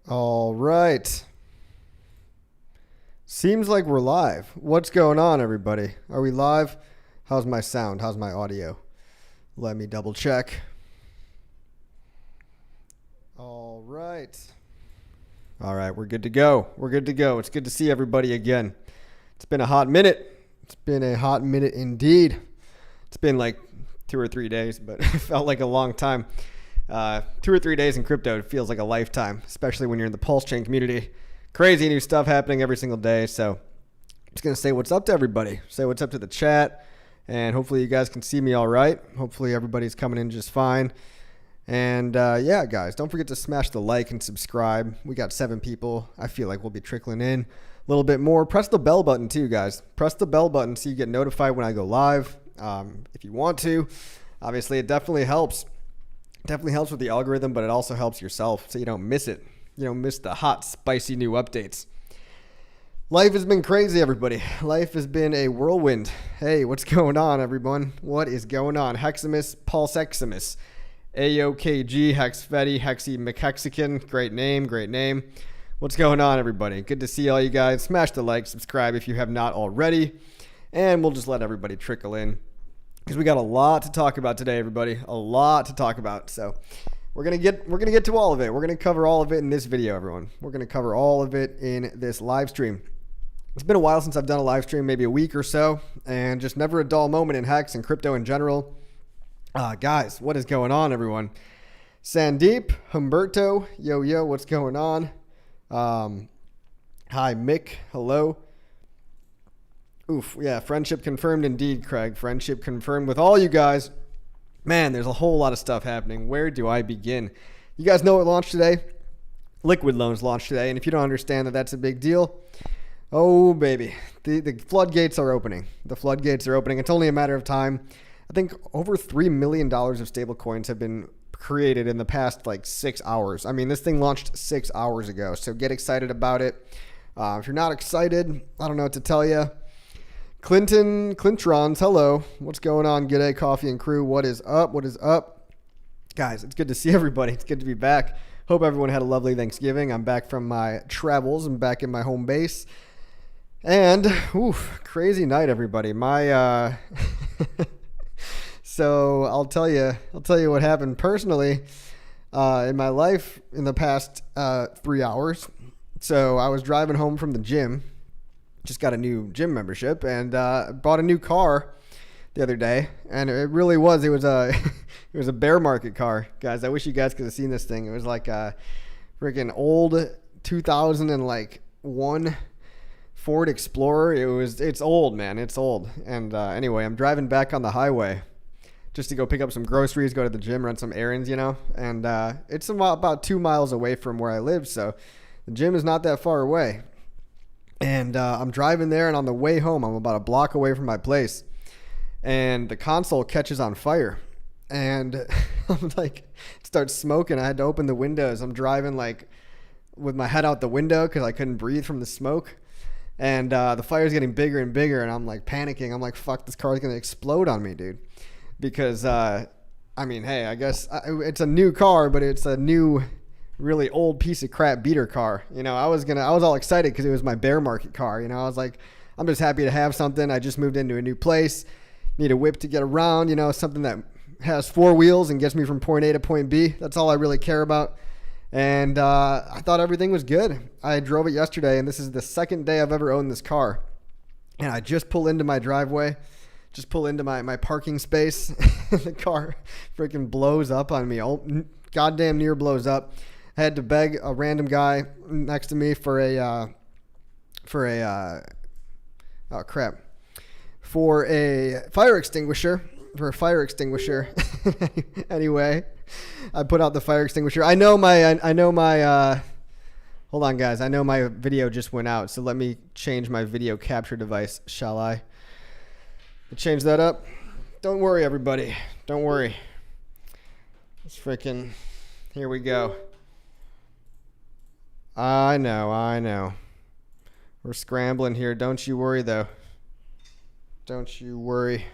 All right. Seems like we're live. What's going on, everybody? Are we live? How's my sound? How's my audio? Let me double check. All right. All right, we're good to go. We're good to go. It's good to see everybody again. It's been a hot minute. It's been a hot minute indeed. It's been like 2 or 3 days, but it felt like a long time. 2 or 3 days in crypto, it feels like a lifetime, especially when you're in the PulseChain community. Crazy new stuff happening every single day. So I'm just going to say what's up to everybody. Say what's up to the chat. And hopefully you guys can see me all right. Hopefully everybody's coming in just fine. And yeah, guys, don't forget to smash the like and subscribe. We got 7 people. I feel like we'll be trickling in a little bit more. Press the bell button too, guys. Press the bell button so you get notified when I go live. If you want to. Obviously, it definitely helps. Definitely helps with the algorithm, but it also helps yourself so you don't miss it. You don't miss the hot, spicy new updates. Life has been crazy, everybody. Life has been a whirlwind. Hey, what's going on, everyone? What is going on? Heximus, PulseX, AOKG, Hexfetti, Hexy McHexican. Great name, great name. What's going on, everybody? Good to see all you guys. Smash the like, subscribe if you have not already. And we'll just let everybody trickle in, because we got a lot to talk about today, everybody. A lot to talk about. So we're gonna get to all of it. We're gonna cover all of it in this video, everyone. We're gonna cover all of it in this live stream. It's been a while since I've done a live stream, maybe a week or so, and just never a dull moment in Hex and crypto in general. Guys, what is going on, everyone? Sandeep, Humberto, yo, what's going on? Hi, Mick, hello. Oof, yeah, friendship confirmed indeed, Craig. Friendship confirmed with all you guys. Man, there's a whole lot of stuff happening. Where do I begin? You guys know what launched today? Liquid loans launched today, and if you don't understand that that's a big deal, oh, baby. The floodgates are opening. The floodgates are opening. It's only a matter of time. I think over $3 million of stablecoins have been created in the past, 6 hours. I mean, this thing launched 6 hours ago, so get excited about it. If you're not excited, I don't know what to tell you. Clintrons, hello. What's going on? G'day, Coffee and crew. What is up? What is up? Guys, it's good to see everybody. It's good to be back. Hope everyone had a lovely Thanksgiving. I'm back from my travels. I'm back in my home base. And, oof, crazy night, everybody. So I'll tell you what happened personally in my life in the past 3 hours. So I was driving home from the gym. Just got a new gym membership and bought a new car the other day, and it was a bear market car, guys. I wish you guys could have seen this thing. It was like a freaking old 2001 Ford Explorer. It's old, man. It's old. And anyway, I'm driving back on the highway just to go pick up some groceries, go to the gym, run some errands, and it's about 2 miles away from where I live, so the gym is not that far away. And I'm driving there, and on the way home, I'm about a block away from my place, and the console catches on fire, and I'm it starts smoking. I had to open the windows. I'm driving with my head out the window because I couldn't breathe from the smoke, and the fire's getting bigger and bigger, and I'm panicking. I'm like, fuck, this car's gonna explode on me, dude. Because hey, I guess it's a new car, but it's a new, really old piece of crap beater car. I was all excited because it was my bear market car. I was like, I'm just happy to have something. I just moved into a new place, need a whip to get around, something that has 4 wheels and gets me from point A to point B. That's all I really care about. And I thought everything was good. I drove it yesterday, and this is the second day I've ever owned this car. And I just pull into my driveway, just pull into my parking space. The car freaking blows up on me. Oh, goddamn near blows up. I had to beg a random guy next to me for a fire extinguisher. Anyway, I put out the fire extinguisher. Hold on, guys. I know my video just went out, so let me change my video capture device, shall I? Change that up. Don't worry, everybody. Don't worry. Let's freaking, here we go. I know. We're scrambling here. Don't you worry, though. Don't you worry.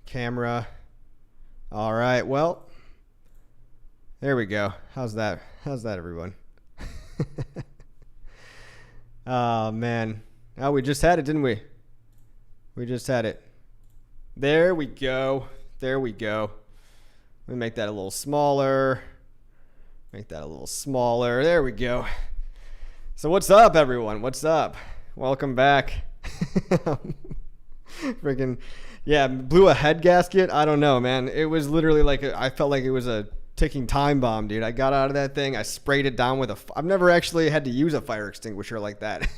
Camera. All right. Well, There we go. How's that? How's that, everyone? Oh, man. Oh, we just had it, didn't we? We just had it. There we go. There we go. Let me make that a little smaller. Make that a little smaller. There we go. So what's up, everyone? What's up? Welcome back. Freaking, yeah, blew a head gasket. I don't know, man. It was literally like, I felt like it was a ticking time bomb, dude. I got out of that thing. I sprayed it down with I've never actually had to use a fire extinguisher like that.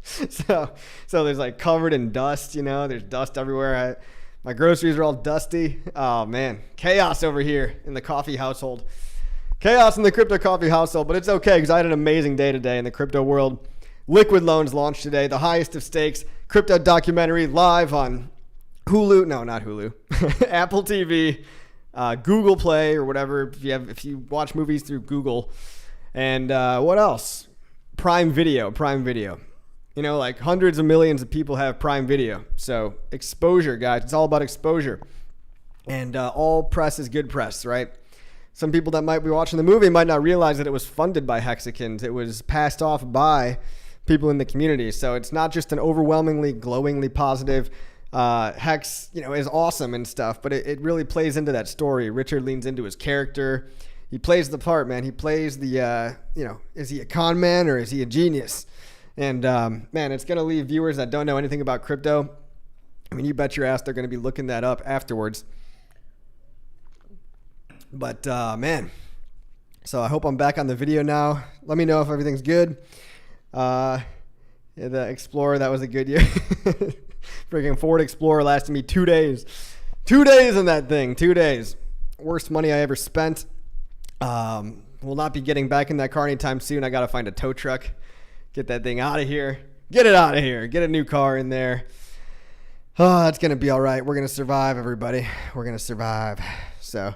So there's like covered in dust, you know, there's dust everywhere. My groceries are all dusty. Oh man, chaos over here in the coffee household. Chaos in the crypto coffee household, but it's okay because I had an amazing day today in the crypto world. Liquid loans launched today, the highest of stakes. Crypto documentary live on Hulu. No, not Hulu. Apple TV, Google Play or whatever. If you watch movies through Google, and what else? Prime Video. You know, like hundreds of millions of people have Prime Video. So exposure, guys. It's all about exposure. And all press is good press, right? Some people that might be watching the movie might not realize that it was funded by Hexicans. It was passed off by people in the community. So it's not just an overwhelmingly, glowingly positive Hex, you know, is awesome and stuff, but it really plays into that story. Richard leans into his character. He plays the part, man. He plays the, you know, is he a con man or is he a genius? And, man, it's going to leave viewers that don't know anything about crypto. I mean, you bet your ass they're going to be looking that up afterwards. But, man, so I hope I'm back on the video now. Let me know if everything's good. Yeah, the Explorer, that was a good year. Freaking Ford Explorer lasted me 2 days. 2 days in that thing. 2 days. Worst money I ever spent. Will not be getting back in that car anytime soon. I got to find a tow truck. Get that thing out of here. Get it out of here. Get a new car in there. Oh, it's going to be all right. We're going to survive, everybody. We're going to survive. So,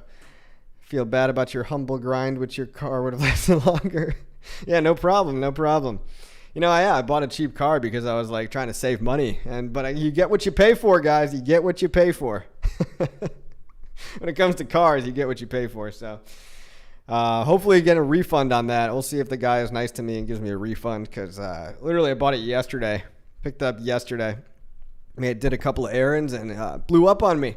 feel bad about your humble grind, which your car would have lasted longer. Yeah, no problem. No problem. You know, I bought a cheap car because I was like trying to save money. But you get what you pay for, guys. You get what you pay for. When it comes to cars, you get what you pay for. So, hopefully get a refund on that. We'll see if the guy is nice to me and gives me a refund because literally I bought it yesterday. Picked up yesterday. I mean, it did a couple of errands and blew up on me.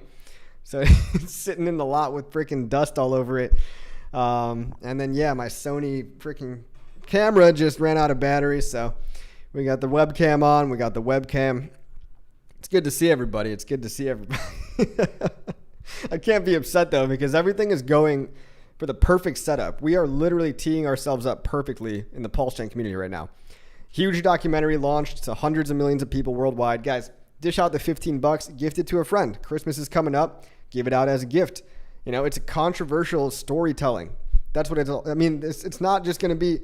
So it's sitting in the lot with freaking dust all over it. And then, yeah, my Sony freaking camera just ran out of battery. So we got the webcam on. We got the webcam. It's good to see everybody. It's good to see everybody. I can't be upset, though, because everything is going for the perfect setup. We are literally teeing ourselves up perfectly in the PulseChain community right now. Huge documentary launched to hundreds of millions of people worldwide. Guys, dish out the $15, gift it to a friend. Christmas is coming up. Give it out as a gift. You know, it's a controversial storytelling. That's what it's. I mean, it's not just going to be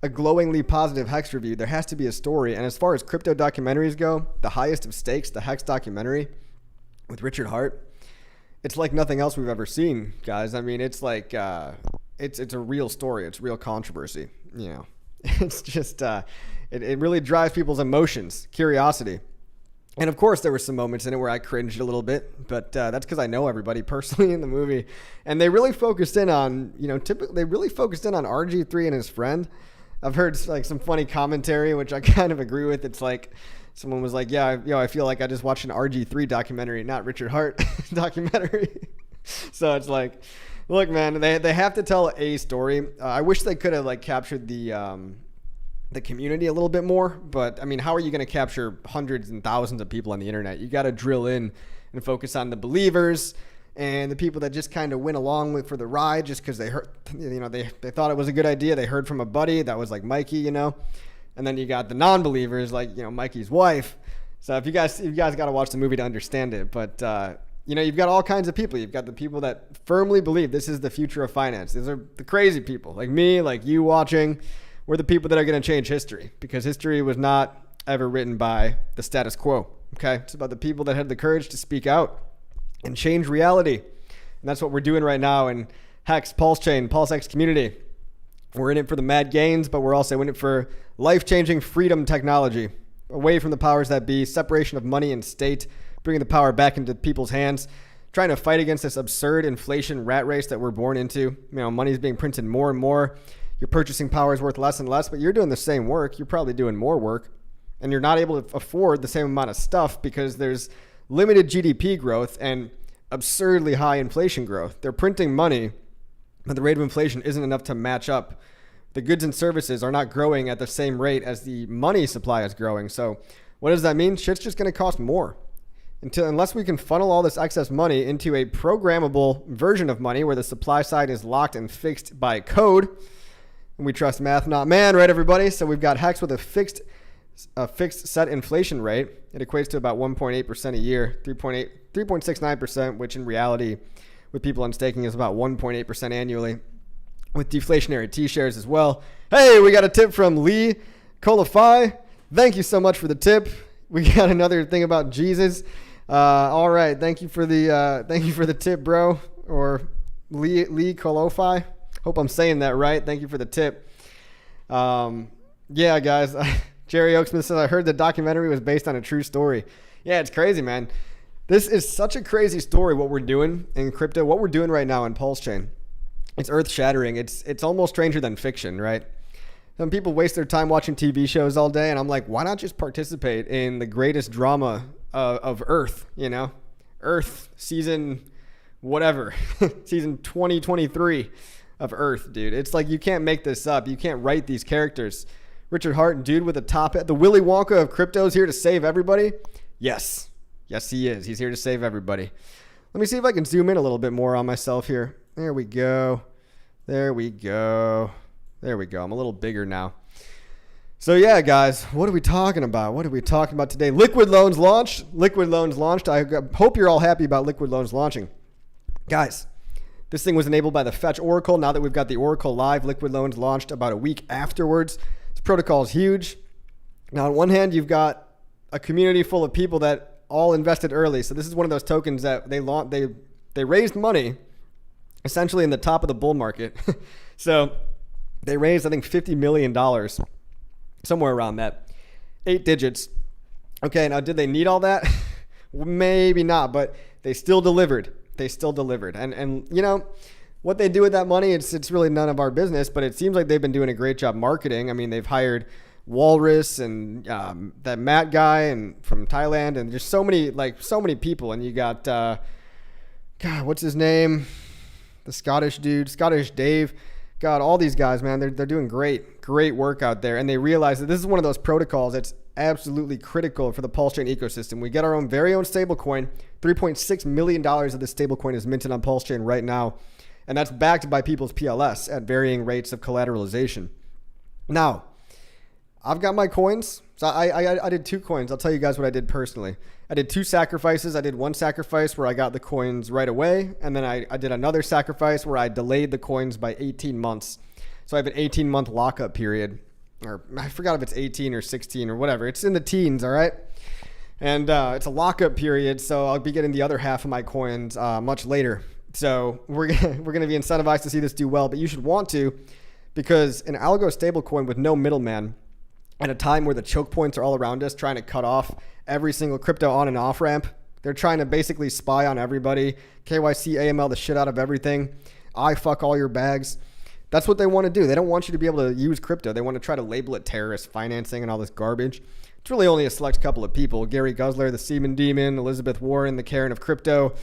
a glowingly positive Hex review. There has to be a story. And as far as crypto documentaries go, the highest of stakes, the Hex documentary with Richard Hart, it's like nothing else we've ever seen, guys. I mean, it's like it's a real story. It's real controversy. You know, it's just it really drives people's emotions, curiosity. And of course, there were some moments in it where I cringed a little bit, but that's because I know everybody personally in the movie, and they really focused in on, you know, they really focused in on RG3 and his friend. I've heard like some funny commentary, which I kind of agree with. It's like someone was like, "Yeah, you know, I feel like I just watched an RG3 documentary, not Richard Hart documentary." So it's like, look, man, they have to tell a story. I wish they could have like captured the community a little bit more, but I mean, how are you going to capture hundreds and thousands of people on the internet? You got to drill in and focus on the believers and the people that just kind of went along with for the ride just because they heard, you know, they thought it was a good idea. They heard from a buddy that was like Mikey, you know, and then you got the non-believers like, you know, Mikey's wife. So if you guys got to watch the movie to understand it, but you know, you've got all kinds of people. You've got the people that firmly believe this is the future of finance. These are the crazy people like me, like you watching. We're the people that are going to change history because history was not ever written by the status quo. Okay. It's about the people that had the courage to speak out and change reality. And that's what we're doing right now in Hex, PulseChain, PulseX community. We're in it for the mad gains, but we're also in it for life-changing freedom technology, away from the powers that be, separation of money and state, bringing the power back into people's hands, trying to fight against this absurd inflation rat race that we're born into. You know, money's being printed more and more. Your purchasing power is worth less and less, but you're doing the same work. You're probably doing more work, and you're not able to afford the same amount of stuff because there's limited GDP growth and absurdly high inflation growth. They're printing money, but the rate of inflation isn't enough to match up. The goods and services are not growing at the same rate as the money supply is growing. So what does that mean? Shit's just going to cost more. Unless we can funnel all this excess money into a programmable version of money where the supply side is locked and fixed by code. And we trust math, not man, right, everybody? So we've got Hex with a fixed set inflation rate. It equates to about 1.8% a year, 3.69%, which in reality, with people on staking, is about 1.8% annually, with deflationary T-shares as well. Hey, we got a tip from Lee Colify. Thank you so much for the tip. We got another thing about Jesus. All right, thank you for the tip, bro. Or Lee Colify. Hope I'm saying that right. Thank you for the tip. Yeah, guys. Jerry Oaksmith says, I heard the documentary was based on a true story. Yeah, it's crazy, man. This is such a crazy story, what we're doing in crypto, what we're doing right now in PulseChain. It's earth-shattering. It's almost stranger than fiction, right? Some people waste their time watching TV shows all day, and I'm like, why not just participate in the greatest drama of Earth, you know? Earth, season whatever, season 2023 of Earth, dude. It's like you can't make this up. You can't write these characters. Richard Hart, dude with a top hat. The Willy Wonka of crypto is here to save everybody? Yes. Yes, he is. He's here to save everybody. Let me see if I can zoom in a little bit more on myself here. There we go. There we go. There we go. I'm a little bigger now. So yeah, guys, what are we talking about? What are we talking about today? Liquid loans launched. Liquid loans launched. I hope you're all happy about liquid loans launching. Guys, this thing was enabled by the Fetch Oracle. Now that we've got the Oracle live, liquid loans launched about a week afterwards. This protocol is huge. Now, on one hand, you've got a community full of people that all invested early. So this is one of those tokens that they raised money essentially in the top of the bull market. So they raised, I think, $50 million, somewhere around that. 8 digits. Okay, now did they need all that? Maybe not, but they still delivered. They still delivered. And you know, what they do with that money, it's really none of our business, but it seems like they've been doing a great job marketing. I mean, they've hired Walrus and that Matt guy and from Thailand, and just so many people. And you got, God, what's his name? The Scottish dude, Scottish Dave. God, all these guys, man, they're doing great work out there. And they realize that this is one of those protocols that's absolutely critical for the PulseChain ecosystem. We get our own very own stablecoin. $3.6 million of this stablecoin is minted on PulseChain right now. And that's backed by people's PLS at varying rates of collateralization. Now, I've got my coins. So I did 2 coins. I'll tell you guys what I did personally. I did 2 sacrifices. I did one sacrifice where I got the coins right away. And then I did another sacrifice where I delayed the coins by 18 months. So I have an 18-month lockup period. Or I forgot if it's 18 or 16 or whatever. It's in the teens, all right? And it's a lockup period, so I'll be getting the other half of my coins much later. So we're gonna be incentivized to see this do well, but you should want to, because an algo stablecoin with no middleman at a time where the choke points are all around us trying to cut off every single crypto on and off ramp. They're trying to basically spy on everybody, KYC, AML the shit out of everything. I fuck all your bags. That's what they want to do. They don't want you to be able to use crypto. They want to try to label it terrorist financing and all this garbage. It's really only a select couple of people. Gary Gensler, the Seaman Demon, Elizabeth Warren, the Karen of crypto.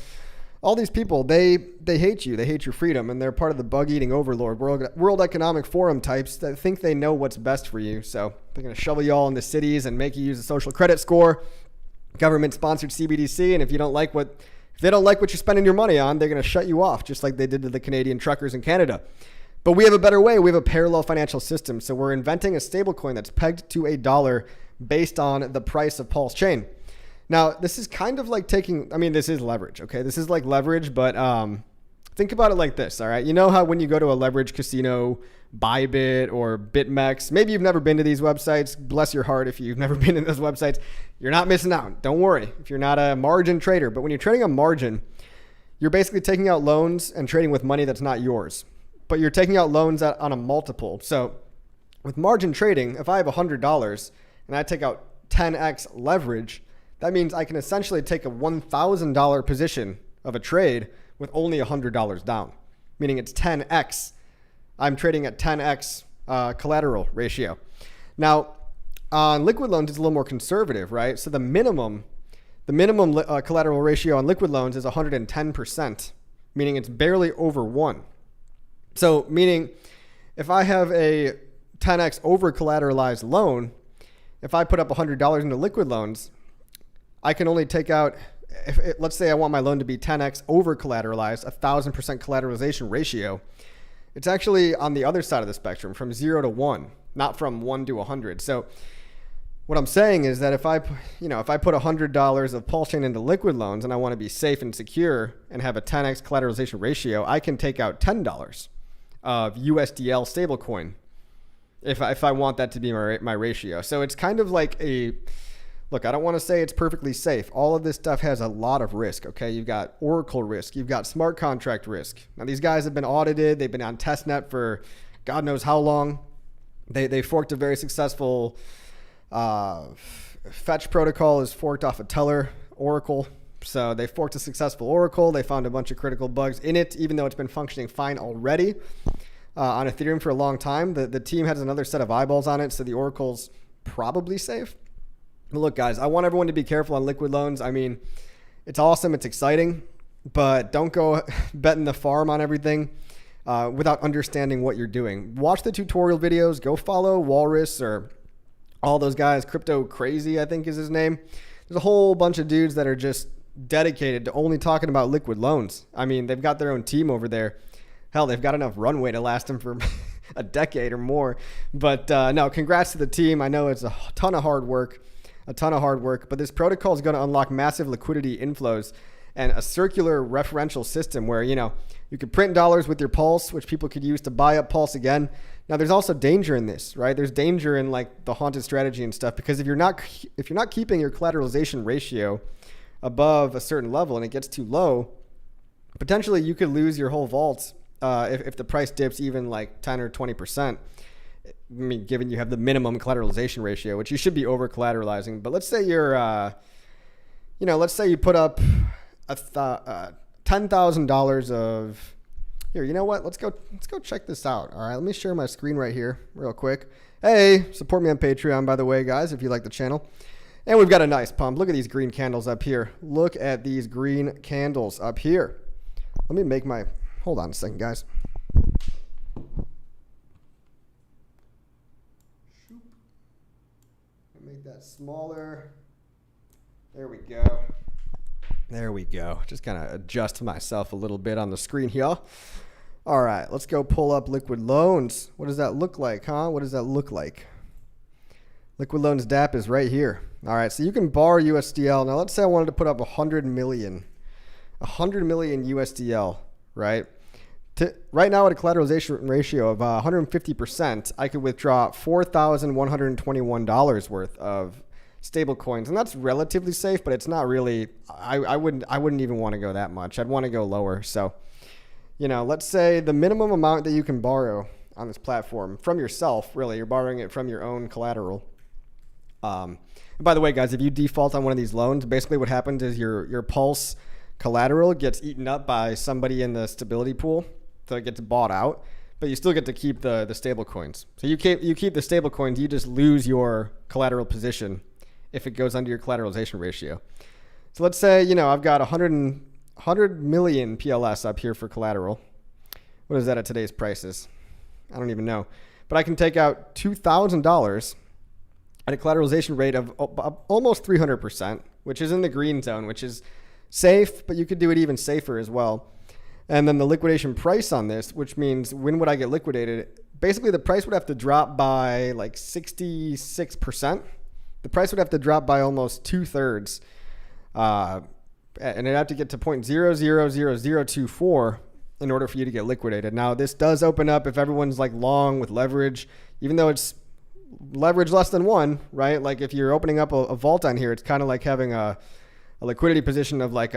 All these people, they hate you. They hate your freedom, and they're part of the bug-eating overlord, World Economic Forum types that think they know what's best for you. So they're going to shovel you all into cities and make you use a social credit score, government-sponsored CBDC, and if they don't like what you're spending your money on, they're going to shut you off, just like they did to the Canadian truckers in Canada. But we have a better way. We have a parallel financial system. So we're inventing a stablecoin that's pegged to $1 based on the price of PulseChain. Now, this is kind of like this is leverage, okay? This is like leverage, but think about it like this, all right? You know how when you go to a leverage casino, Bybit or BitMEX, maybe you've never been to these websites. Bless your heart if you've never been to those websites. You're not missing out. Don't worry if you're not a margin trader. But when you're trading a margin, you're basically taking out loans and trading with money that's not yours. But you're taking out loans on a multiple. So with margin trading, if I have $100 and I take out 10x leverage, that means I can essentially take a $1,000 position of a trade with only $100 down, meaning it's 10x. I'm trading at 10x collateral ratio. Now, on liquid loans, it's a little more conservative, right? So the minimum collateral ratio on liquid loans is 110%, meaning it's barely over 1. So meaning if I have a 10x over collateralized loan, if I put up $100 into liquid loans, I can only take out, let's say I want my loan to be 10x over collateralized, 1,000% collateralization ratio. It's actually on the other side of the spectrum, from 0 to 1, not from 1 to 100. So what I'm saying is that if I put $100 of PulseChain into liquid loans and I want to be safe and secure and have a 10x collateralization ratio, I can take out $10 of USDL stablecoin if I want that to be my ratio. So it's kind of like look, I don't want to say it's perfectly safe. All of this stuff has a lot of risk, okay? You've got Oracle risk. You've got smart contract risk. Now, these guys have been audited. They've been on testnet for God knows how long. They forked a very successful fetch protocol is forked off a Teller Oracle. So they forked a successful Oracle. They found a bunch of critical bugs in it, even though it's been functioning fine already on Ethereum for a long time. The team has another set of eyeballs on it, so the Oracle's probably safe. But look, guys, I want everyone to be careful on liquid loans. I mean, it's awesome. It's exciting, but don't go betting the farm on everything without understanding what you're doing. Watch the tutorial videos. Go follow Walrus or all those guys. Crypto Crazy, I think is his name. There's a whole bunch of dudes that are just dedicated to only talking about liquid loans. I mean, they've got their own team over there. Hell, they've got enough runway to last them for a decade or more. But no, congrats to the team. I know it's a ton of hard work, but this protocol is going to unlock massive liquidity inflows and a circular referential system where, you could print dollars with your Pulse, which people could use to buy up Pulse again. Now, there's also danger in this, right? There's danger in like the haunted strategy and stuff, because if you're not keeping your collateralization ratio above a certain level and it gets too low, potentially you could lose your whole vault if the price dips even like 10 or 20%. I mean, given you have the minimum collateralization ratio, which you should be over collateralizing. But let's say you're, let's say you put up $10,000 of, here, you know what? Let's go check this out. All right, let me share my screen right here real quick. Hey, support me on Patreon, by the way, guys, if you like the channel. And we've got a nice pump. Look at these green candles up here. Look at these green candles up here. Let me make my, hold on a second, guys. Make that smaller. There we go. There we go. Just kind of adjust myself a little bit on the screen here. All right, let's go pull up liquid loans. What does that look like, huh? What does that look like? Liquid loans DApp is right here. All right, so you can borrow USDL. Now, let's say I wanted to put up 100 million USDL, right? Right now at a collateralization ratio of 150%, I could withdraw $4,121 worth of stable coins. And that's relatively safe, but it's not really, I wouldn't even want to go that much. I'd want to go lower. So, let's say the minimum amount that you can borrow on this platform from yourself, really, you're borrowing it from your own collateral. And by the way, guys, if you default on one of these loans, basically what happens is your Pulse collateral gets eaten up by somebody in the stability pool. So it gets bought out, but you still get to keep the stable coins. So you keep the stable coins, you just lose your collateral position if it goes under your collateralization ratio. So let's say, I've got 100 million PLS up here for collateral. What is that at today's prices? I don't even know. But I can take out $2,000 at a collateralization rate of almost 300%, which is in the green zone, which is safe, but you could do it even safer as well. And then the liquidation price on this, which means when would I get liquidated? Basically, the price would have to drop by like 66%. The price would have to drop by almost 2/3. And it'd have to get to 0.000024 in order for you to get liquidated. Now, this does open up if everyone's like long with leverage, even though it's leverage less than 1, right? Like if you're opening up a vault on here, it's kind of like having a liquidity position of like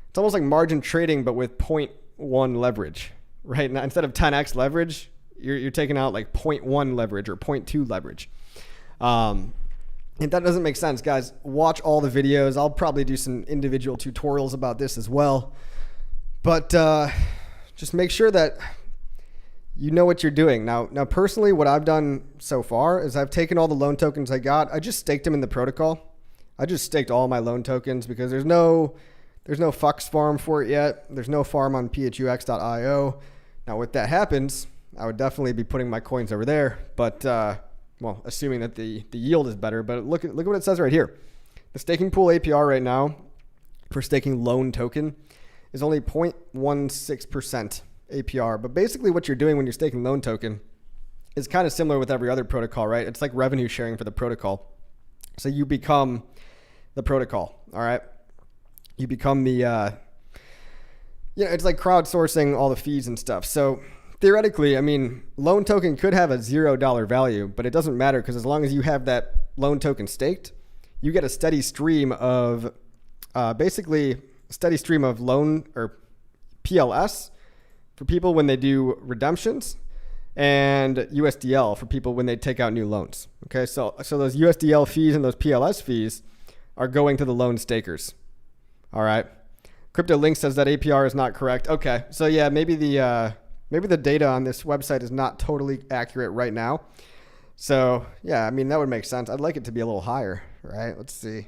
it's almost like margin trading, but with 0.1 leverage, right? Now, instead of 10x leverage, you're taking out like 0.1 leverage or 0.2 leverage. If that doesn't make sense, guys, watch all the videos. I'll probably do some individual tutorials about this as well. But just make sure that you know what you're doing. Now, personally, what I've done so far is I've taken all the loan tokens I got. I just staked them in the protocol. I just staked all my loan tokens because there's no Fux farm for it yet. There's no farm on phux.io. Now, if that happens, I would definitely be putting my coins over there. But well, assuming that the yield is better. But look at what it says right here. The staking pool APR right now for staking loan token is only 0.16% APR. But basically what you're doing when you're staking loan token is kind of similar with every other protocol, right? It's like revenue sharing for the protocol. So you become the protocol, all right? You become the, it's like crowdsourcing all the fees and stuff. So theoretically, I mean, loan token could have a $0 value, but it doesn't matter because as long as you have that loan token staked, you get a steady stream of, basically steady stream of loan or PLS for people when they do redemptions, and USDL for people when they take out new loans. Okay, so those USDL fees and those PLS fees are going to the loan stakers. All right. Crypto Link says that APR is not correct. Okay, so yeah, maybe the data on this website is not totally accurate right now. So yeah, I mean that would make sense. I'd like it to be a little higher, right? Let's see.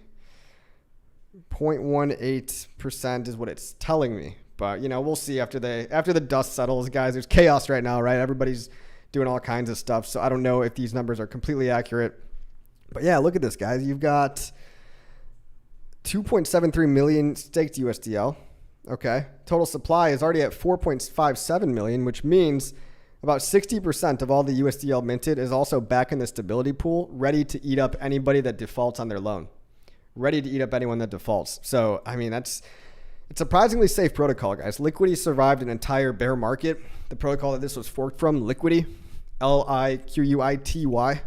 0.18% is what it's telling me. But, we'll see after the dust settles, guys. There's chaos right now, right? Everybody's doing all kinds of stuff. So I don't know if these numbers are completely accurate. But, yeah, look at this, guys. You've got 2.73 million staked USDL. Okay. Total supply is already at 4.57 million, which means about 60% of all the USDL minted is also back in the stability pool, ready to eat up anybody that defaults on their loan. Ready to eat up anyone that defaults. So, I mean, it's surprisingly safe protocol, guys. Liquidity survived an entire bear market. The protocol that this was forked from, Liquidity, Liquity.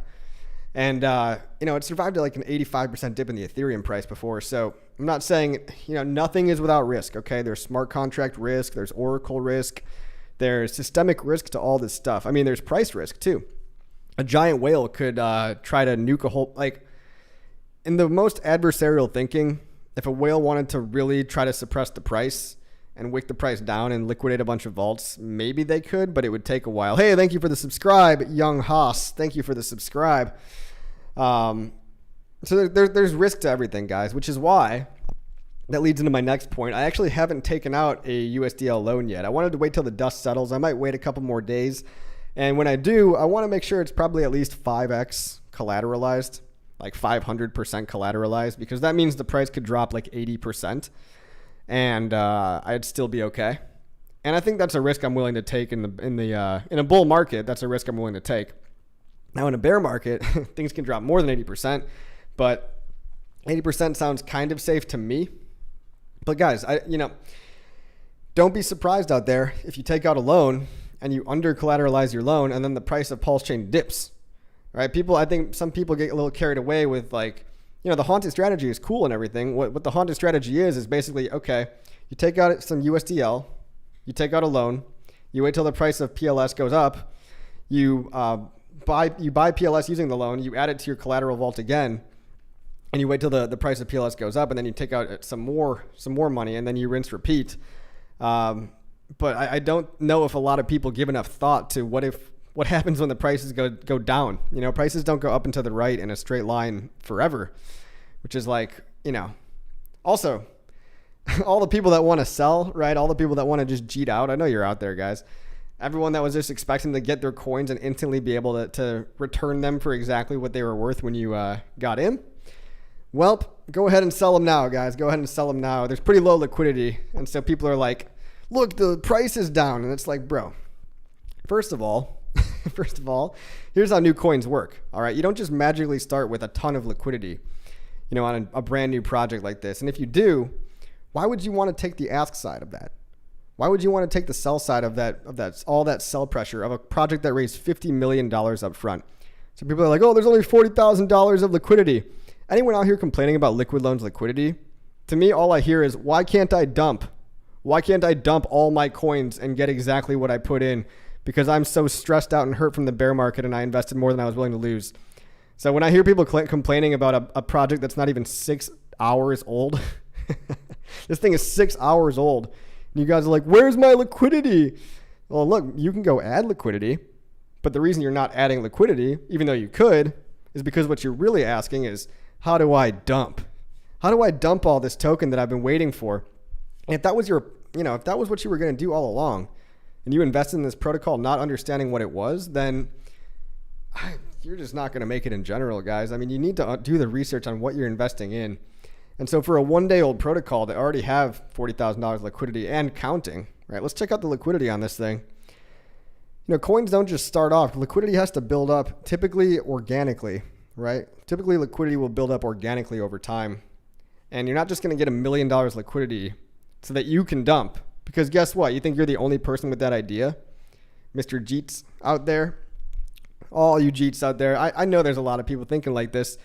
And, it survived like an 85% dip in the Ethereum price before. So I'm not saying, nothing is without risk, okay? There's smart contract risk. There's Oracle risk. There's systemic risk to all this stuff. I mean, there's price risk too. A giant whale could try to nuke a whole, like in the most adversarial thinking, if a whale wanted to really try to suppress the price and wick the price down and liquidate a bunch of vaults, maybe they could, but it would take a while. Hey, thank you for the subscribe, Young Haas. Thank you for the subscribe. So there's risk to everything, guys, which is why that leads into my next point. I actually haven't taken out a USDL loan yet. I wanted to wait till the dust settles. I might wait a couple more days. And when I do, I want to make sure it's probably at least 5x collateralized. Like 500% collateralized, because that means the price could drop like 80% and I'd still be okay. And I think that's a risk I'm willing to take in a bull market. That's a risk I'm willing to take. Now in a bear market, things can drop more than 80%, but 80% sounds kind of safe to me. But guys, don't be surprised out there if you take out a loan and you under collateralize your loan and then the price of PulseChain dips. Right, I think some people get a little carried away with like, the haunted strategy is cool and everything. What the haunted strategy is basically, okay, you take out some USDL, you take out a loan, you wait till the price of PLS goes up, you buy PLS using the loan, you add it to your collateral vault again, and you wait till the price of PLS goes up, and then you take out some more money, and then you rinse repeat. But I don't know if a lot of people give enough thought to what happens when the prices go down. Prices don't go up and to the right in a straight line forever, which is like, also all the people that want to sell, right? All the people that want to just cheat out. I know you're out there, guys. Everyone that was just expecting to get their coins and instantly be able to return them for exactly what they were worth when you got in. Well, go ahead and sell them now, guys. Go ahead and sell them now. There's pretty low liquidity. And so people are like, look, the price is down. And it's like, bro, first of all, here's how new coins work. All right. You don't just magically start with a ton of liquidity, on a brand new project like this. And if you do, why would you want to take the ask side of that? Why would you want to take the sell side of that, all that sell pressure of a project that raised $50 million up front? So people are like, oh, there's only $40,000 of liquidity. Anyone out here complaining about liquid loans liquidity? To me, all I hear is, why can't I dump? Why can't I dump all my coins and get exactly what I put in? Because I'm so stressed out and hurt from the bear market and I invested more than I was willing to lose. So when I hear people complaining about a project that's not even 6 hours old, this thing is 6 hours old. And you guys are like, where's my liquidity? Well, look, you can go add liquidity. But the reason you're not adding liquidity, even though you could, is because what you're really asking is, how do I dump? How do I dump all this token that I've been waiting for? And if that was if that was what you were going to do all along, and you invested in this protocol not understanding what it was, then you're just not going to make it in general, guys. I mean, you need to do the research on what you're investing in. And so for a 1-day-old protocol that already have $40,000 liquidity and counting, right? Let's check out the liquidity on this thing. Coins don't just start off. Liquidity has to build up typically organically, right? Typically liquidity will build up organically over time. And you're not just going to get $1 million liquidity so that you can dump. Because guess what? You think you're the only person with that idea? Mr. Jeets out there? All you Jeets out there. I know there's a lot of people thinking like this.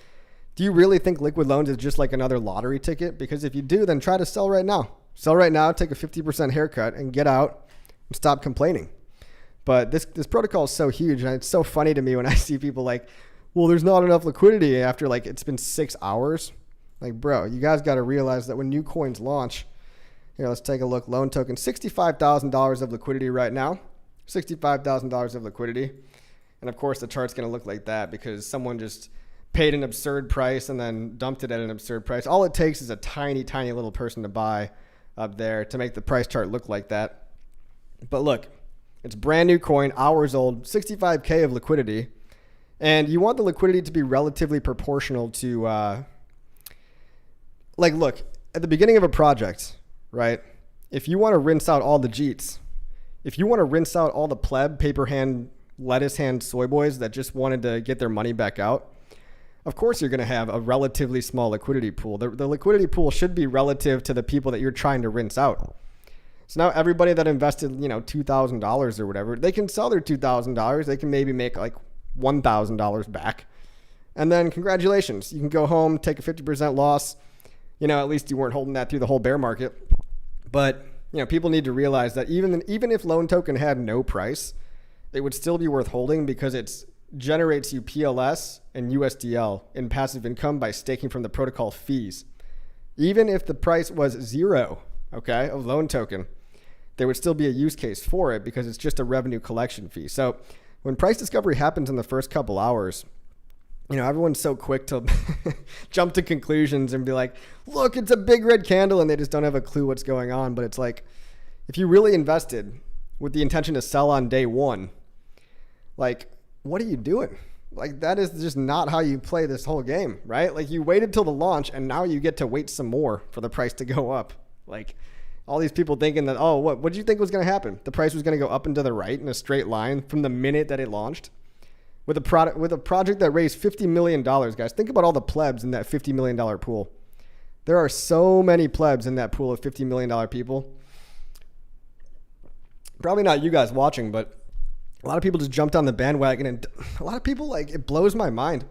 Do you really think liquid loans is just like another lottery ticket? Because if you do, then try to sell right now. Sell right now, take a 50% haircut, and get out and stop complaining. But this protocol is so huge, and it's so funny to me when I see people like, well, there's not enough liquidity after like it's been 6 hours. Like, bro, you guys got to realize that when new coins launch, let's take a look. Loan token, $65,000 of liquidity right now. $65,000 of liquidity. And of course, the chart's going to look like that because someone just paid an absurd price and then dumped it at an absurd price. All it takes is a tiny, tiny little person to buy up there to make the price chart look like that. But look, it's brand new coin, hours old, 65K of liquidity. And you want the liquidity to be relatively proportional to, look, at the beginning of a project, right? If you want to rinse out all the Jeets, if you want to rinse out all the pleb, paper hand, lettuce hand soy boys that just wanted to get their money back out, of course you're going to have a relatively small liquidity pool. The liquidity pool should be relative to the people that you're trying to rinse out. So now everybody that invested, $2,000 or whatever, they can sell their $2,000. They can maybe make like $1,000 back. And then congratulations, you can go home, take a 50% loss. At least you weren't holding that through the whole bear market. But, people need to realize that even if loan token had no price, it would still be worth holding because it generates you PLS and USDL in passive income by staking from the protocol fees. Even if the price was zero, okay, of loan token, there would still be a use case for it because it's just a revenue collection fee. So when price discovery happens in the first couple hours, everyone's so quick to jump to conclusions and be like, look, it's a big red candle, and they just don't have a clue what's going on. But it's like, if you really invested with the intention to sell on day one, like, what are you doing? Like, that is just not how you play this whole game, right? Like, you waited till the launch, and now you get to wait some more for the price to go up. Like, all these people thinking that, oh, what did you think was going to happen? The price was going to go up and to the right in a straight line from the minute that it launched. With a project that raised $50 million, guys, think about all the plebs in that $50 million pool. There are so many plebs in that pool of $50 million people. Probably not you guys watching, but a lot of people just jumped on the bandwagon, and a lot of people, like, it blows my mind.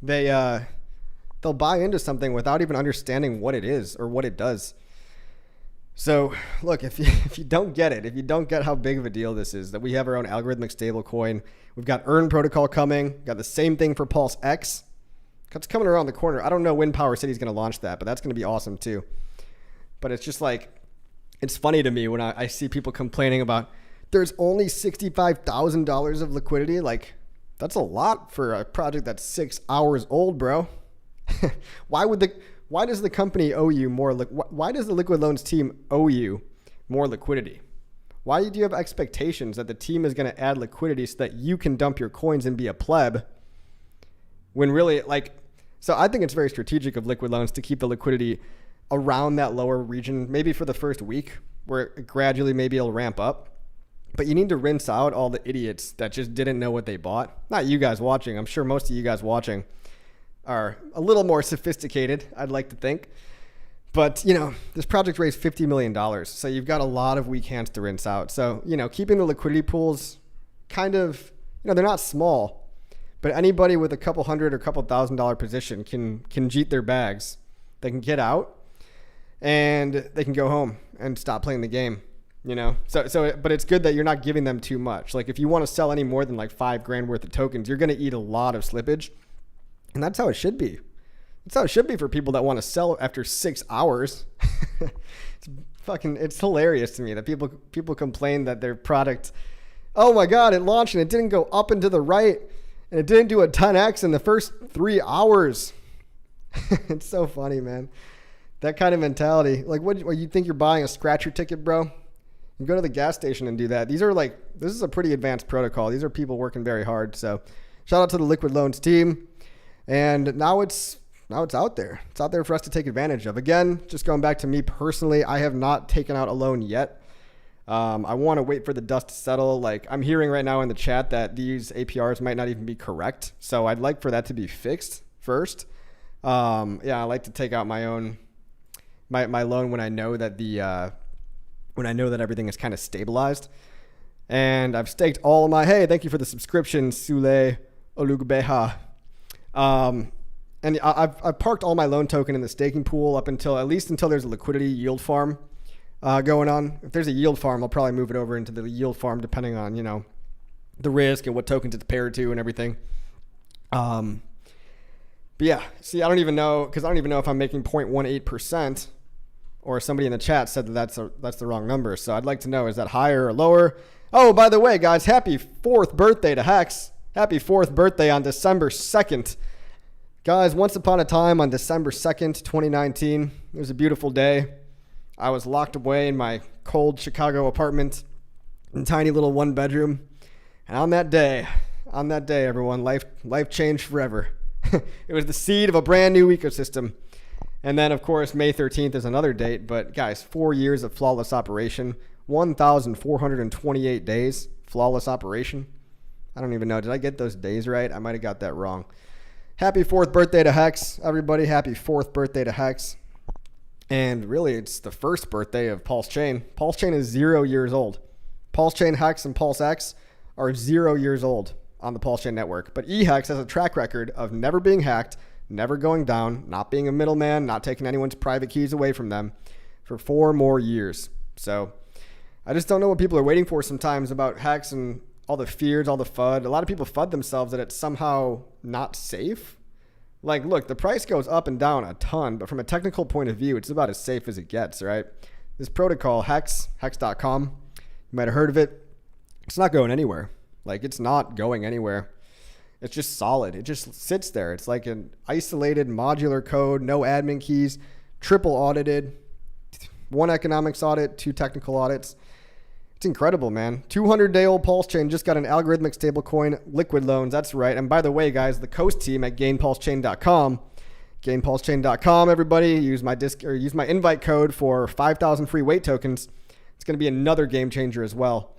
They'll buy into something without even understanding what it is or what it does. So look, if you don't get it, if you don't get how big of a deal this is, that we have our own algorithmic stablecoin, we've got Earn protocol coming, got the same thing for PulseX. It's coming around the corner. I don't know when Power City's going to launch that, but that's going to be awesome too. But it's just like, it's funny to me when I see people complaining about there's only $65,000 of liquidity. Like, that's a lot for a project that's 6 hours old, bro. Why does the company owe you more? Why does the liquid loans team owe you more liquidity? Why do you have expectations that the team is going to add liquidity so that you can dump your coins and be a pleb? When really, so I think it's very strategic of liquid loans to keep the liquidity around that lower region, maybe for the first week, where gradually maybe it'll ramp up. But you need to rinse out all the idiots that just didn't know what they bought. Not you guys watching. I'm sure most of you guys watching are a little more sophisticated, I'd like to think. But, this project raised $50 million. So you've got a lot of weak hands to rinse out. So, keeping the liquidity pools kind of, they're not small, but anybody with a couple hundred or couple $1,000 position can jeet their bags. They can get out and they can go home and stop playing the game, So, but it's good that you're not giving them too much. Like, if you want to sell any more than like $5,000 worth of tokens, you're going to eat a lot of slippage. And that's how it should be. That's how it should be for people that want to sell after 6 hours. It's hilarious to me that people complain that their product, oh my God, it launched and it didn't go up and to the right and it didn't do a 10x in the first 3 hours. It's so funny, man. That kind of mentality. Like, what you think you're buying a scratcher ticket, bro? You go to the gas station and do that. This is a pretty advanced protocol. These are people working very hard. So shout out to the Liquid Loans team. And now it's out there. It's out there for us to take advantage of. Again, just going back to me personally, I have not taken out a loan yet. I want to wait for the dust to settle. Like, I'm hearing right now in the chat that these APRs might not even be correct. So I'd like for that to be fixed first. I like to take out my own my loan when I know that everything is kind of stabilized. And I've staked all of my, hey, thank you for the subscription, Sule Olugbeha. And I've parked all my loan token in the staking pool at least until there's a liquidity yield farm going on. If there's a yield farm, I'll probably move it over into the yield farm depending on, the risk and what tokens it's paired to and everything. But yeah, see, I don't even know if I'm making 0.18%, or somebody in the chat said that's the wrong number. So I'd like to know, is that higher or lower? Oh, by the way, guys, happy 4th birthday to Hex. Happy 4th birthday on December 2nd. Guys, once upon a time on December 2nd, 2019, it was a beautiful day. I was locked away in my cold Chicago apartment in a tiny little 1-bedroom. And on that day, everyone, life changed forever. It was the seed of a brand new ecosystem. And then, of course, May 13th is another date. But, guys, 4 years of flawless operation, 1,428 days, flawless operation. I don't even know. Did I get those days right? I might have got that wrong. Happy 4th birthday to Hex, everybody. Happy 4th birthday to Hex. And really, it's the first birthday of PulseChain. PulseChain is 0 years old. PulseChain, Hex, and PulseX are 0 years old on the PulseChain network. But eHex has a track record of never being hacked, never going down, not being a middleman, not taking anyone's private keys away from them for 4 more years. So I just don't know what people are waiting for sometimes about Hex and all the fears, all the FUD. A lot of people FUD themselves that it's somehow not safe. Like, look, the price goes up and down a ton, but from a technical point of view, it's about as safe as it gets, right? This protocol, hex.com, you might have heard of it. It's not going anywhere. Like, it's not going anywhere. It's just solid. It just sits there. It's like an isolated modular code, no admin keys, triple audited, 1 economics audit, 2 technical audits. It's incredible, man. 200-day-old PulseChain just got an algorithmic stablecoin, Liquid Loans. That's right. And by the way, guys, the Coast team at gainpulsechain.com, everybody, use my invite code for 5,000 free weight tokens. It's going to be another game changer as well.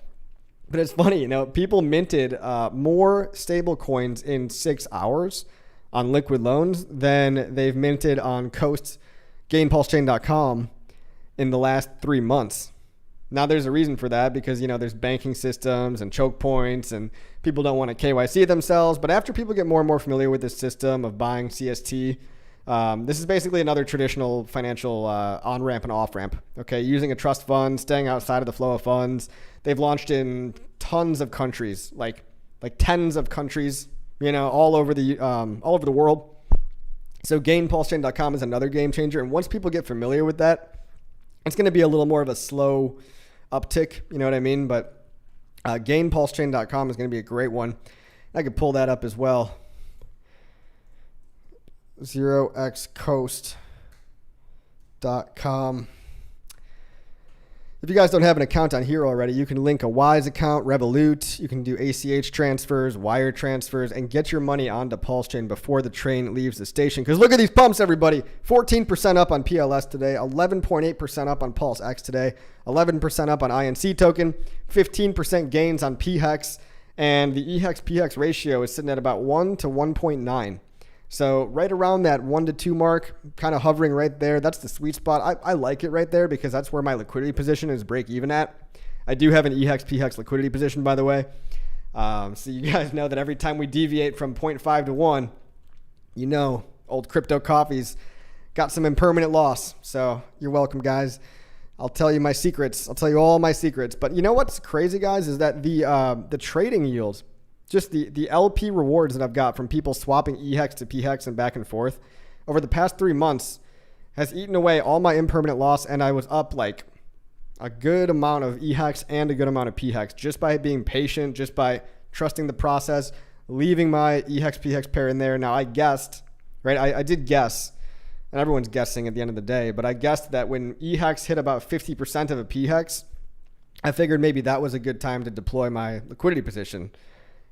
But it's funny, people minted more stable coins in 6 hours on Liquid Loans than they've minted on Coast gainpulsechain.com in the last 3 months. Now, there's a reason for that because, there's banking systems and choke points and people don't want to KYC themselves. But after people get more and more familiar with this system of buying CST, this is basically another traditional financial on-ramp and off-ramp. Okay, using a trust fund, staying outside of the flow of funds. They've launched in tons of countries, like tens of countries, all over the world. So gainpulsechain.com is another game changer. And once people get familiar with that, it's going to be a little more of a slow uptick, you know what I mean? But gainpulsechain.com is going to be a great one. I could pull that up as well. 0xcoast.com. If you guys don't have an account on here already, you can link a Wise account, Revolut. You can do ACH transfers, wire transfers, and get your money onto PulseChain before the train leaves the station. Because look at these pumps, everybody. 14% up on PLS today, 11.8% up on PulseX today, 11% up on INC token, 15% gains on PHEX, and the EHEX-PHEX ratio is sitting at about 1 to 1.9. So right around that 1 to 2 mark, kind of hovering right there. That's the sweet spot. I like it right there because that's where my liquidity position is break even at. I do have an EHEX-PHEX liquidity position, by the way. So you guys know that every time we deviate from 0.5 to 1, old crypto coffee's got some impermanent loss. So you're welcome, guys. I'll tell you my secrets. I'll tell you all my secrets. But you know what's crazy, guys, is that the trading yield just the LP rewards that I've got from people swapping EHEX to PHEX and back and forth over the past 3 months has eaten away all my impermanent loss. And I was up like a good amount of EHEX and a good amount of PHEX just by being patient, just by trusting the process, leaving my EHEX PHEX pair in there. Now I guessed, right? I did guess, and everyone's guessing at the end of the day, but I guessed that when EHEX hit about 50% of a PHEX, I figured maybe that was a good time to deploy my liquidity position.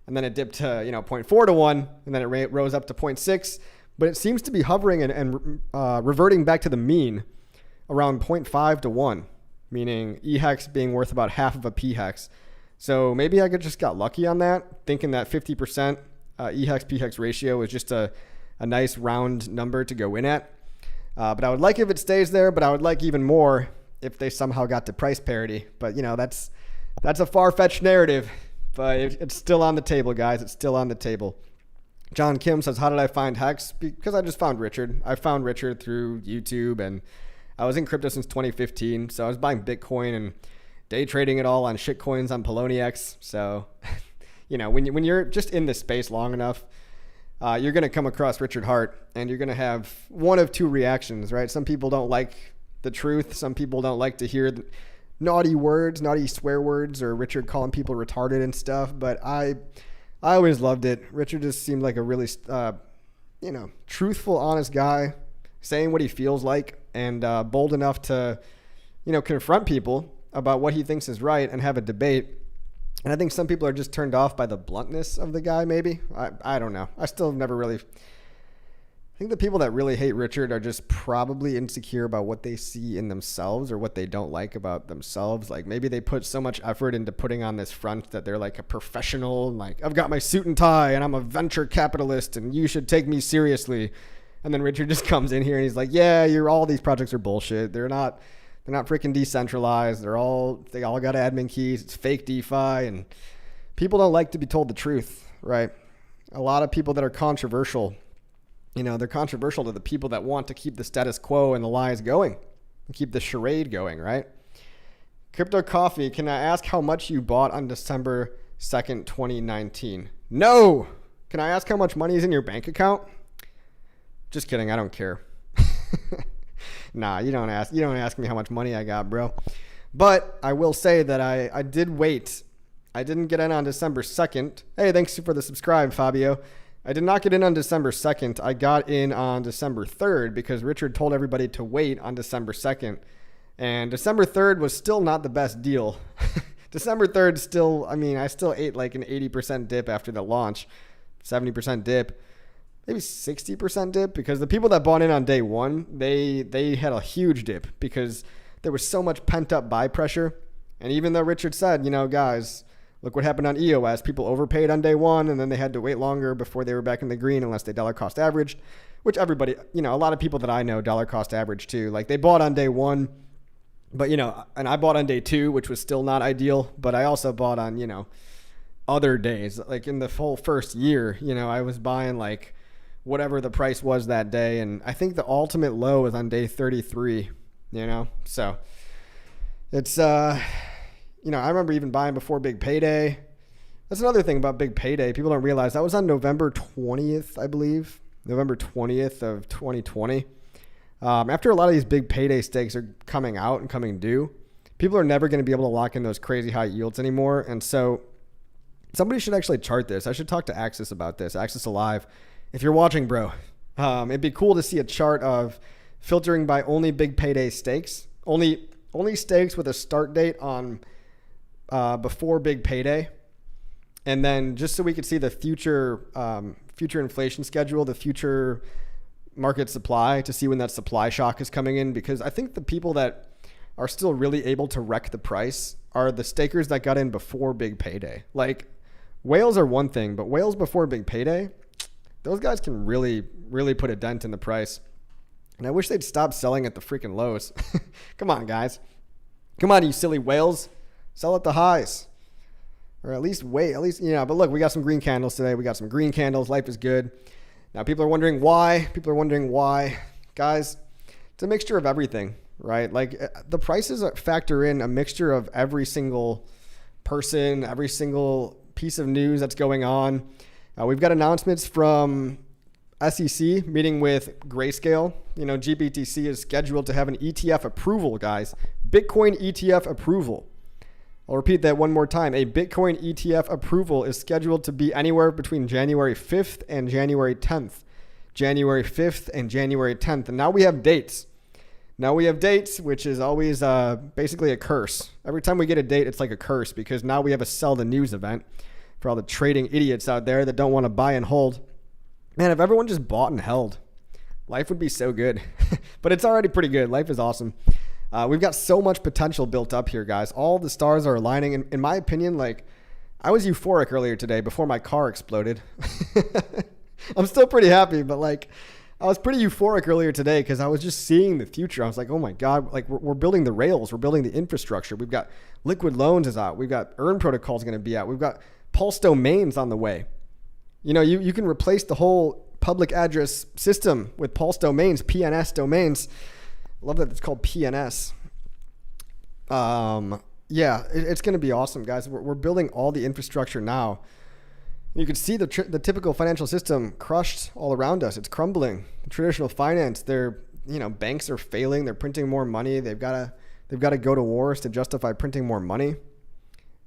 And then it dipped to, 0.4 to 1, and then it rose up to 0.6. But it seems to be hovering and reverting back to the mean around 0.5 to 1, meaning EHEX being worth about half of a PHEX. So maybe I just got lucky on that, thinking that 50% EHEX PHEX ratio is just a nice round number to go in at. But I would like if it stays there, but I would like even more if they somehow got to price parity. But, that's a far-fetched narrative. But it's still on the table, guys. It's still on the table. John Kim says, how did I find Hex? Because I just found Richard. I found Richard through YouTube, and I was in crypto since 2015. So I was buying Bitcoin and day trading it all on shitcoins on PoloniX. So, when you're just in this space long enough, you're going to come across Richard Hart, and you're going to have one of two reactions, right? Some people don't like the truth. Some people don't like to hear naughty words, naughty swear words, or Richard calling people retarded and stuff. But I always loved it. Richard just seemed like a really, truthful, honest guy, saying what he feels like, and bold enough to, confront people about what he thinks is right and have a debate. And I think some people are just turned off by the bluntness of the guy, maybe. I don't know. I still have never really... I think the people that really hate Richard are just probably insecure about what they see in themselves or what they don't like about themselves. Like maybe they put so much effort into putting on this front that they're like a professional, like I've got my suit and tie and I'm a venture capitalist and you should take me seriously. And then Richard just comes in here and he's like, yeah, all these projects are bullshit. They're not freaking decentralized. They all got admin keys. It's fake DeFi, and people don't like to be told the truth, right? A lot of people that are controversial, they're controversial to the people that want to keep the status quo and the lies going and keep the charade going, right? Crypto Coffee, can I ask how much you bought on December 2nd, 2019? No! Can I ask how much money is in your bank account? Just kidding, I don't care. Nah, you don't ask me how much money I got, bro. But I will say that I did wait. I didn't get in on December 2nd. Hey, thanks for the subscribe, Fabio. I did not get in on December 2nd. I got in on December 3rd because Richard told everybody to wait on December 2nd. And December 3rd was still not the best deal. December 3rd still, I still ate like an 80% dip after the launch, 70% dip, maybe 60% dip, because the people that bought in on day one, they had a huge dip because there was so much pent up buy pressure. And even though Richard said, guys, look what happened on EOS. People overpaid on day one, and then they had to wait longer before they were back in the green unless they dollar cost averaged, which everybody, a lot of people that I know dollar cost average too. Like they bought on day one, but, and I bought on day two, which was still not ideal, but I also bought on, other days. Like in the full first year, I was buying like whatever the price was that day. And I think the ultimate low is on day 33, so it's, I remember even buying before Big Payday. That's another thing about Big Payday. People don't realize that was on November 20th, I believe. November 20th of 2020. After a lot of these big payday stakes are coming out and coming due, people are never going to be able to lock in those crazy high yields anymore. And so somebody should actually chart this. I should talk to Axis about this. Axis Alive. If you're watching, bro, it'd be cool to see a chart of filtering by only big payday stakes. Only stakes with a start date on before Big Payday, and then just so we could see the future inflation schedule, the future market supply, to see when that supply shock is coming in. Because I think the people that are still really able to wreck the price are the stakers that got in before Big Payday. Like whales are one thing, but whales before Big Payday, those guys can really, really put a dent in the price. And I wish they'd stop selling at the freaking lows. Come on, guys. Come on, you silly whales. Sell at the highs. Or at least wait. But look, we got some green candles today. We got some green candles. Life is good. Now, people are wondering why. Guys, it's a mixture of everything, right? Like the prices factor in a mixture of every single person, every single piece of news that's going on. We've got announcements from SEC meeting with Grayscale. You know, GBTC is scheduled to have an ETF approval, guys. Bitcoin ETF approval. I'll repeat that one more time. A Bitcoin ETF approval is scheduled to be anywhere between January 5th and January 10th. January 5th and January 10th. And now we have dates. Which is always basically a curse. Every time we get a date, it's like a curse because now we have a sell the news event for all the trading idiots out there that don't want to buy and hold. Man, if everyone just bought and held, life would be so good. But it's already pretty good. Life is awesome. We've got so much potential built up here, guys. All the stars are aligning. In my opinion, like, I was euphoric earlier today before my car exploded. I'm still pretty happy, but like, I was pretty euphoric earlier today because I was just seeing the future. I was like, oh my God, like we're building the rails. We're building the infrastructure. We've got liquid loans is out. We've got earn protocols going to be out. We've got Pulse domains on the way. You know, you can replace the whole public address system with Pulse domains, PNS domains. I love that it's called PNS. Yeah, it's going to be awesome, guys. We're building all the infrastructure now. You can see the typical financial system crushed all around us. It's crumbling. The traditional finance, banks are failing. They're printing more money. They've got to go to wars to justify printing more money.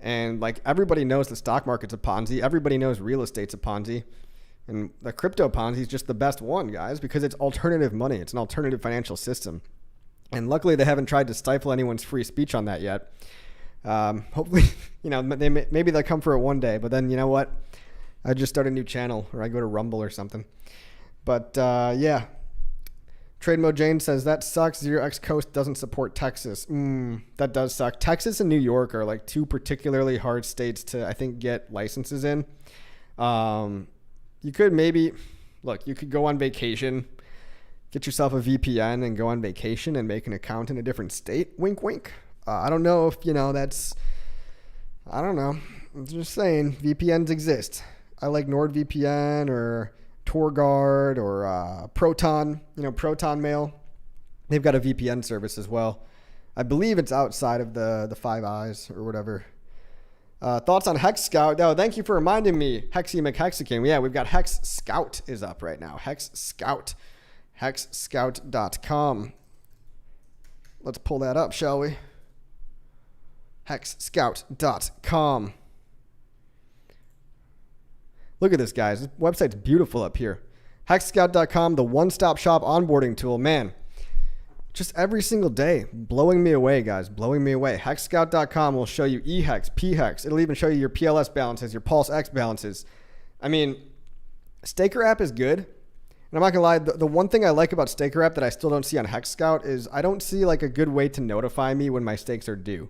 And like everybody knows the stock market's a Ponzi. Everybody knows real estate's a Ponzi. And the crypto Ponzi is just the best one, guys, because it's alternative money. It's an alternative financial system. And luckily they haven't tried to stifle anyone's free speech on that yet. Hopefully, maybe they'll come for it one day, but then you know what? I just start a new channel or I go to Rumble or something. But yeah. Trade Mode Jane says, that sucks. 0x Coast doesn't support Texas. That does suck. Texas and New York are like two particularly hard states to, I think, get licenses in. You could you could go on vacation, get yourself a VPN and go on vacation and make an account in a different state. Wink, wink. I don't know if, I don't know. I'm just saying VPNs exist. I like NordVPN or TorGuard or Proton, Proton Mail. They've got a VPN service as well. I believe it's outside of the Five Eyes or whatever. Thoughts on Hex Scout? Oh, thank you for reminding me. Hexy McHexakin. Yeah, we've got Hex Scout is up right now. Hex Scout. HexScout.com. Let's pull that up, shall we? HexScout.com. Look at this, guys. This website's beautiful up here. HexScout.com, the one-stop shop onboarding tool. Man, just every single day, blowing me away, guys. Blowing me away. HexScout.com will show you eHex, PHex. It'll even show you your PLS balances, your PulseX balances. I mean, Staker app is good. And I'm not going to lie, the one thing I like about Staker app that I still don't see on Hex Scout is I don't see like a good way to notify me when my stakes are due.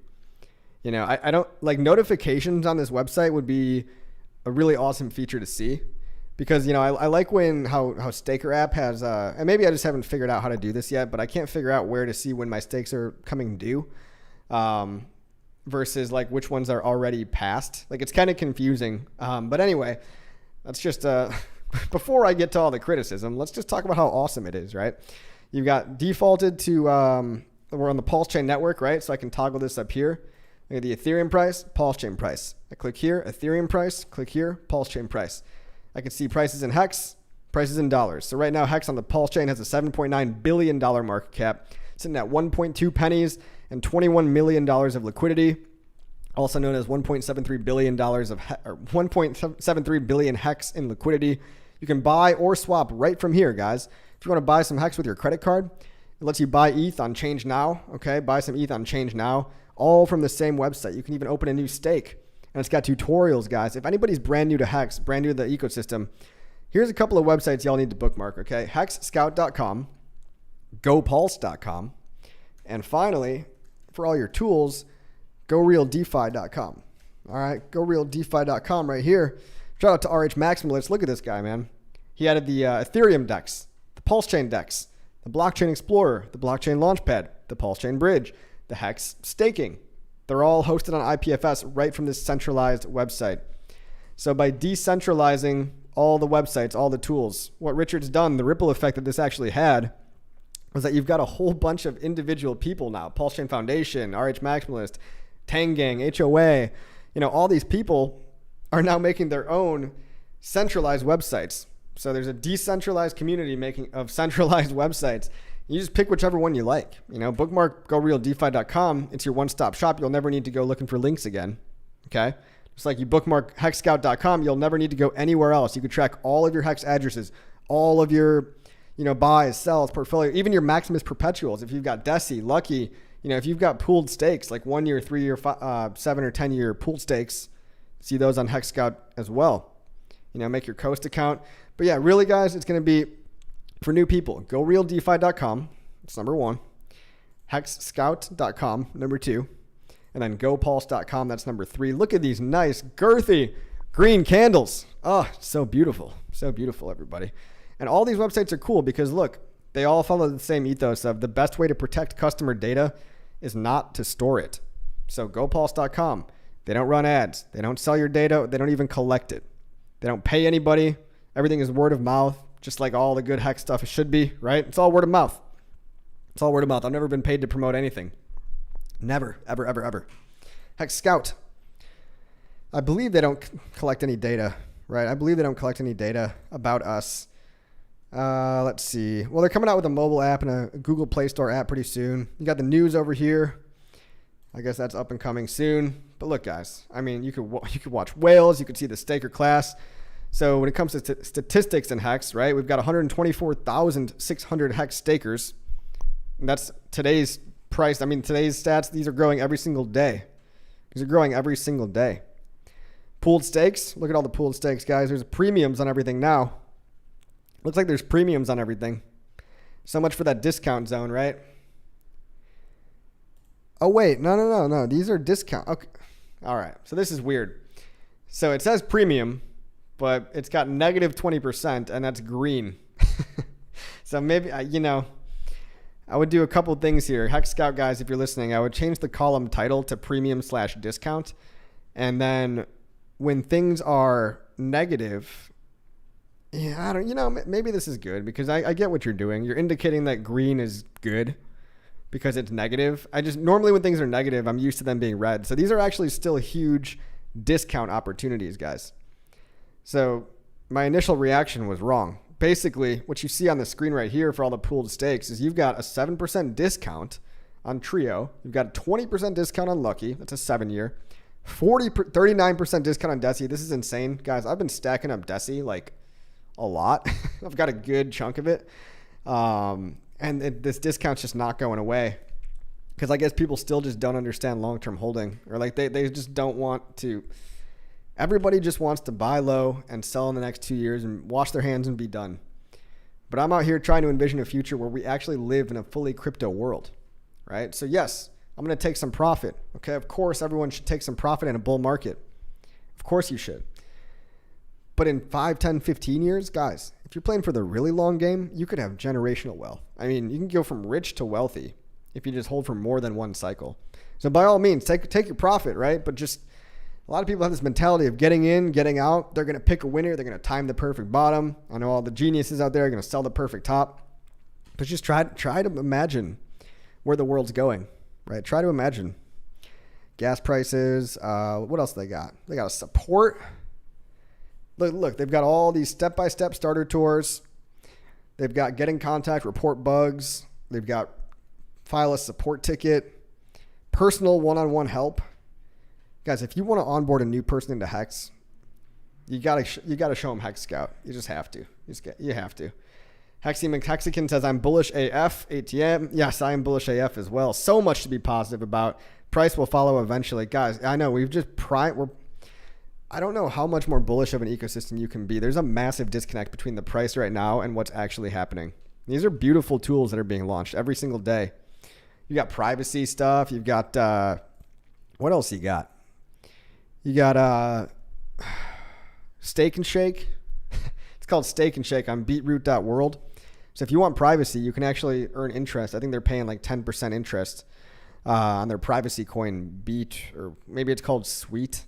I don't like notifications on this website would be a really awesome feature to see because, I like how Staker app has, and maybe I just haven't figured out how to do this yet, but I can't figure out where to see when my stakes are coming due, versus like which ones are already passed. Like it's kind of confusing. But anyway, that's just, before I get to all the criticism, let's just talk about how awesome it is, right? You've got defaulted to, we're on the PulseChain network, right? So I can toggle this up here. Look at the Ethereum price, PulseChain price. I click here, Ethereum price, click here, PulseChain price. I can see prices in Hex, prices in dollars. So right now, Hex on the PulseChain has a $7.9 billion market cap, sitting at 1.2 pennies and $21 million of liquidity, also known as $1.73 billion or 1.73 billion Hex in liquidity. You can buy or swap right from here, guys. If you want to buy some Hex with your credit card, it lets you buy ETH on Change Now. Okay, buy some ETH on Change Now. All from the same website. You can even open a new stake. And it's got tutorials, guys. If anybody's brand new to Hex, brand new to the ecosystem, here's a couple of websites y'all need to bookmark, okay? HexScout.com, GoPulse.com, and finally, for all your tools, GoRealDeFi.com. All right, GoRealDeFi.com right here. Shout out to RH Maximus. Look at this guy, man. He added the Ethereum DEX, the PulseChain DEX, the Blockchain Explorer, the Blockchain Launchpad, the PulseChain Bridge, the Hex staking. They're all hosted on IPFS right from this centralized website. So by decentralizing all the websites, all the tools, what Richard's done, the ripple effect that this actually had was that you've got a whole bunch of individual people now. PulseChain Foundation, RH Maximalist, Tangang, HOA, all these people are now making their own centralized websites. So there's a decentralized community making of centralized websites. You just pick whichever one you like. You know, bookmark gorealdefi.com. It's your one-stop shop. You'll never need to go looking for links again. Okay? Just like you bookmark hexscout.com, you'll never need to go anywhere else. You could track all of your hex addresses, all of your, you know, buys, sells, portfolio, even your Maximus perpetuals. If you've got Deci, Lucky, you know, if you've got pooled stakes, like 1 year, 3 year, 7 or 10 year pooled stakes, see those on Hex Scout as well. You know, make your Coast account. But yeah, really guys, it's going to be for new people. GoRealDeFi.com. It's number 1. HexScout.com, number 2. And then GoPulse.com. That's number 3. Look at these nice, girthy green candles. Oh, so beautiful. So beautiful, everybody. And all these websites are cool because look, they all follow the same ethos of the best way to protect customer data is not to store it. So GoPulse.com. They don't run ads. They don't sell your data. They don't even collect it. They don't pay anybody. Everything is word of mouth, just like all the good Hex stuff should be, right? It's all word of mouth. It's all word of mouth. I've never been paid to promote anything. Never, ever, ever, ever. Hex Scout. I believe they don't collect any data, right? I believe they don't collect any data about us. Let's see. Well, they're coming out with a mobile app and a Google Play Store app pretty soon. You got the news over here. I guess that's up and coming soon. But look, guys, I mean, you could watch whales. You could see the staker class. So when it comes to statistics in Hex, right, we've got 124,600 Hex stakers. And that's today's price. I mean, today's stats, these are growing every single day. These are growing every single day. Pooled stakes. Look at all the pooled stakes, guys. There's premiums on everything now. Looks like there's premiums on everything. So much for that discount zone, right? Oh, wait. No. These are discount. Okay. All right. So this is weird. So it says premium, but it's got negative 20%, and that's green. So maybe, you know, I would do a couple things here. Hex Scout guys, if you're listening, I would change the column title to premium/discount. And then when things are negative, yeah, I don't, you know, maybe this is good because I get what you're doing. You're indicating that green is good because it's negative. Normally when things are negative, I'm used to them being red. So these are actually still huge discount opportunities, guys. So my initial reaction was wrong. Basically, what you see on the screen right here for all the pooled stakes is you've got a 7% discount on Trio. You've got a 20% discount on Lucky. That's a 7-year. 39% discount on Deci. This is insane. Guys, I've been stacking up Deci like a lot. I've got a good chunk of it. This discount's just not going away because I guess people still just don't understand long-term holding, or like they just don't want to. Everybody just wants to buy low and sell in the next 2 years and wash their hands and be done. But I'm out here trying to envision a future where we actually live in a fully crypto world, right? So yes, I'm going to take some profit. Okay, of course, everyone should take some profit in a bull market. Of course you should. But in 5, 10, 15 years, guys, if you're playing for the really long game, you could have generational wealth. I mean, you can go from rich to wealthy if you just hold for more than one cycle. So by all means, take your profit, right? But just a lot of people have this mentality of getting in, getting out. They're going to pick a winner. They're going to time the perfect bottom. I know all the geniuses out there are going to sell the perfect top. But just try to imagine where the world's going, right? Try to imagine gas prices. What else they got? They got a support. Look, they've got all these step-by-step starter tours. They've got get in contact, report bugs. They've got file a support ticket, personal one-on-one help. Guys, if you want to onboard a new person into Hex, you gotta show them Hex Scout. You just have to. You have to. Hexican says, I'm bullish AF, ATM. Yes, I am bullish AF as well. So much to be positive about. Price will follow eventually. Guys, I know we've just I don't know how much more bullish of an ecosystem you can be. There's a massive disconnect between the price right now and what's actually happening. These are beautiful tools that are being launched every single day. You got privacy stuff. You've got, what else you got? You got Stake and Shake. It's called Stake and Shake on beetroot.world. So if you want privacy, you can actually earn interest. I think they're paying like 10% interest on their privacy coin Beat, or maybe it's called Sweet.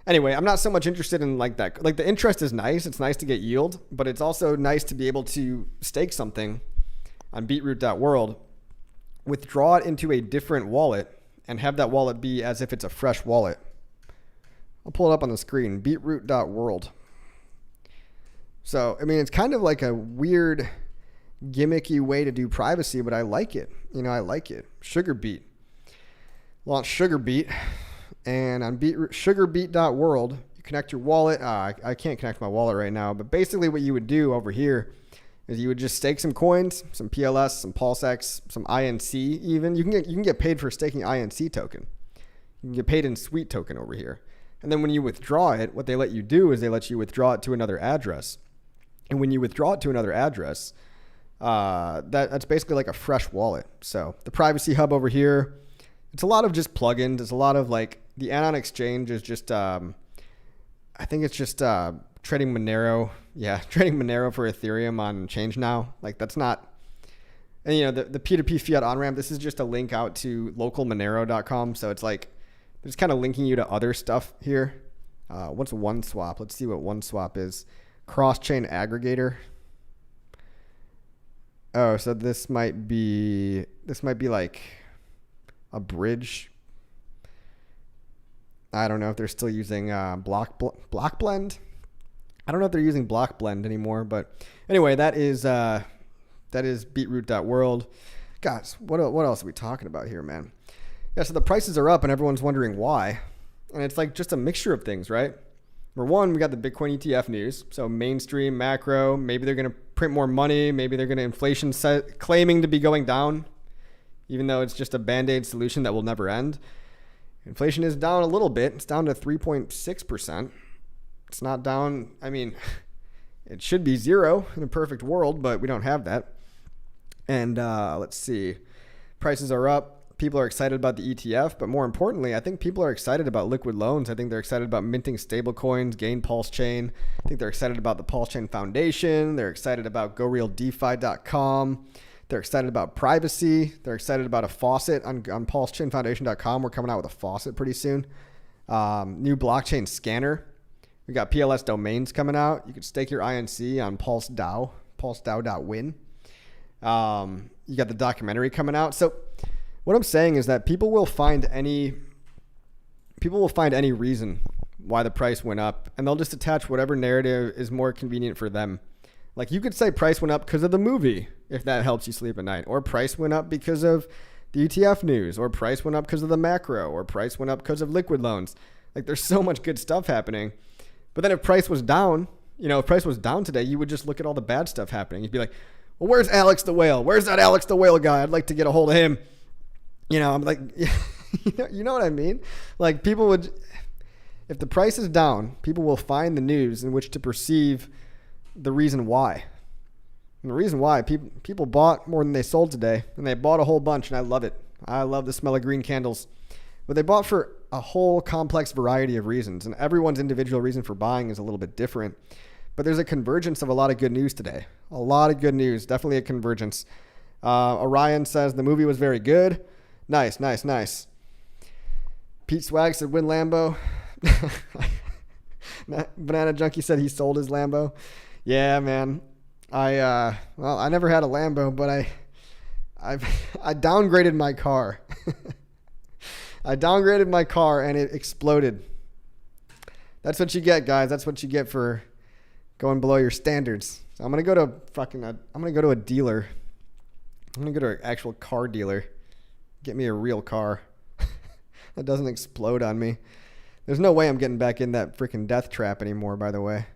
Anyway, I'm not so much interested in like that. Like the interest is nice. It's nice to get yield, but it's also nice to be able to stake something on beetroot.world, withdraw it into a different wallet, and have that wallet be as if it's a fresh wallet. I'll pull it up on the screen. Beetroot.world. So, I mean, it's kind of like a weird, gimmicky way to do privacy, but I like it. You know, I like it. SugarBeet. Launch SugarBeet. And on SugarBeet.world, you connect your wallet. I can't connect my wallet right now, but basically what you would do over here is you would just stake some coins, some PLS, some PulseX, some INC even. You can get paid for staking INC token. You can get paid in Sweet token over here. And then when you withdraw it, what they let you do is they let you withdraw it to another address. And when you withdraw it to another address, that's basically like a fresh wallet. So the privacy hub over here, it's a lot of just plugins. It's a lot of like the Anon exchange is just, I think it's just trading Monero. Yeah, trading Monero for Ethereum on Change Now. Like that's not, and you know, the P2P fiat on-ramp, this is just a link out to localmonero.com. So it's like, it's kind of linking you to other stuff here. What's OneSwap? Let's see what OneSwap is. Cross-chain aggregator. Oh, so this might be like a bridge. I don't know if they're still using block blend. I don't know if they're using block blend anymore, but anyway, that is beetroot.world. Guys, what else are we talking about here, man? Yeah, so the prices are up and everyone's wondering why. And it's like just a mixture of things, right? Number one, we got the Bitcoin ETF news. So mainstream, macro, maybe they're going to print more money. Maybe they're going to inflation claiming to be going down, even though it's just a Band-Aid solution that will never end. Inflation is down a little bit. It's down to 3.6%. It's not down. I mean, it should be zero in a perfect world, but we don't have that. And let's see. Prices are up. People are excited about the ETF, but more importantly, I think people are excited about liquid loans. I think they're excited about minting stablecoins, gain PulseChain. I think they're excited about the PulseChain Foundation. They're excited about GoRealDeFi.com. They're excited about privacy. They're excited about a faucet on PulseChainFoundation.com. We're coming out with a faucet pretty soon. New blockchain scanner. We got PLS domains coming out. You can stake your INC on PulseDAO, PulseDAO.win. You got the documentary coming out. So what I'm saying is that people will find any reason why the price went up, and they'll just attach whatever narrative is more convenient for them. Like you could say price went up because of the movie, if that helps you sleep at night, or price went up because of the ETF news, or price went up because of the macro, or price went up because of liquid loans. Like there's so much good stuff happening. But then if price was down, if price was down today, you would just look at all the bad stuff happening. You'd be like, well, where's Alex the Whale? Where's that Alex the Whale guy? I'd like to get a hold of him. I'm like, you know what I mean? Like people would, if the price is down, people will find the news in which to perceive the reason why. And the reason why people bought more than they sold today, and they bought a whole bunch, and I love it. I love the smell of green candles. But they bought for a whole complex variety of reasons, and everyone's individual reason for buying is a little bit different. But there's a convergence of a lot of good news today. A lot of good news. Definitely a convergence. Orion says the movie was very good. Nice. Pete Swag said win Lambo. Banana Junkie said he sold his Lambo. Yeah, man. I never had a Lambo, but I downgraded my car. I downgraded my car and it exploded. That's what you get, guys. That's what you get for going below your standards. So I'm gonna go to a dealer. I'm gonna go to an actual car dealer. Get me a real car that doesn't explode on me. There's no way I'm getting back in that freaking death trap anymore, by the way.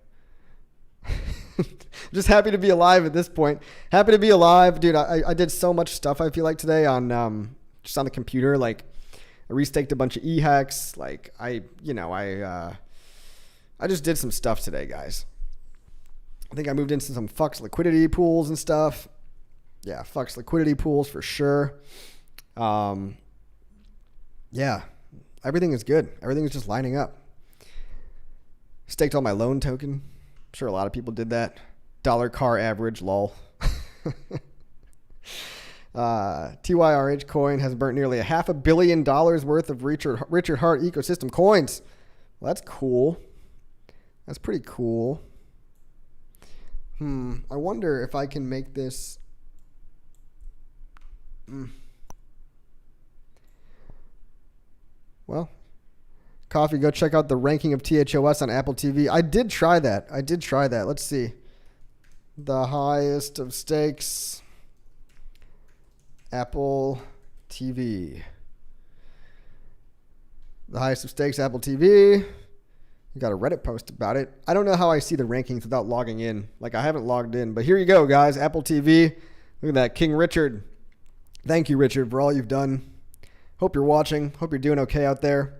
Just happy to be alive at this point. Happy to be alive. Dude, I did so much stuff I feel like today on just on the computer. Like I restaked a bunch of Hex. Like I just did some stuff today, guys. I think I moved into some Fux liquidity pools and stuff. Yeah, Fux liquidity pools for sure. Yeah, everything is good. Everything is just lining up. Staked all my loan token. I'm sure a lot of people did that. Dollar car average, lol. TYRH coin has burnt nearly $500 million worth of Richard Heart ecosystem coins. Well, that's cool. That's pretty cool. I wonder if I can make this. Well, Coffee, go check out the ranking of THOS on Apple TV. I did try that. Let's see. The highest of stakes. Apple TV. The highest of stakes, Apple TV. You got a Reddit post about it. I don't know how I see the rankings without logging in. Like, I haven't logged in. But here you go, guys. Apple TV. Look at that. King Richard. Thank you, Richard, for all you've done. Hope you're watching. Hope you're doing okay out there.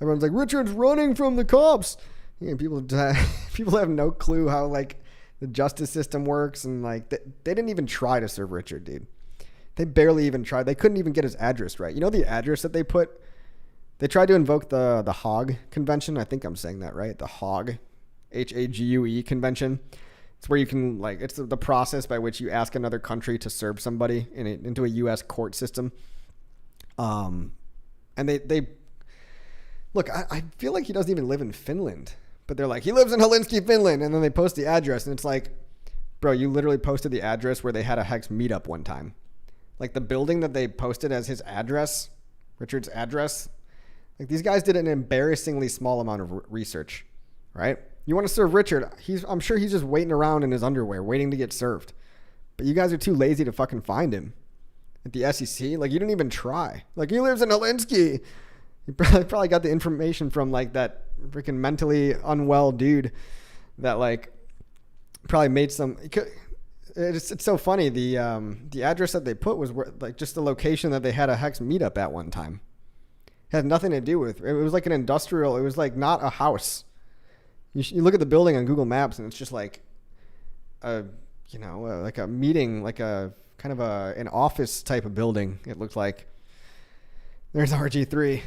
Everyone's like, Richard's running from the cops. You know, people have no clue how, like, the justice system works. And, like, they didn't even try to serve Richard, dude. They barely even tried. They couldn't even get his address right. You know the address that they put? They tried to invoke the Hague Convention. I think I'm saying that right. The Hague, Hague Convention. It's where you can, like, it's the process by which you ask another country to serve somebody into a U.S. court system. And they look, I feel like he doesn't even live in Finland, but they're like, he lives in Helsinki, Finland. And then they post the address and it's like, bro, you literally posted the address where they had a Hex meetup one time. Like the building that they posted as his address, Richard's address. Like these guys did an embarrassingly small amount of research, right? You want to serve Richard. I'm sure he's just waiting around in his underwear, waiting to get served. But you guys are too lazy to fucking find him at the SEC. Like you didn't even try. Like he lives in Helsinki. You probably got the information from like that freaking mentally unwell dude that like probably made some. It's so funny. The address that they put was where, like just the location that they had a Hex meetup at one time. It had nothing to do with. It was like an industrial. It was like not a house. You look at the building on Google Maps and it's just like like a meeting, like a kind of an office type of building. It looked like. There's RG3.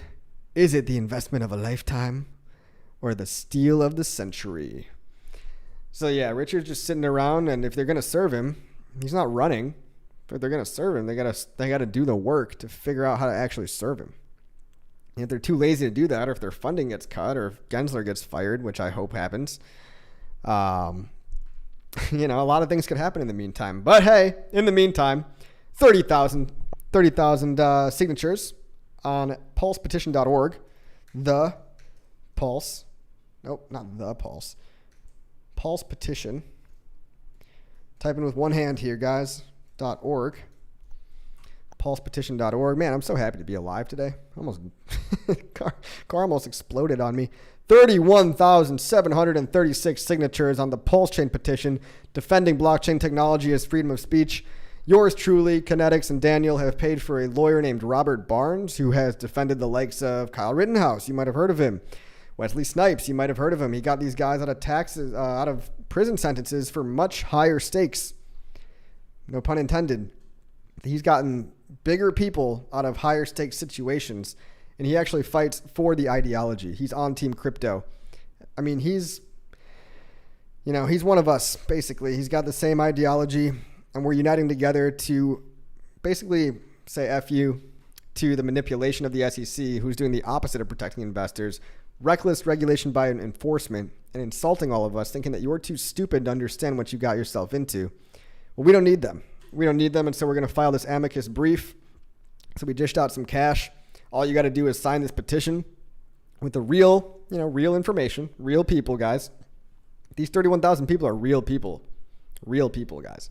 Is it the investment of a lifetime or the steal of the century? So yeah, Richard's just sitting around, and if they're gonna serve him, he's not running. But if they're gonna serve him, they gotta do the work to figure out how to actually serve him. And if they're too lazy to do that, or if their funding gets cut, or if Gensler gets fired, which I hope happens, a lot of things could happen in the meantime. But hey, in the meantime, 30,000 signatures on pulsepetition.org. The Pulse. Nope, not the Pulse. Pulse Petition. Type in with one hand here, guys. .org. PulsePetition.org. Man, I'm so happy to be alive today. Car almost exploded on me. 31,736 signatures on the PulseChain petition defending blockchain technology as freedom of speech. Yours truly, Kinetics, and Daniel have paid for a lawyer named Robert Barnes, who has defended the likes of Kyle Rittenhouse. You might have heard of him. Wesley Snipes, you might have heard of him. He got these guys out of prison sentences for much higher stakes. No pun intended. He's gotten bigger people out of higher stakes situations, and he actually fights for the ideology. He's on Team Crypto. I mean, he's one of us, basically. He's got the same ideology, and we're uniting together to basically say F you to the manipulation of the SEC, who's doing the opposite of protecting investors. Reckless regulation by enforcement and insulting all of us, thinking that you're too stupid to understand what you got yourself into. Well, we don't need them. And so we're going to file this Amicus brief. So we dished out some cash. All you got to do is sign this petition with the real information, real people, guys. These 31,000 people are real people, guys.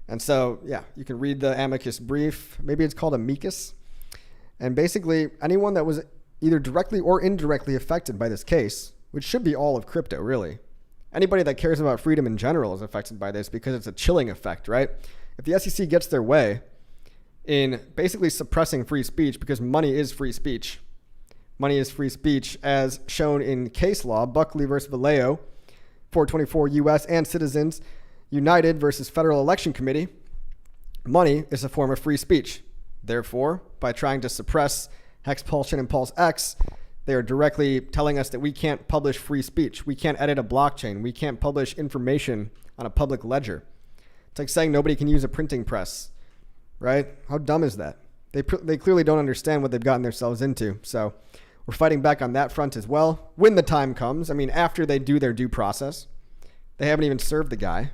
And so, yeah, you can read the Amicus brief. Maybe it's called Amicus. And basically, anyone that was either directly or indirectly affected by this case, which should be all of crypto, really. Anybody that cares about freedom in general is affected by this because it's a chilling effect, right? If the SEC gets their way in basically suppressing free speech, because money is free speech. Money is free speech as shown in case law, Buckley versus Vallejo, 424 U.S. and Citizens United versus Federal Election Committee. Money is a form of free speech. Therefore, by trying to suppress Hex, PulseChain, and PulseX, they are directly telling us that we can't publish free speech. We can't edit a blockchain. We can't publish information on a public ledger. It's like saying nobody can use a printing press, right? How dumb is that? They clearly don't understand what they've gotten themselves into. So we're fighting back on that front as well when the time comes. I mean, after they do their due process. They haven't even served the guy.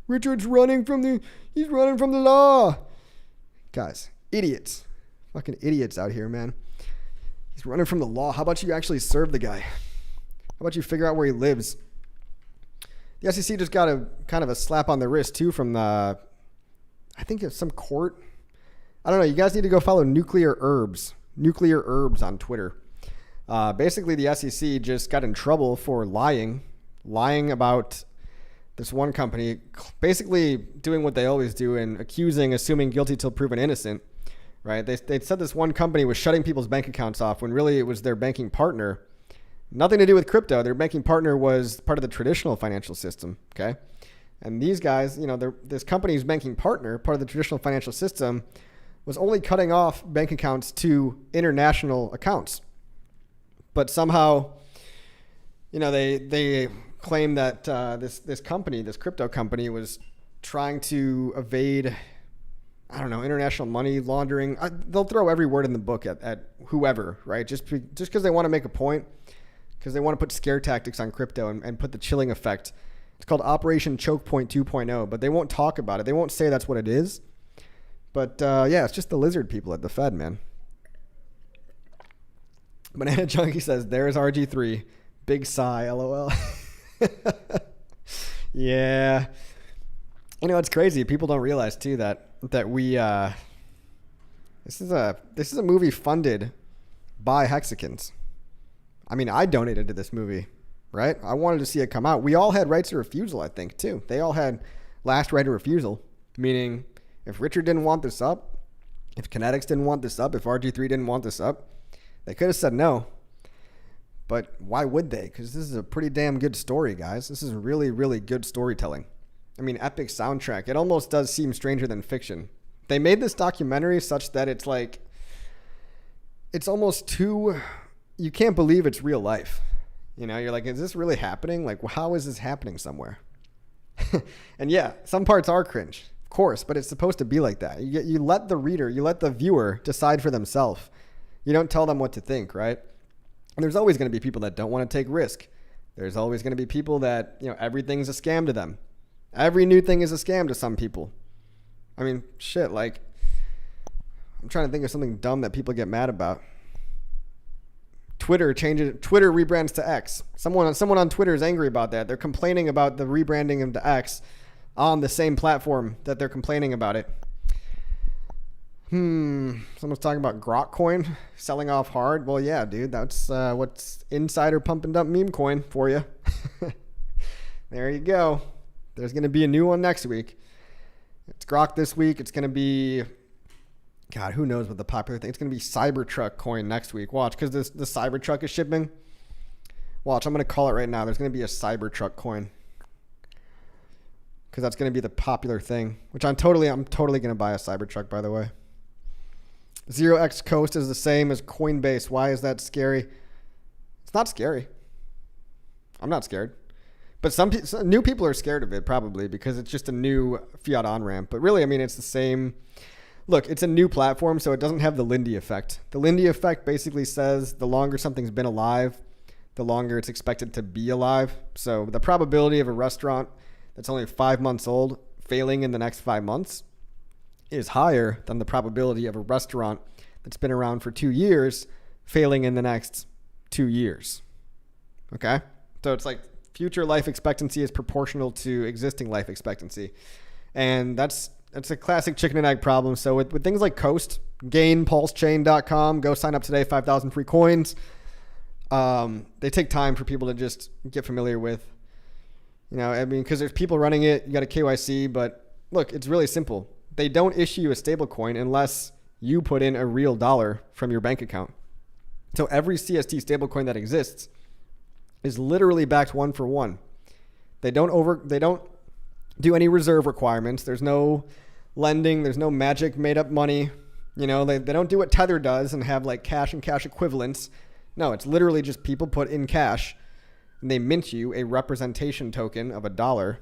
Richard's running from the law. Guys, idiots. Fucking idiots out here, man. He's running from the law. How about you actually serve the guy? How about you figure out where he lives? The SEC just got a kind of a slap on the wrist too from I think it's some court. I don't know. You guys need to go follow Nuclear Herbs on Twitter. Basically, the SEC just got in trouble for lying about this one company, basically doing what they always do and assuming guilty till proven innocent, right? They said this one company was shutting people's bank accounts off when really it was their banking partner. Nothing to do with crypto. Their banking partner was part of the traditional financial system, okay? And these guys, this company's banking partner, part of the traditional financial system, was only cutting off bank accounts to international accounts. But somehow, they claim that this crypto company was trying to evade, international money laundering. They'll throw every word in the book at whoever, right? Just because they want to make a point, because they want to put scare tactics on crypto and put the chilling effect. It's called Operation Choke Point 2.0, but they won't talk about it. They won't say that's what it is. But it's just the lizard people at the Fed, man. Banana Junkie says, there's RG3. Big sigh, LOL. Yeah. It's crazy. People don't realize too that we this is a movie funded by Hexicans. I mean, I donated to this movie, right? I wanted to see it come out. We all had rights of refusal, I think, too. They all had last right of refusal, meaning if Richard didn't want this up, if Kinetics didn't want this up, if RG3 didn't want this up, they could have said no. But why would they? Because this is a pretty damn good story, guys. This is really, really good storytelling. I mean, epic soundtrack. It almost does seem stranger than fiction. They made this documentary such that it's like, it's almost too, you can't believe it's real life. You're like, is this really happening? Like, how is this happening somewhere? And yeah, some parts are cringe, of course, but it's supposed to be like that. You let the reader, you let the viewer decide for themselves. You don't tell them what to think, right? And there's always going to be people that don't want to take risk. There's always going to be people that, everything's a scam to them. Every new thing is a scam to some people. I mean, shit, like, I'm trying to think of something dumb that people get mad about. Twitter rebrands to X. Someone on Twitter is angry about that. They're complaining about the rebranding of the X on the same platform that they're complaining about it. Someone's talking about Grok coin selling off hard. Well, yeah, dude, that's what's insider pump and dump meme coin for you. There you go. There's going to be a new one next week. It's Grok this week. It's going to be, God, who knows what the popular thing. It's going to be Cybertruck coin next week. Watch, because the Cybertruck is shipping. Watch, I'm going to call it right now. There's going to be a Cybertruck coin. Because that's going to be the popular thing. Which I'm totally going to buy a Cybertruck, by the way. 0x Coast is the same as Coinbase. Why is that scary? It's not scary. I'm not scared. But some new people are scared of it probably because it's just a new fiat on-ramp. But really, I mean, it's the same. Look, it's a new platform, so it doesn't have the Lindy effect. The Lindy effect basically says the longer something's been alive, the longer it's expected to be alive. So the probability of a restaurant that's only 5 months old failing in the next 5 months is higher than the probability of a restaurant that's been around for 2 years failing in the next 2 years. Okay? So it's like future life expectancy is proportional to existing life expectancy. And that's a classic chicken and egg problem. So with things like Coast, gain, PulseChain.com, go sign up today, 5,000 free coins. They take time for people to just get familiar with. I mean, because there's people running it, you got a KYC, but look, it's really simple. They don't issue a stablecoin unless you put in a real dollar from your bank account. So every CST stablecoin that exists is literally backed one for one. They don't do any reserve requirements. There's no lending. There's no magic made up money. They don't do what Tether does and have like cash and cash equivalents. No, it's literally just people put in cash and they mint you a representation token of $1.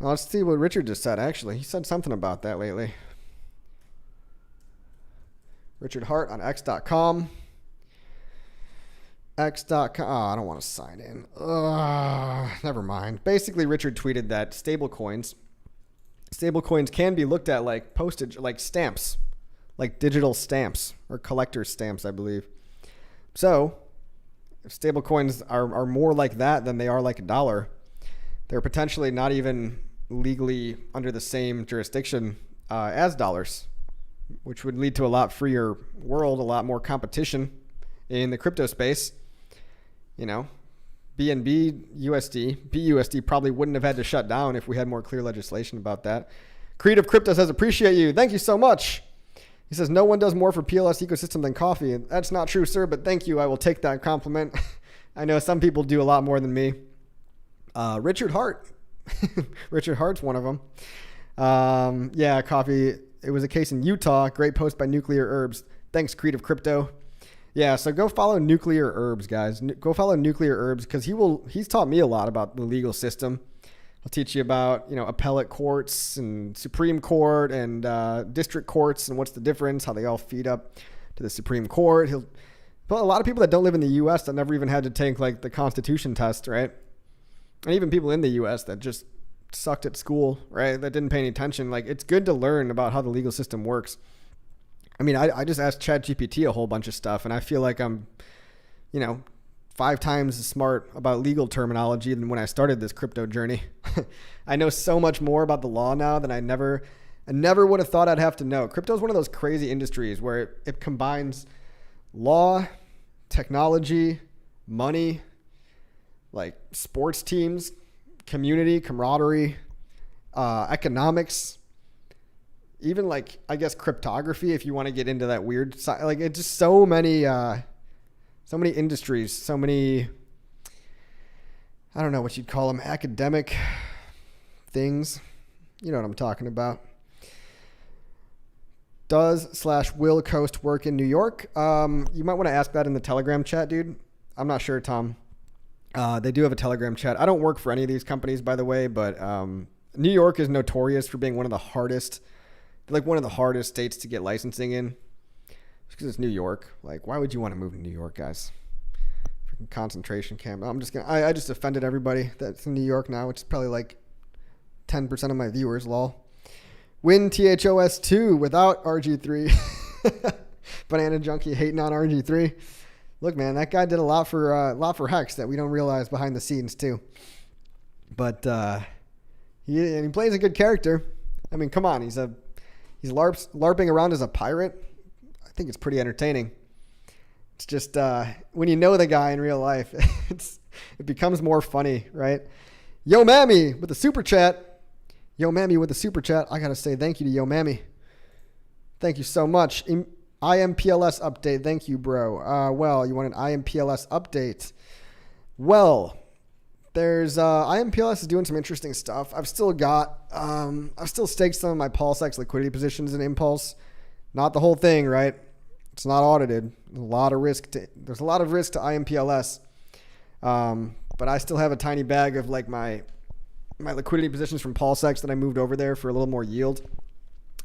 Now let's see what Richard just said, actually. He said something about that lately. Richard Hart on X.com. X.com. Oh, I don't want to sign in. Never mind. Basically, Richard tweeted that stablecoins can be looked at like postage, like stamps, like digital stamps or collector's stamps, I believe. So if stable coins are more like that than they are like a dollar, they're potentially not even legally under the same jurisdiction as dollars, which would lead to a lot freer world, a lot more competition in the crypto space. You know, BNB USD, BUSD probably wouldn't have had to shut down if we had more clear legislation about that. Creative Crypto says, appreciate you. Thank you so much. He says, no one does more for PLS ecosystem than coffee. That's not true, sir, but thank you. I will take that compliment. I know some people do a lot more than me. Richard Hart. Richard Hart's one of them. Yeah, coffee. It was a case in Utah. Great post by Nuclear Herbs. Thanks, Creative Crypto. Yeah, so go follow Nuclear Herbs, guys. Go follow Nuclear Herbs because he's taught me a lot about the legal system. He'll teach you about, appellate courts and Supreme Court and district courts and what's the difference, how they all feed up to the Supreme Court. But a lot of people that don't live in the U.S. that never even had to take like the Constitution test, right? And even people in the U.S. that just sucked at school, right? That didn't pay any attention. Like, it's good to learn about how the legal system works. I mean, I just asked ChatGPT a whole bunch of stuff, and I feel like I'm, 5 times as smart about legal terminology than when I started this crypto journey. I know so much more about the law now than I never would have thought I'd have to know. Crypto is one of those crazy industries where it combines law, technology, money, like sports teams, community, camaraderie, economics, even like, I guess, cryptography, if you want to get into that weird side. Like, it's just so many industries, so many, I don't know what you'd call them, academic things. You know what I'm talking about. Does/will Coast work in New York? You might want to ask that in the Telegram chat, dude. I'm not sure, Tom. They do have a Telegram chat. I don't work for any of these companies, by the way, but New York is notorious for being one of the hardest states to get licensing in. Because it's New York. Like, why would you want to move to New York, guys? Freaking concentration camp. I just offended everybody that's in New York now, which is probably like 10% of my viewers, lol. Win THOS2 without RG3. Banana Junkie hating on RG3. Look, man, that guy did a lot for Hex that we don't realize behind the scenes too. But he plays a good character. I mean, come on, he's LARPing around as a pirate. I think it's pretty entertaining. It's just when you know the guy in real life, it becomes more funny, right? Yo Mammy with the super chat. Yo Mammy with the super chat. I gotta say thank you to Yo Mammy. Thank you so much. IMPLS update. Thank you, bro. Well, you want an IMPLS update? Well, there's IMPLS is doing some interesting stuff. I've still staked some of my PulseX liquidity positions in Impulse. Not the whole thing, right? It's not audited. There's a lot of risk to IMPLS. But I still have a tiny bag of like my liquidity positions from PulseX that I moved over there for a little more yield.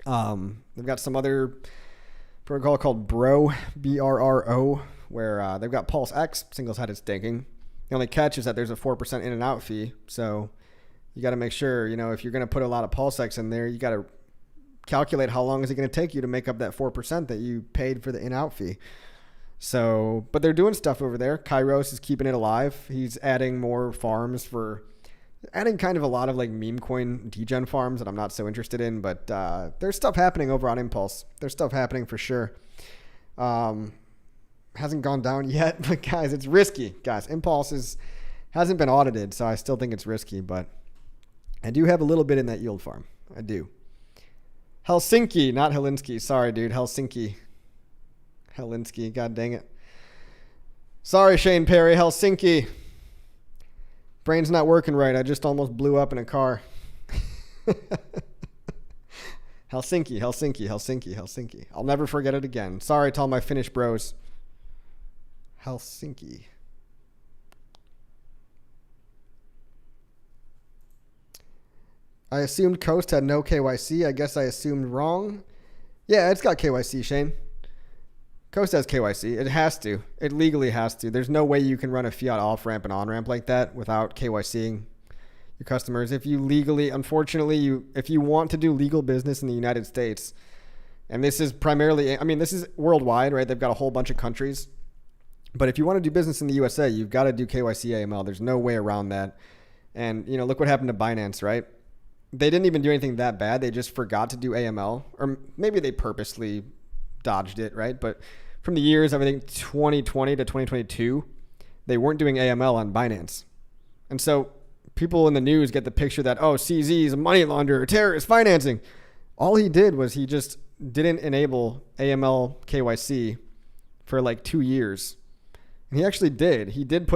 They've got some other protocol called Bro, BRRO, where they've got PulseX, single-sided staking. The only catch is that there's a 4% in and out fee. So you got to make sure, if you're going to put a lot of PulseX in there, you got to calculate how long is it going to take you to make up that 4% that you paid for the in-out fee. So, but they're doing stuff over there. Kairos is keeping it alive. He's adding more farms adding kind of a lot of like meme coin degen farms that I'm not so interested in, but there's stuff happening over on Impulse. There's stuff happening for sure. Hasn't gone down yet, but guys, it's risky. Guys, Impulse hasn't been audited, so I still think it's risky, but I do have a little bit in that yield farm. I do. Helsinki, not Helsinki. Sorry, dude. Helsinki. God dang it. Sorry, Shane Perry. Helsinki. Brain's not working right. I just almost blew up in a car. Helsinki. I'll never forget it again. Sorry to all my Finnish bros. Helsinki. I assumed Coast had no KYC. I guess I assumed wrong. Yeah, it's got KYC, Shane. Coast has KYC. It has to. It legally has to. There's no way you can run a fiat off-ramp and on-ramp like that without KYCing your customers. If you legally, unfortunately, if you want to do legal business in the United States, and this is primarily, this is worldwide, right? They've got a whole bunch of countries. But if you want to do business in the USA, you've got to do KYC AML. There's no way around that. And, look what happened to Binance, right? They didn't even do anything that bad. They just forgot to do AML, or maybe they purposely dodged it, right? But from the years, everything 2020 to 2022, they weren't doing AML on Binance. And so people in the news get the picture that, oh, CZ is a money launderer, terrorist financing. All he did was he just didn't enable AML KYC for like 2 years. And he actually did. He did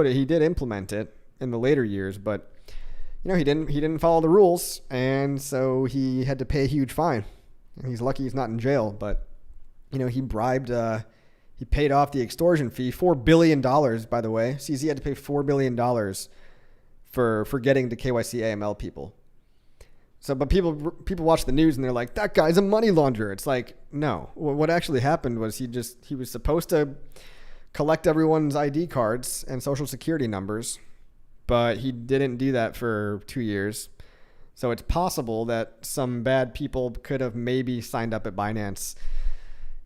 implement it in the later years, but he didn't follow the rules, and so he had to pay a huge fine. And he's lucky he's not in jail, but he bribed he paid off the extortion fee, $4 billion, by the way. CZ had to pay $4 billion for getting the KYC AML people. So, but people watch the news and they're like, that guy's a money launderer. It's like, no. What actually happened was he was supposed to collect everyone's ID cards and social security numbers, but he didn't do that for 2 years. So it's possible that some bad people could have maybe signed up at Binance,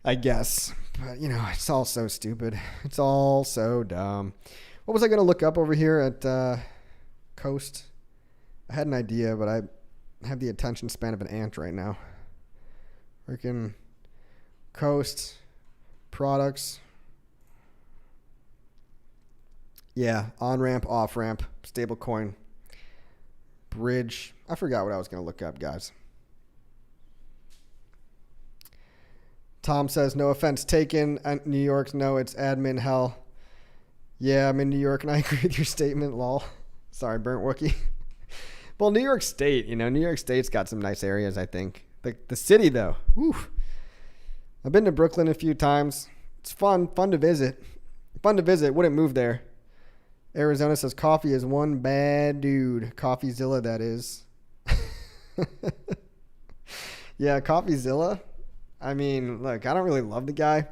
I guess. But, it's all so stupid. It's all so dumb. What was I going to look up over here at Coast? I had an idea, but I have the attention span of an ant right now. Freaking Coast products. Yeah, on-ramp, off-ramp, stablecoin, bridge. I forgot what I was going to look up, guys. Tom says, no offense taken. New York, no, it's admin hell. Yeah, I'm in New York, and I agree with your statement, lol. Sorry, Burnt Wookie. Well, New York State, New York State's got some nice areas, I think. The city, though, whew. I've been to Brooklyn a few times. It's fun to visit. Wouldn't move there. Arizona says coffee is one bad dude. CoffeeZilla, that is. Yeah, CoffeeZilla. I mean, look, I don't really love the guy.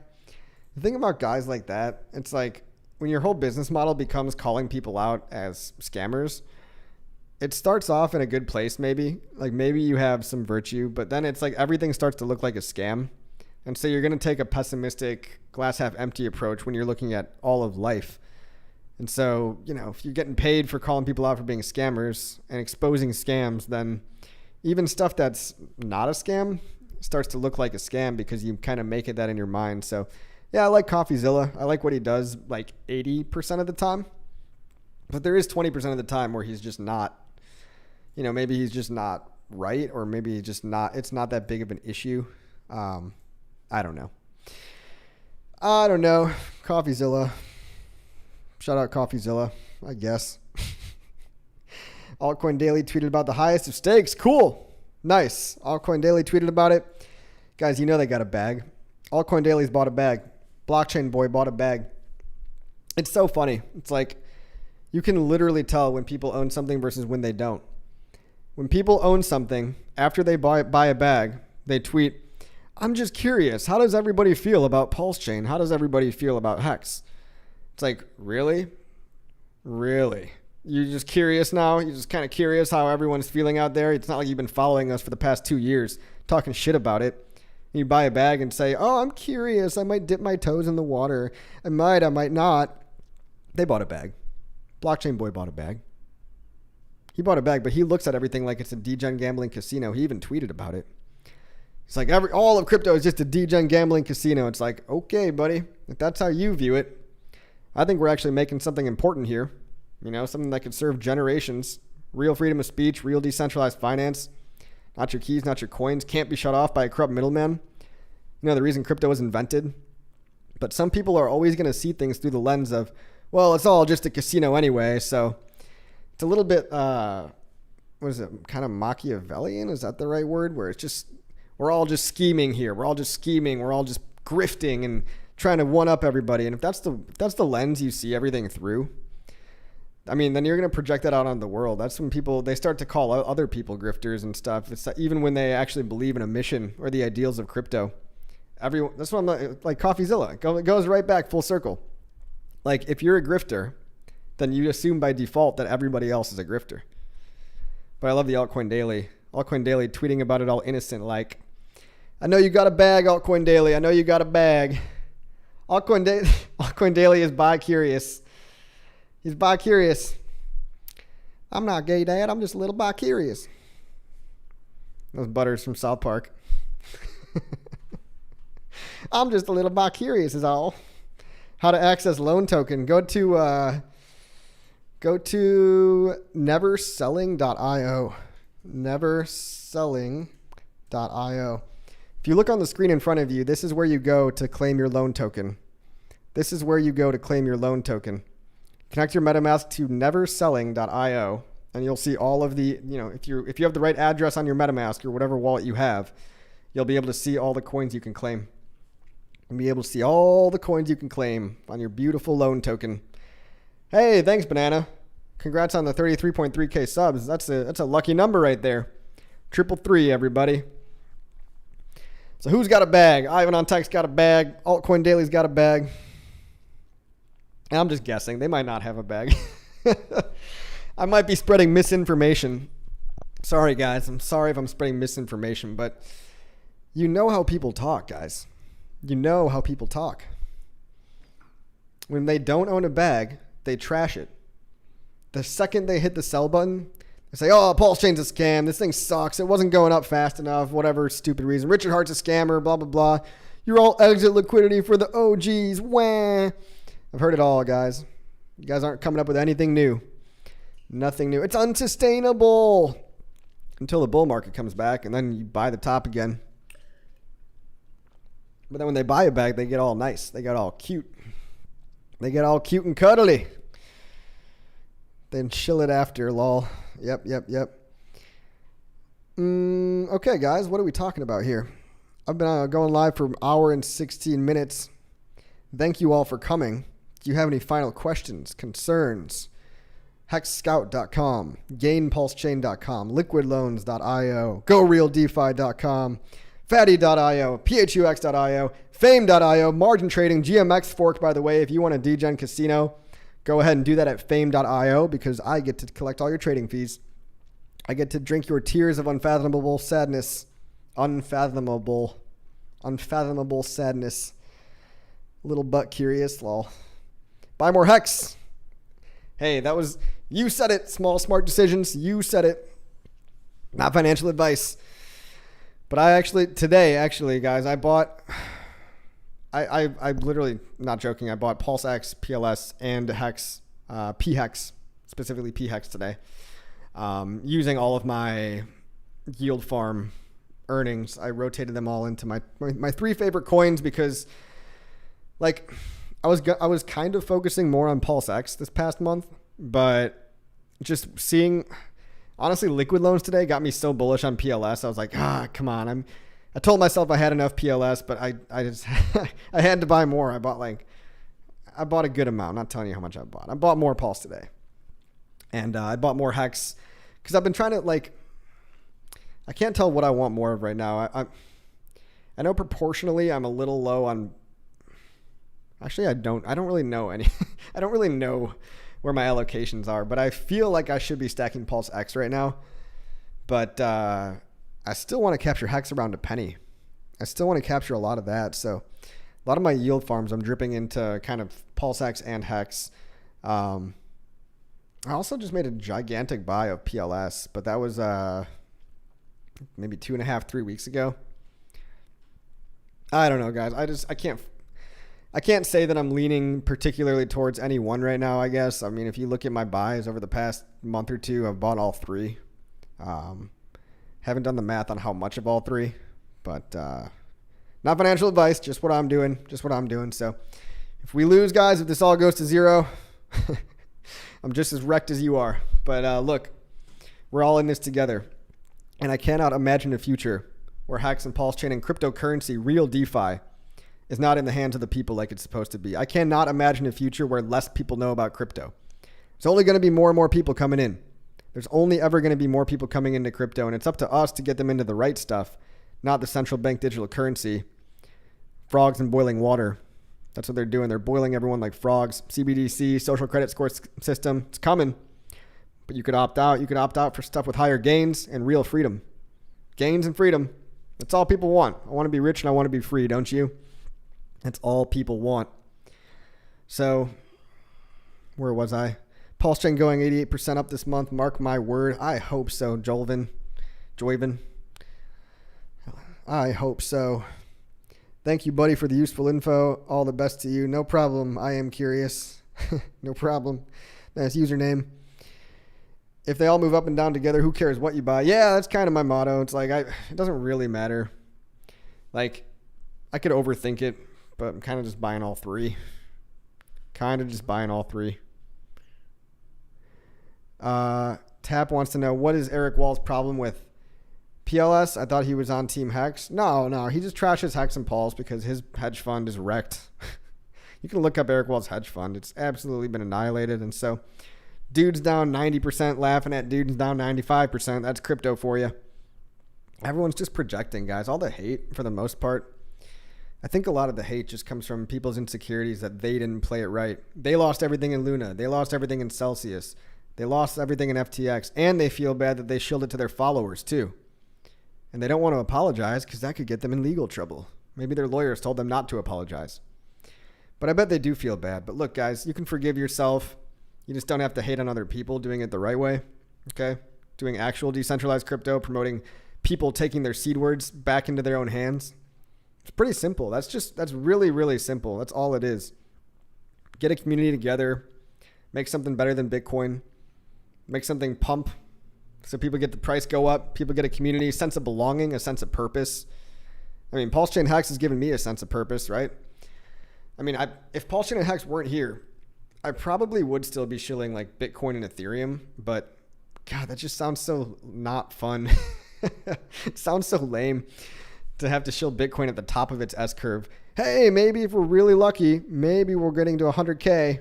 The thing about guys like that, it's like when your whole business model becomes calling people out as scammers, it starts off in a good place maybe. Like maybe you have some virtue, but then it's like everything starts to look like a scam. And so you're going to take a pessimistic, glass half empty approach when you're looking at all of life. And so, if you're getting paid for calling people out for being scammers and exposing scams, then even stuff that's not a scam starts to look like a scam because you kind of make it that in your mind. So, yeah, I like CoffeeZilla. I like what he does like 80% of the time. But there is 20% of the time where he's just not, maybe he's just not right, or maybe it's not that big of an issue. I don't know. CoffeeZilla. Shout out CoffeeZilla, I guess. Altcoin Daily tweeted about the highest of stakes. Cool. Nice. Altcoin Daily tweeted about it. Guys, they got a bag. Altcoin Daily's bought a bag. Blockchain Boy bought a bag. It's so funny. It's like you can literally tell when people own something versus when they don't. When people own something, after they buy a bag, they tweet, I'm just curious. How does everybody feel about PulseChain? How does everybody feel about Hex? It's like, really? Really? You're just curious now? You're just kind of curious how everyone's feeling out there? It's not like you've been following us for the past 2 years, talking shit about it. You buy a bag and say, oh, I'm curious. I might dip my toes in the water. I might not. They bought a bag. Blockchain Boy bought a bag. He bought a bag, but he looks at everything like it's a degen gambling casino. He even tweeted about it. It's like all of crypto is just a degen gambling casino. It's like, okay, buddy, if that's how you view it, I think we're actually making something important here. Something that could serve generations. Real freedom of speech, real decentralized finance. Not your keys, not your coins. Can't be shut off by a corrupt middleman. The reason crypto was invented. But some people are always going to see things through the lens of, well, it's all just a casino anyway. So it's a little bit, kind of Machiavellian? Is that the right word? Where it's just, we're all just scheming here. We're all just scheming. We're all just grifting and trying to one up everybody. And if that's the lens you see everything through, I mean, then you're going to project that out on the world. That's when they start to call other people grifters and stuff. It's even when they actually believe in a mission or the ideals of crypto. That's what I'm like CoffeeZilla. It goes right back full circle. Like if you're a grifter, then you assume by default that everybody else is a grifter. But I love the Altcoin Daily. Altcoin Daily tweeting about it all innocent. Like, I know you got a bag, Altcoin Daily. I know you got a bag. Altcoin Altcoin Daily is bi-curious. He's bi-curious. I'm not gay, Dad. I'm just a little bi-curious. Those Butters from South Park. I'm just a little bi-curious is all. How to access loan token. Go to neverselling.io. Neverselling.io. If you look on the screen in front of you, this is where you go to claim your loan token. This is where you go to claim your loan token. Connect your MetaMask to neverselling.io, and you'll see all of the, if you have the right address on your MetaMask or whatever wallet you have, you'll be able to see all the coins you can claim. You'll be able to see all the coins you can claim on your beautiful loan token. Hey, thanks, Banana. Congrats on the 33.3K subs. That's a lucky number right there. 333, everybody. So who's got a bag? Ivan on Text got a bag. Altcoin Daily's got a bag. And I'm just guessing. They might not have a bag. I might be spreading misinformation. Sorry, guys. I'm sorry if I'm spreading misinformation, but you know how people talk, guys. You know how people talk. When they don't own a bag, they trash it. The second they hit the sell button, they say, oh, PulseChain's a scam. This thing sucks. It wasn't going up fast enough. Whatever stupid reason. Richard Hart's a scammer, blah, blah, blah. You're all exit liquidity for the OGs. Wah. I've heard it all, guys. You guys aren't coming up with anything new. Nothing new. It's unsustainable until the bull market comes back, and then you buy the top again. But then when they buy a bag, they get all nice. They get all cute. They get all cute and cuddly. Then chill it after, lol. Yep. Okay, guys, what are we talking about here? I've been going live for an hour and 16 minutes. Thank you all for coming. Do you have any final questions, concerns? HexScout.com, GainPulseChain.com, LiquidLoans.io, GoRealDeFi.com, Fatty.io, PHUX.io, Fame.io, Margin Trading, GMX Fork, by the way. If you want a DGen casino, go ahead and do that at Fame.io because I get to collect all your trading fees. I get to drink your tears of unfathomable sadness. Unfathomable sadness. Little butt curious, lol. Buy more Hex. Hey, you said it. Small, smart decisions. You said it. Not financial advice. But today, guys, I bought, I'm literally not joking. I bought PulseX, PLS, and Hex, PHEX, specifically PHEX today. Using all of my yield farm earnings. I rotated them all into my three favorite coins because I was kind of focusing more on PulseX this past month, but just seeing, honestly, liquid loans today got me so bullish on PLS. I was like, come on. I told myself I had enough PLS, but I just, I had to buy more. I bought a good amount. I'm not telling you how much I bought. I bought more Pulse today. And I bought more Hex because I've been trying to I can't tell what I want more of right now. I know proportionally I'm a little low on, actually I don't really know I don't really know where my allocations are, but I feel like I should be stacking PulseX right now. But I still want to capture Hex around a penny. I still want to capture a lot of that. So a lot of my yield farms I'm dripping into kind of PulseX and Hex. I also just made a gigantic buy of PLS, but that was maybe 2.5-3 weeks ago. I don't know, guys. I can't say that I'm leaning particularly towards any one right now, I guess. I mean, if you look at my buys over the past month or two, I've bought all three. Haven't done the math on how much of all three, but not financial advice, just what I'm doing. So if we lose, guys, if this all goes to zero, I'm just as wrecked as you are. But look, we're all in this together. And I cannot imagine a future where Hex and PulseChain and cryptocurrency, real DeFi, is not in the hands of the people like it's supposed to be. I cannot imagine a future where less people know about crypto. There's only going to be more and more people coming in. There's only ever going to be more people coming into crypto, and it's up to us to get them into the right stuff, not the central bank digital currency. Frogs in boiling water. That's what they're doing. They're boiling everyone like frogs. CBDC, social credit score system. It's coming. But you could opt out. You could opt out for stuff with higher gains and real freedom. Gains and freedom. That's all people want. I want to be rich and I want to be free, don't you? That's all people want. So where was I? PulseChain going 88% up this month. Mark my word. I hope so, Joyvin. I hope so. Thank you, buddy, for the useful info. All the best to you. No problem. I am curious. No problem. Nice username. If they all move up and down together, who cares what you buy? Yeah, that's kind of my motto. It's like, it doesn't really matter. Like, I could overthink it, but I'm kind of just buying all three. Tap wants to know, what is Eric Wall's problem with PLS? I thought he was on Team Hex. No, he just trashes Hex and Pulse because his hedge fund is wrecked. You can look up Eric Wall's hedge fund. It's absolutely been annihilated. And so dude's down 90% laughing at dude's down 95%. That's crypto for you. Everyone's just projecting, guys. All the hate, for the most part. I think a lot of the hate just comes from people's insecurities that they didn't play it right. They lost everything in Luna. They lost everything in Celsius. They lost everything in FTX. And they feel bad that they shielded to their followers, too. And they don't want to apologize because that could get them in legal trouble. Maybe their lawyers told them not to apologize. But I bet they do feel bad. But look, guys, you can forgive yourself. You just don't have to hate on other people doing it the right way. Okay? Doing actual decentralized crypto, promoting people taking their seed words back into their own hands. It's pretty simple. That's really, really simple. That's all it is. Get a community together. Make something better than Bitcoin. Make something pump so people get the price go up. People get a community, a sense of belonging, a sense of purpose. I mean, PulseChain Hex has given me a sense of purpose, right? I mean, if PulseChain and Hex weren't here, I probably would still be shilling like Bitcoin and Ethereum, but God, that just sounds so not fun. It sounds so lame to have to shill Bitcoin at the top of its S curve. Hey, maybe if we're really lucky, maybe we're getting to 100K.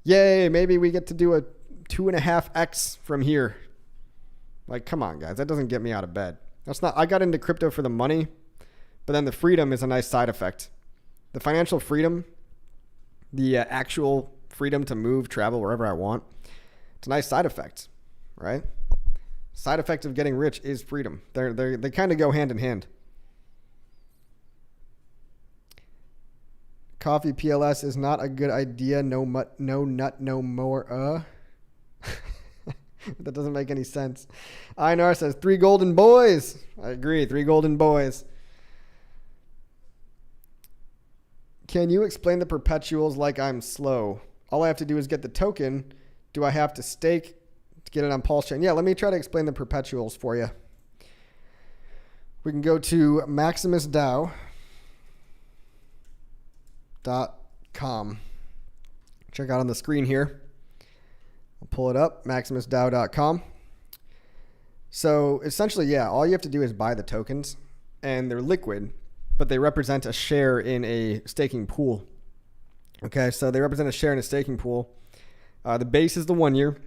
Yay, maybe we get to do a 2.5x from here. Like, come on, guys. That doesn't get me out of bed. I got into crypto for the money, but then the freedom is a nice side effect. The financial freedom, the actual freedom to move, travel wherever I want, it's a nice side effect, right? Side effect of getting rich is freedom. They kind of go hand in hand. Coffee PLS is not a good idea. No nut, no more. That doesn't make any sense. Einar says 3 golden boys. I agree. 3 golden boys. Can you explain the perpetuals like I'm slow? All I have to do is get the token. Do I have to stake to get it on PulseChain? Yeah, let me try to explain the perpetuals for you. We can go to maximusdao.com. Check out on the screen here. I'll pull it up, maximusdao.com. So essentially, yeah, all you have to do is buy the tokens, and they're liquid, but they represent a share in a staking pool. Okay, so they represent a share in a staking pool. The base is the 1 year,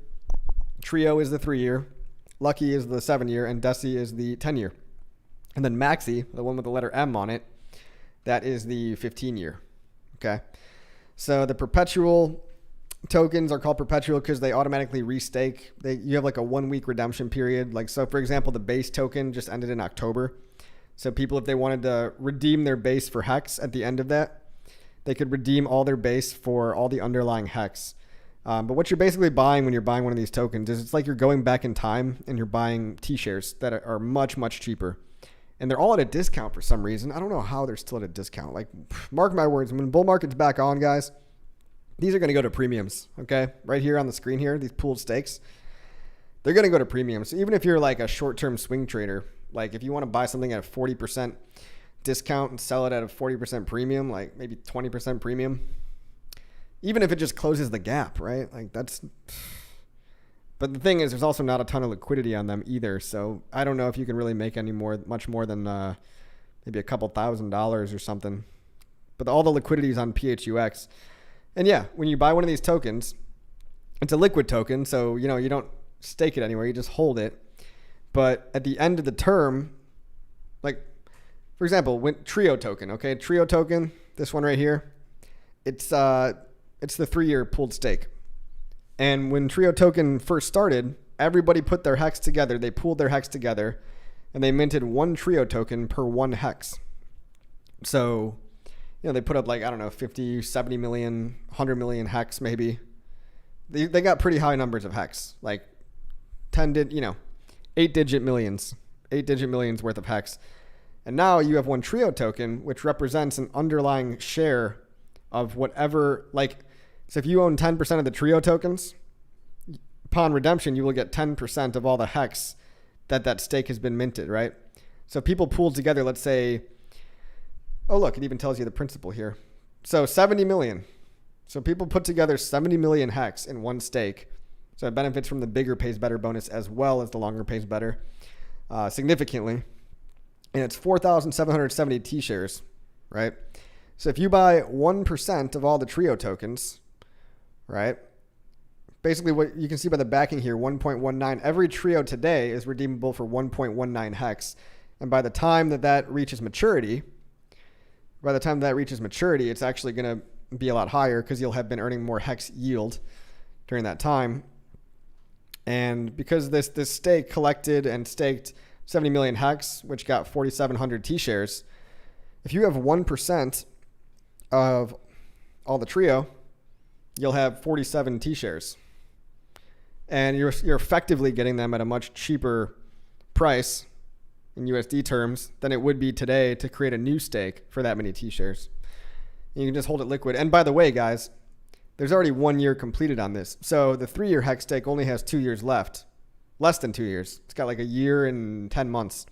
Trio is the 3 year, Lucky is the 7 year, and Deci is the 10 year. And then Maxi, the one with the letter M on it, that is the 15 year. Okay, so the perpetual tokens are called perpetual because they automatically restake. You have like a 1 week redemption period. Like, so for example, the base token just ended in October. So people, if they wanted to redeem their base for Hex at the end of that, they could redeem all their base for all the underlying Hex. But what you're basically buying when you're buying one of these tokens is it's like you're going back in time and you're buying T-shares that are much, much cheaper. And they're all at a discount for some reason. I don't know how they're still at a discount. Like, mark my words, when bull market's back on, guys, these are going to go to premiums, okay? Right here on the screen here, these pooled stakes, they're going to go to premiums. So even if you're like a short-term swing trader, like if you want to buy something at a 40% discount and sell it at a 40% premium, like maybe 20% premium, even if it just closes the gap, right? Like that's, but the thing is, there's also not a ton of liquidity on them either. So I don't know if you can really make much more than maybe a couple $1,000s or something. But all the liquidity is on PHUX. And yeah, when you buy one of these tokens, it's a liquid token. So, you know, you don't stake it anywhere. You just hold it. But at the end of the term, like, for example, when Trio token, okay? Trio token, this one right here, it's the 3 year pooled stake. And when Trio token first started, everybody put their Hex together. They pooled their Hex together, and they minted 1 Trio token per 1 Hex. So they put up like, I don't know, 50, 70 million, 100 million hex maybe. They got pretty high numbers of hex, like 8-digit millions worth of hex. And now you have one trio token, which represents an underlying share of whatever, so if you own 10% of the trio tokens, upon redemption, you will get 10% of all the hex that stake has been minted, right? So people pooled together, let's say, oh, look, it even tells you the principal here. So 70 million. So people put together 70 million hex in one stake. So it benefits from the bigger pays better bonus as well as the longer pays better significantly. And it's 4,770 T-shares, right? So if you buy 1% of all the trio tokens, right? Basically what you can see by the backing here, 1.19. Every trio today is redeemable for 1.19 hex. And by the time that reaches maturity, it's actually going to be a lot higher because you'll have been earning more hex yield during that time. And because this stake collected and staked 70 million hex, which got 4,700 T-shares, if you have 1% of all the trio, you'll have 47 T-shares. And you're effectively getting them at a much cheaper price in USD terms than it would be today to create a new stake for that many T-shares. You can just hold it liquid. And by the way, guys, there's already 1 year completed on this. So the 3-year hex stake only has 2 years left. Less than 2 years. It's got like a year and 10 months.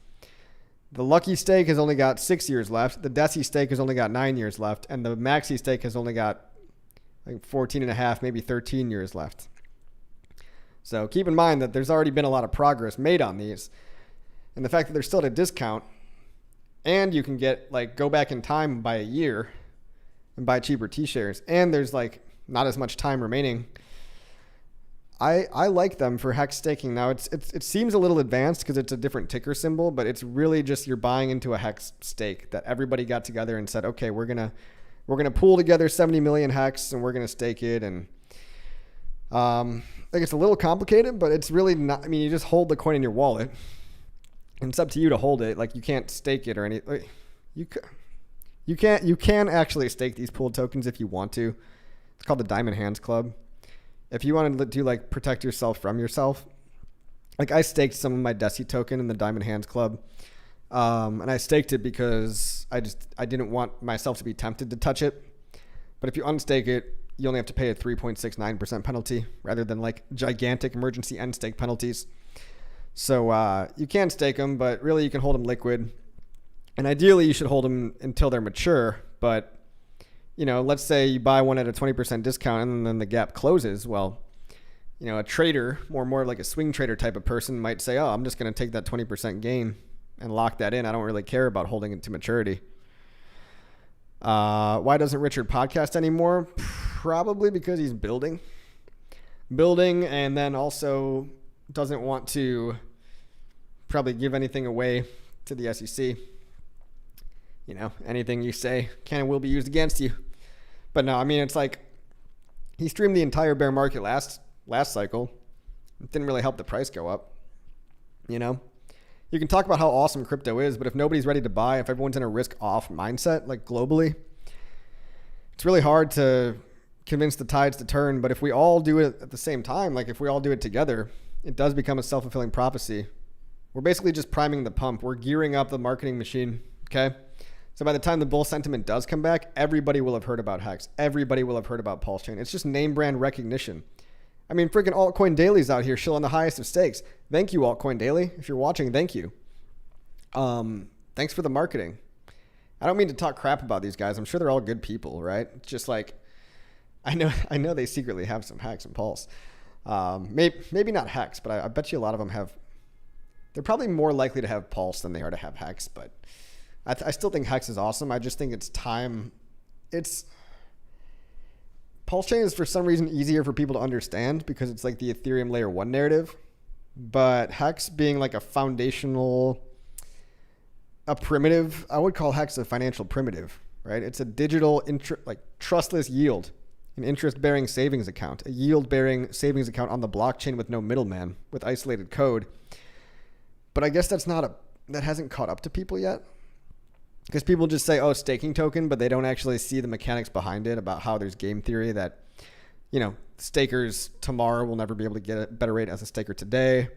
The Lucky stake has only got 6 years left. The Deci stake has only got 9 years left. And the Maxi stake has only got like 14 and a half, maybe 13 years left. So keep in mind that there's already been a lot of progress made on these. And the fact that they're still at a discount, and you can go back in time by a year and buy cheaper T-shares, and there's not as much time remaining. I like them for hex staking. Now it seems a little advanced because it's a different ticker symbol, but it's really just you're buying into a hex stake that everybody got together and said, okay, we're gonna pool together 70 million hex and we're gonna stake it. And it's a little complicated, but it's really not. I mean, you just hold the coin in your wallet, and it's up to you to hold it. You can't stake it or anything. You can actually stake these pooled tokens if you want to. It's called the Diamond Hands Club. If you wanted to protect yourself from yourself, I staked some of my Deci token in the Diamond Hands Club, and I staked it because I didn't want myself to be tempted to touch it. But if you unstake it, you only have to pay a 3.69% penalty rather than gigantic emergency end stake penalties. So you can stake them, but really you can hold them liquid. And ideally you should hold them until they're mature. But, let's say you buy one at a 20% discount and then the gap closes. Well, a trader, more like a swing trader type of person might say, oh, I'm just going to take that 20% gain and lock that in. I don't really care about holding it to maturity. Why doesn't Richard podcast anymore? Probably because he's building, and then also doesn't want to probably give anything away to the SEC. Anything you say can and will be used against you. But no, I mean, it's he streamed the entire bear market last cycle. It didn't really help the price go up. You can talk about how awesome crypto is, but if nobody's ready to buy, if everyone's in a risk-off mindset, globally, it's really hard to convince the tides to turn. But if we all do it at the same time, if we all do it together, it does become a self-fulfilling prophecy. We're basically just priming the pump. We're gearing up the marketing machine, okay? So by the time the bull sentiment does come back, everybody will have heard about Hex. Everybody will have heard about PulseChain. It's just name brand recognition. I mean, freaking Altcoin Daily's out here shilling the highest of stakes. Thank you, Altcoin Daily. If you're watching, thank you. Thanks for the marketing. I don't mean to talk crap about these guys. I'm sure they're all good people, right? It's just I know they secretly have some Hex and Pulse. Maybe not Hex, but I bet you a lot of them have. They're probably more likely to have Pulse than they are to have Hex, but I still think Hex is awesome. I just think it's time. PulseChain is for some reason easier for people to understand because it's the Ethereum layer 1 narrative. But Hex being a foundational, a primitive, I would call Hex a financial primitive, right? It's a digital, trustless yield, an interest-bearing savings account, a yield-bearing savings account on the blockchain with no middleman, with isolated code. But I guess that hasn't caught up to people yet. Because people just say, oh, staking token, but they don't actually see the mechanics behind it about how there's game theory that, you know, stakers tomorrow will never be able to get a better rate as a staker today,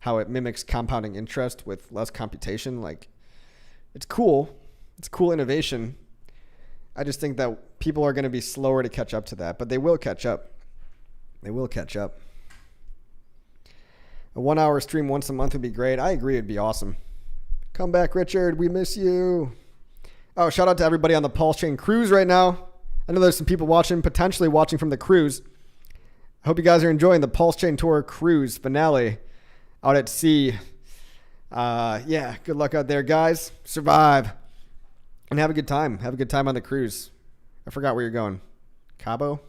how it mimics compounding interest with less computation. Like, it's cool. It's cool innovation. I just think that people are going to be slower to catch up to that, but they will catch up. They will catch up. A 1 hour stream once a month would be great. I agree. It'd be awesome. Come back, Richard. We miss you. Oh, shout out to everybody on the PulseChain cruise right now. I know there's some people watching, potentially watching from the cruise. I hope you guys are enjoying the PulseChain Tour cruise finale out at sea. Yeah, good luck out there, guys. Survive. And have a good time. Have a good time on the cruise. I forgot where you're going. Cabo?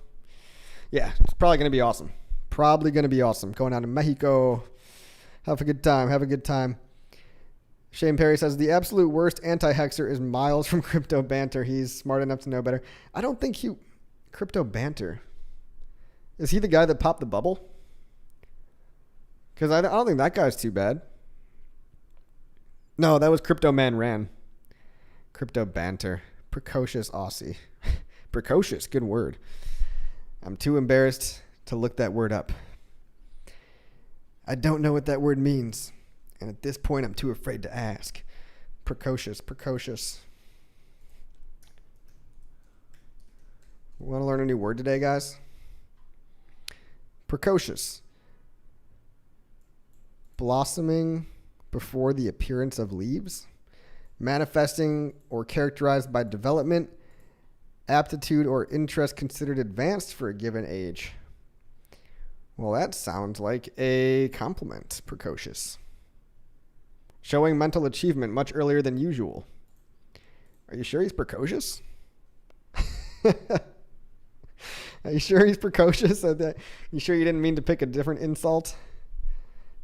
Yeah, it's probably going to be awesome. Probably going to be awesome. Going out to Mexico. Have a good time. Have a good time. Shane Perry says, the absolute worst anti-hexer is Miles from Crypto Banter. He's smart enough to know better. I don't think he... Crypto Banter. Is he the guy that popped the bubble? Because I don't think that guy's too bad. No, that was Crypto Man Ran. Crypto Banter. Precocious Aussie. Precocious, good word. I'm too embarrassed to look that word up. I don't know what that word means. And at this point, I'm too afraid to ask. Precocious, precocious. Want to learn a new word today, guys? Precocious. Blossoming before the appearance of leaves. Manifesting or characterized by development, aptitude, or interest considered advanced for a given age. Well, that sounds like a compliment, precocious. Showing mental achievement much earlier than usual. Are you sure he's precocious? Are you sure he's precocious? You sure you didn't mean to pick a different insult?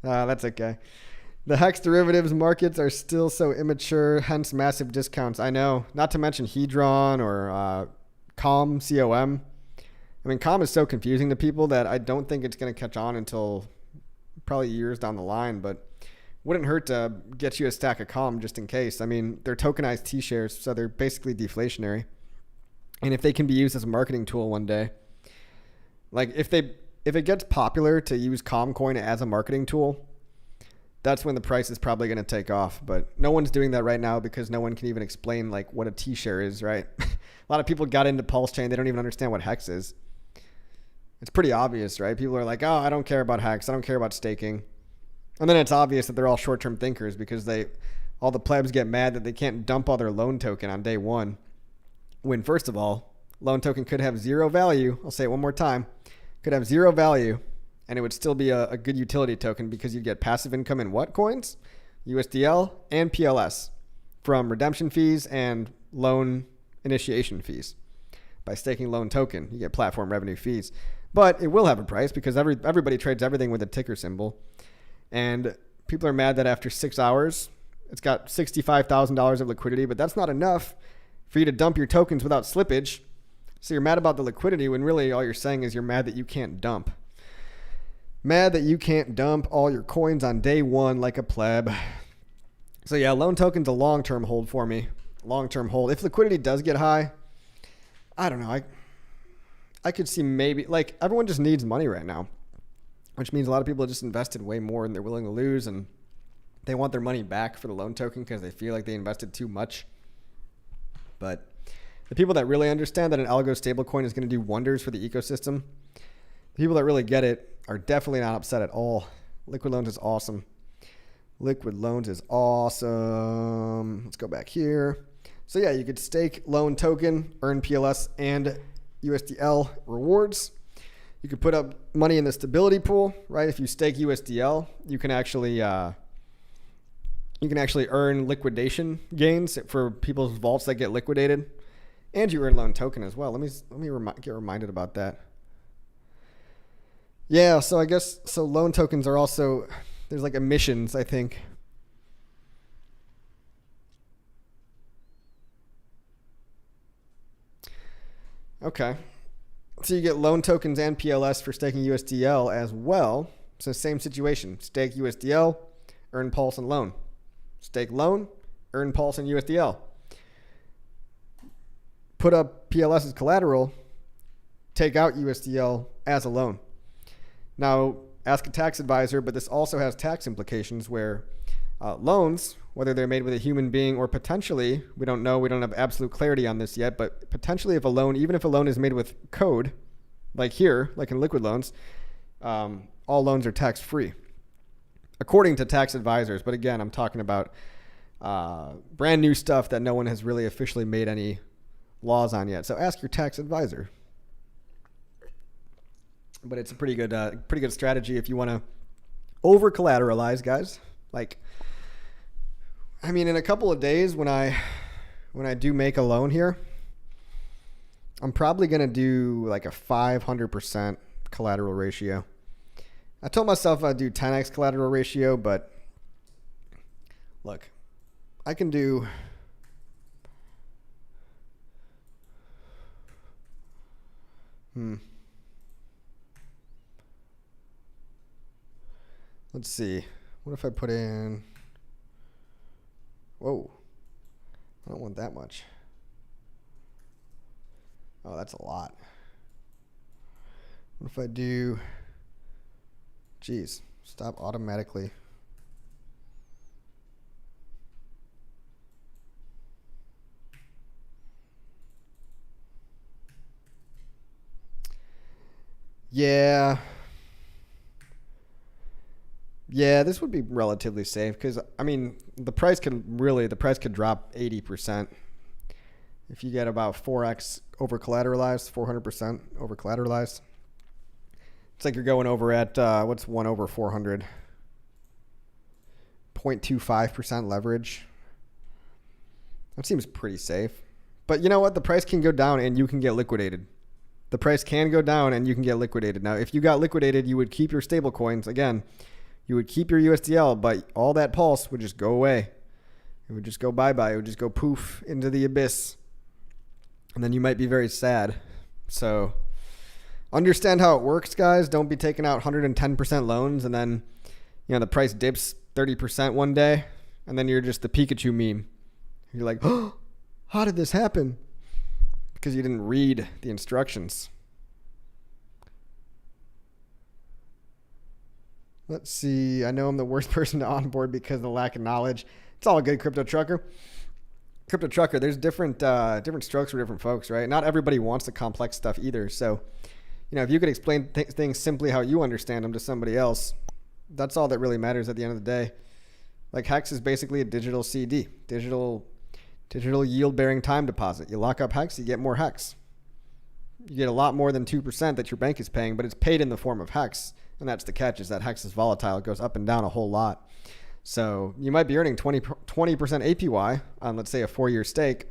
That's okay. The Hex derivatives markets are still so immature, hence massive discounts. I know. Not to mention Hedron or COM, COM. I mean, COM is so confusing to people that I don't think it's going to catch on until probably years down the line, but wouldn't hurt to get you a stack of COM just in case. I mean, they're tokenized T-shares, so they're basically deflationary. And if they can be used as a marketing tool one day, like if it gets popular to use COM coin as a marketing tool, that's when the price is probably going to take off. But no one's doing that right now because no one can even explain like what a T-share is, right? A lot of people got into PulseChain. They don't even understand what Hex is. It's pretty obvious, right? People are like, oh, I don't care about Hex. I don't care about staking. And then it's obvious that they're all short-term thinkers because all the plebs get mad that they can't dump all their loan token on day one. When, first of all, loan token could have zero value. I'll say it one more time. Could have zero value, and it would still be a good utility token because you'd get passive income in what coins? USDL and PLS from redemption fees and loan initiation fees. By staking loan token, you get platform revenue fees. But it will have a price because everybody trades everything with a ticker symbol. And people are mad that after 6 hours, it's got $65,000 of liquidity, but that's not enough for you to dump your tokens without slippage. So you're mad about the liquidity when really all you're saying is you're mad that you can't dump. Mad that you can't dump all your coins on day one like a pleb. So yeah, loan token's a long-term hold for me. Long-term hold. If liquidity does get high, I don't know. I could see maybe, like, everyone just needs money right now, which means a lot of people have just invested way more than they're willing to lose, and they want their money back for the loan token because they feel like they invested too much. But the people that really understand that an algo stablecoin is going to do wonders for the ecosystem, the people that really get it are definitely not upset at all. Liquid Loans is awesome. Liquid Loans is awesome. Let's go back here. So yeah, you could stake loan token, earn PLS and USDL rewards. You could put up money in the stability pool, right? If you stake USDL, you can actually earn liquidation gains for people's vaults that get liquidated, and you earn loan token as well. Let me get reminded about that. Yeah, so I guess loan tokens are also, there's like emissions, I think. Okay. So you get loan tokens and PLS for staking USDL as well. So same situation. Stake USDL, earn Pulse and loan. Stake loan, earn Pulse and USDL. put up PLS as collateral, take out USDL as a loan. Now, ask a tax advisor, but this also has tax implications where loans, whether they're made with a human being or potentially, we don't know, we don't have absolute clarity on this yet, but potentially if a loan, even if a loan is made with code, like here, like in liquid loans, all loans are tax-free, according to tax advisors. But again, I'm talking about brand new stuff that no one has really officially made any laws on yet. So ask your tax advisor. But it's a pretty good strategy if you want to over collateralize, guys. Like, I mean, in a couple of days when I do make a loan here, I'm probably going to do like a 500% collateral ratio. I told myself I'd do 10x collateral ratio, but look, I can do let's see. What if I put in, whoa, I don't want that much. Oh, that's a lot. What if I do, geez, stop automatically. Yeah. Yeah, this would be relatively safe because, I mean, the price could drop 80%. If you get about 4x over collateralized, 400% over collateralized. It's like you're going over at, what's 1 over 400? 0.25% leverage. That seems pretty safe. But you know what? The price can go down and you can get liquidated. The price can go down and you can get liquidated. Now, if you got liquidated, you would keep your stable coins. Again, you would keep your USDL, but all that pulse would just go away. It would just go bye-bye. It would just go poof into the abyss. And then you might be very sad. So understand how it works, guys. Don't be taking out 110% loans and then, you know, the price dips 30% one day and then you're just the Pikachu meme. You're like, oh, how did this happen? Because you didn't read the instructions. Let's see. I know I'm the worst person to onboard because of the lack of knowledge. It's all good, Crypto Trucker. Crypto Trucker, there's different strokes for different folks, right? Not everybody wants the complex stuff either. So, you know, if you could explain things simply how you understand them to somebody else, that's all that really matters at the end of the day. Like Hex is basically a digital CD, digital yield-bearing time deposit. You lock up Hex, you get more Hex. You get a lot more than 2% that your bank is paying, but it's paid in the form of Hex. And that's the catch, is that Hex is volatile. It goes up and down a whole lot. So you might be earning 20% APY on, let's say, a 4-year stake,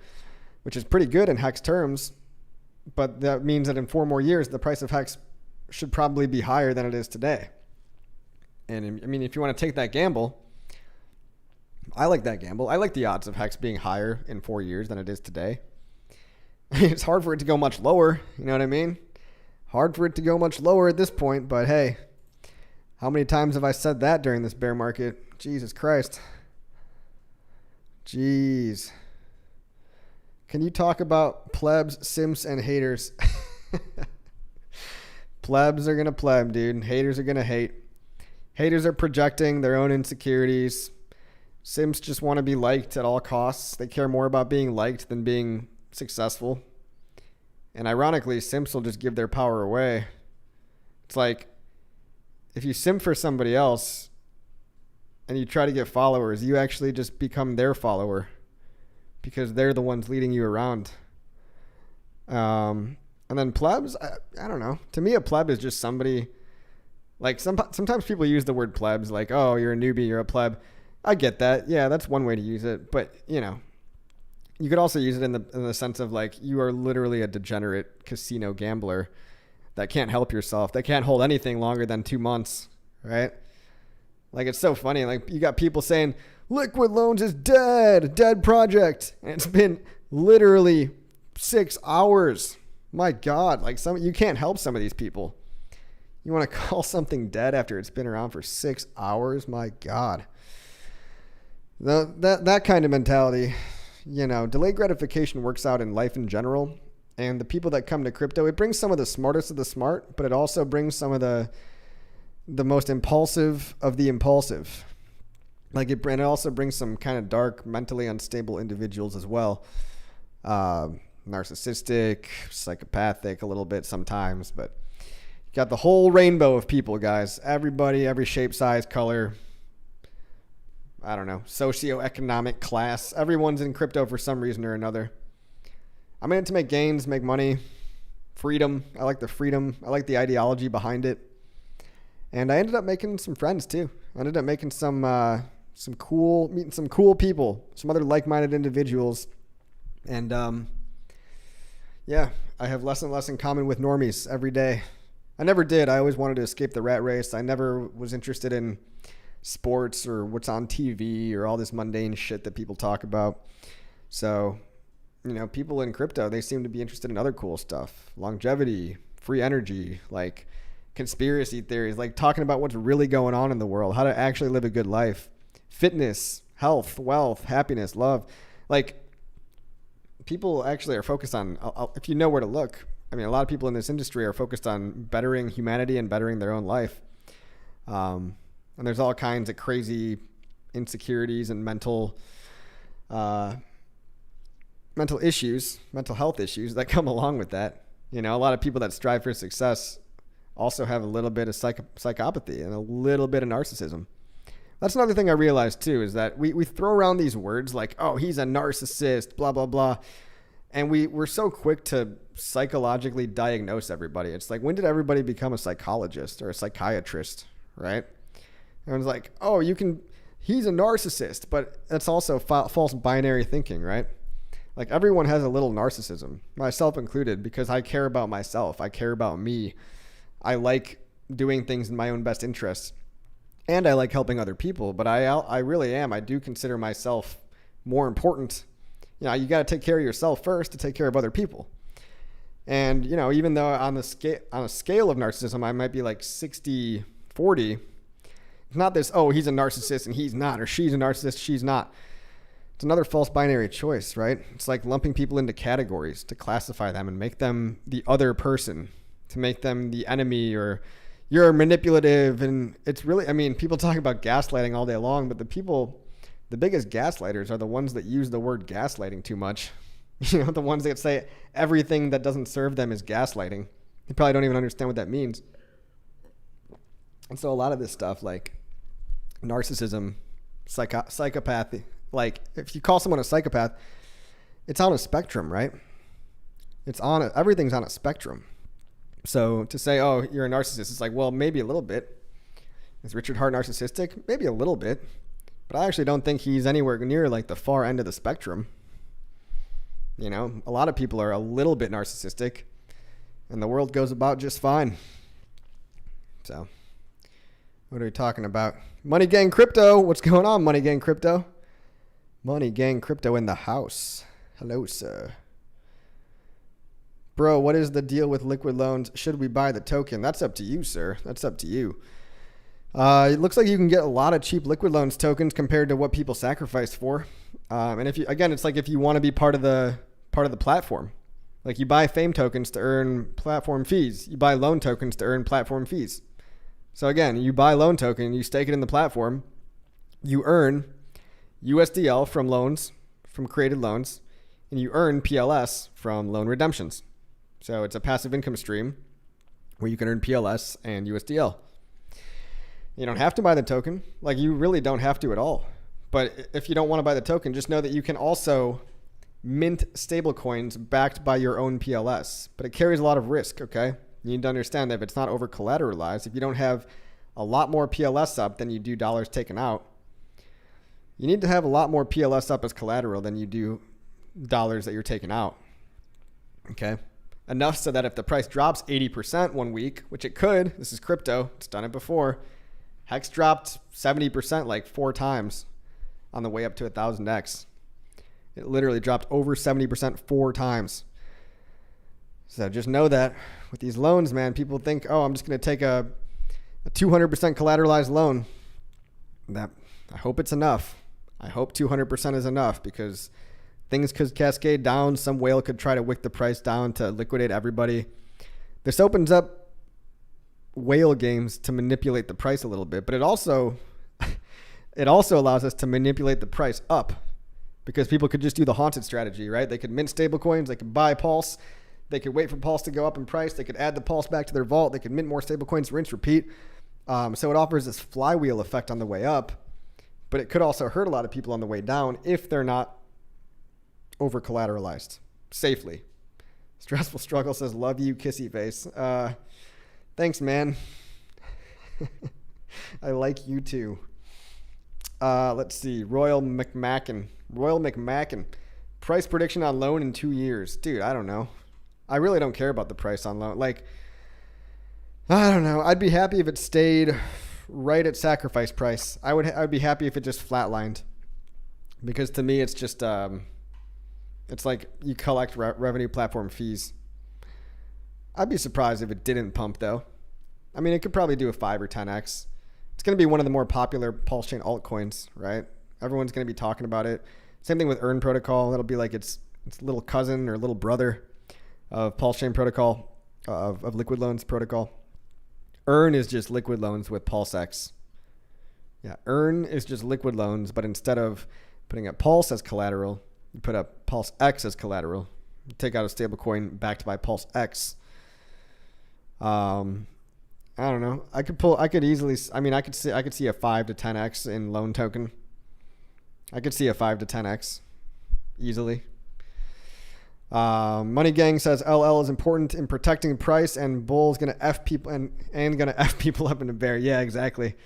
which is pretty good in Hex terms. But that means that in 4 more years, the price of Hex should probably be higher than it is today. And I mean, if you want to take that gamble, I like that gamble. I like the odds of Hex being higher in 4 years than it is today. It's hard for it to go much lower. You know what I mean? Hard for it to go much lower at this point, but hey, how many times have I said that during this bear market? Jesus Christ. Jeez. Can you talk about plebs, simps, and haters? Plebs are going to pleb, dude. Haters are going to hate. Haters are projecting their own insecurities. Simps just want to be liked at all costs. They care more about being liked than being successful. And ironically, simps will just give their power away. It's like, if you simp for somebody else and you try to get followers, you actually just become their follower because they're the ones leading you around. And then plebs, I don't know. To me, a pleb is just somebody, like sometimes people use the word plebs, like, oh, you're a newbie, you're a pleb. I get that. Yeah, that's one way to use it. But, you know, you could also use it in the sense of like, you are literally a degenerate casino gambler that can't help yourself, that can't hold anything longer than 2 months, right? Like, it's so funny. Like, you got people saying liquid loans is dead project. And it's been literally 6 hours. My God, like you can't help some of these people. You want to call something dead after it's been around for 6 hours? My God. That kind of mentality, delayed gratification works out in life in general. And the people that come to crypto, it brings some of the smartest of the smart, but it also brings some of the most impulsive of the impulsive. It also brings some kind of dark, mentally unstable individuals as well. Narcissistic, psychopathic a little bit sometimes, but you got the whole rainbow of people, guys. Everybody, every shape, size, color, I don't know, socioeconomic class. Everyone's in crypto for some reason or another. I'm in it to make gains, make money, freedom. I like the freedom. I like the ideology behind it. And I ended up making some friends too. I ended up making meeting some cool people, some other like-minded individuals. And I have less and less in common with normies every day. I never did. I always wanted to escape the rat race. I never was interested in sports or what's on TV or all this mundane shit that people talk about. So, people in crypto, they seem to be interested in other cool stuff. Longevity, free energy, like conspiracy theories, like talking about what's really going on in the world, how to actually live a good life, fitness, health, wealth, happiness, love. Like, people actually are focused on, if you know where to look, a lot of people in this industry are focused on bettering humanity and bettering their own life. And there's all kinds of crazy insecurities and mental issues, mental health issues that come along with that. A lot of people that strive for success also have a little bit of psychopathy and a little bit of narcissism. That's another thing I realized too, is that we throw around these words like, oh, he's a narcissist, blah, blah, blah. And we're so quick to psychologically diagnose everybody. It's like, when did everybody become a psychologist or a psychiatrist, right? Everyone's like, oh, he's a narcissist, but that's also false binary thinking, right? Like, everyone has a little narcissism, myself included, because I care about myself. I care about me. I like doing things in my own best interests, and I like helping other people, but I really am. I do consider myself more important. You got to take care of yourself first to take care of other people. And, even though on a scale of narcissism, I might be like 60-40, it's not this, oh, he's a narcissist and he's not, or she's a narcissist, she's not. It's another false binary choice, right? It's like lumping people into categories to classify them and make them the other person, to make them the enemy, or you're manipulative. And it's really, people talk about gaslighting all day long, but the biggest gaslighters are the ones that use the word gaslighting too much. The ones that say everything that doesn't serve them is gaslighting. They probably don't even understand what that means. And so a lot of this stuff, like narcissism, psychopathy, like if you call someone a psychopath, it's on a spectrum, right? Everything's on a spectrum. So to say, oh, you're a narcissist, it's like, well, maybe a little bit. Is Richard Hart narcissistic? Maybe a little bit. But I actually don't think he's anywhere near like the far end of the spectrum. A lot of people are a little bit narcissistic, and the world goes about just fine. So, what are we talking about? Money Gang Crypto. What's going on, Money Gang Crypto? Money Gang Crypto in the house. Hello, sir. Bro, what is the deal with liquid loans? Should we buy the token? That's up to you, sir. That's up to you. It looks like you can get a lot of cheap liquid loans tokens compared to what people sacrificed for. And it's like if you want to be part of the platform, like you buy fame tokens to earn platform fees, you buy loan tokens to earn platform fees. So again, you buy loan token, you stake it in the platform, you earn USDL from loans, from created loans, and you earn PLS from loan redemptions. So it's a passive income stream where you can earn PLS and USDL. You don't have to buy the token. Like, you really don't have to at all. But if you don't want to buy the token, just know that you can also mint stablecoins backed by your own PLS. But it carries a lot of risk, okay? You need to understand that if it's not over collateralized, if you don't have a lot more PLS up than you do dollars taken out, you need to have a lot more PLS up as collateral than you do dollars that you're taking out, okay? Enough so that if the price drops 80% one week, which it could, this is crypto, it's done it before. Hex dropped 70% like 4 times on the way up to 1000x. It literally dropped over 70% 4 times. So just know that with these loans, man, people think, oh, I'm just going to take a 200% collateralized loan. I hope it's enough. I hope 200% is enough, because Things could cascade down. Some whale could try to wick the price down to liquidate everybody. This opens up whale games to manipulate the price a little bit, but it also allows us to manipulate the price up, because people could just do the haunted strategy, right? They could mint stablecoins, they could buy Pulse, they could wait for Pulse to go up in price, they could add the Pulse back to their vault, they could mint more stablecoins, rinse, repeat. So it offers this flywheel effect on the way up, but it could also hurt a lot of people on the way down if they're not over collateralized safely. Stressful Struggle says, love you, kissy face. Thanks, man. I like you too. Let's see. Royal McMacken. Price prediction on loan in 2 years. Dude, I don't know. I really don't care about the price on loan. Like, I don't know. I'd be happy if it stayed right at sacrifice price. I'd be happy if it just flatlined. Because to me, it's just, it's like you collect revenue platform fees. I'd be surprised if it didn't pump, though. I mean, it could probably do a 5 or 10x. It's going to be one of the more popular PulseChain altcoins, right? Everyone's going to be talking about it. Same thing with Earn Protocol. It'll be like its little cousin or little brother of PulseChain Protocol, of Liquid Loans Protocol. Earn is just Liquid Loans with PulseX. Yeah, Earn is just Liquid Loans, but instead of putting up Pulse as collateral, you put up PulseX as collateral. You take out a stablecoin backed by PulseX. I don't know. I could see a 5 to 10x in loan token. I could see a 5 to 10x easily. Money Gang says LL is important in protecting price, and Bull's gonna F people and gonna F people up in a bear. Yeah, exactly.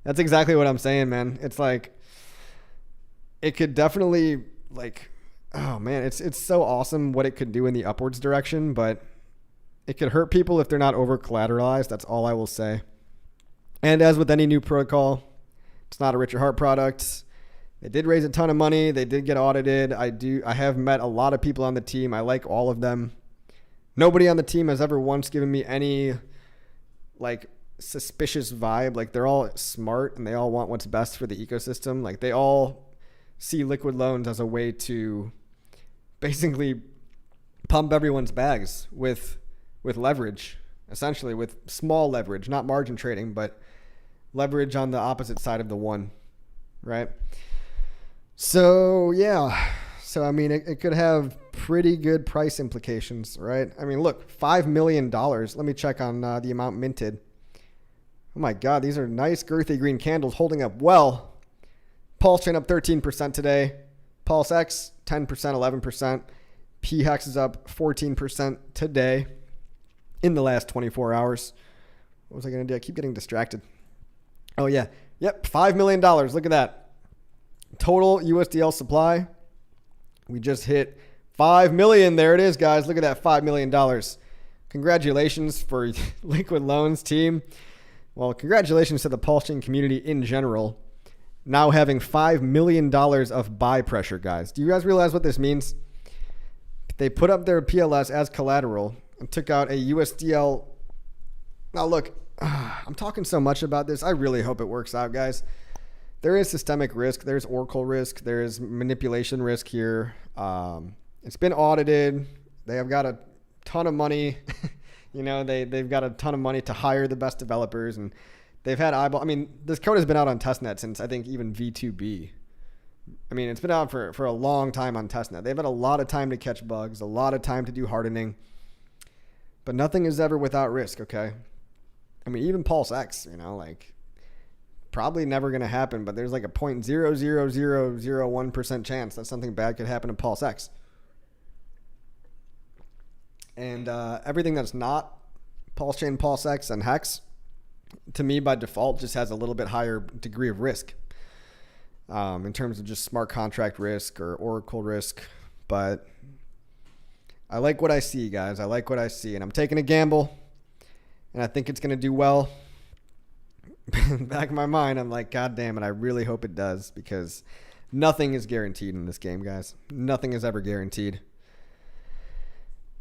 That's exactly what I'm saying, man. It's like, it could definitely, like, oh man, it's so awesome what it could do in the upwards direction, but it could hurt people if they're not over collateralized. That's all I will say. And as with any new protocol, it's not a Richard Hart product. They did raise a ton of money. They did get audited. I have met a lot of people on the team. I like all of them. Nobody on the team has ever once given me any like suspicious vibe. Like, they're all smart and they all want what's best for the ecosystem. Like, they all see Liquid Loans as a way to basically pump everyone's bags with leverage, essentially with small leverage, not margin trading, but leverage on the opposite side of the one, right? So, yeah. So, I mean, it could have pretty good price implications, right? I mean, look, $5 million. Let me check on the amount minted. Oh my God, these are nice girthy green candles holding up well. PulseChain up 13% today. PulseX, 10%, 11%. P-Hex is up 14% today in the last 24 hours. What was I going to do? I keep getting distracted. Oh, yeah. Yep, $5 million. Look at that. Total USDL supply. We just hit 5 million. There it is, guys. Look at that, $5 million. Congratulations for Liquid Loans team. Well, congratulations to the PulseChain community in general. Now having $5 million of buy pressure, guys. Do you guys realize what this means? They put up their PLS as collateral and took out a USDL. Now, look, I'm talking so much about this. I really hope it works out, guys. There is systemic risk. There's Oracle risk. There is manipulation risk here. It's been audited. They have got a ton of money. You know, they've got a ton of money to hire the best developers, and they've had eyeball. I mean, this code has been out on testnet since, I think, even V2B. I mean, it's been out for a long time on testnet. They've had a lot of time to catch bugs, a lot of time to do hardening, but nothing is ever without risk, okay? I mean, even PulseX, you know, like, probably never going to happen, but there's like a 0.00001% chance that something bad could happen to PulseX. And everything that's not PulseChain, PulseX, and Hex, to me, by default, just has a little bit higher degree of risk in terms of just smart contract risk or Oracle risk. But I like what I see, guys. I like what I see. And I'm taking a gamble, and I think it's going to do well. Back in my mind, I'm like, God damn it, I really hope it does, because nothing is guaranteed in this game, guys. Nothing is ever guaranteed.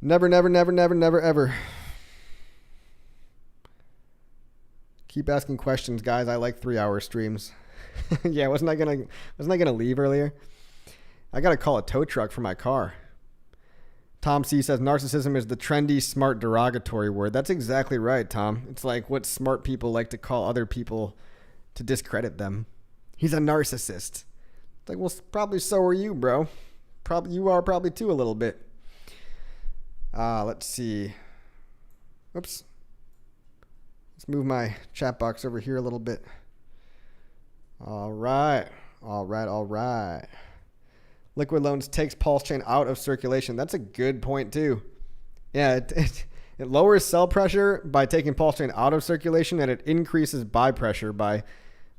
Never, never, never, never, never, ever. Keep asking questions, guys. I like 3-hour streams. Yeah, wasn't I gonna leave earlier? I got to call a tow truck for my car. Tom C says narcissism is the trendy, smart, derogatory word. That's exactly right, Tom. It's like what smart people like to call other people to discredit them. He's a narcissist. It's like, well, probably so are you, bro. You are probably too a little bit. Let's see. Oops. Let's move my chat box over here a little bit. All right. Liquid Loans takes PulseChain out of circulation. That's a good point too. Yeah, it lowers sell pressure by taking PulseChain out of circulation, and it increases buy pressure by,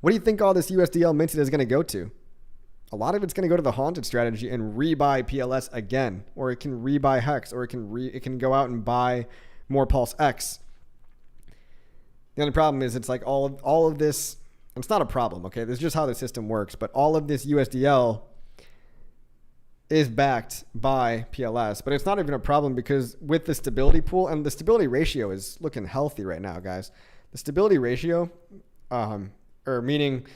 what do you think all this USDL minted is going to go to? A lot of it's going to go to the haunted strategy and rebuy PLS again, or it can rebuy Hex, or it can go out and buy more PulseX. The only problem is it's like all of this, it's not a problem, okay? This is just how the system works, but all of this USDL is backed by PLS, but it's not even a problem because with the stability pool, and the stability ratio is looking healthy right now, guys. The stability ratio, or meaning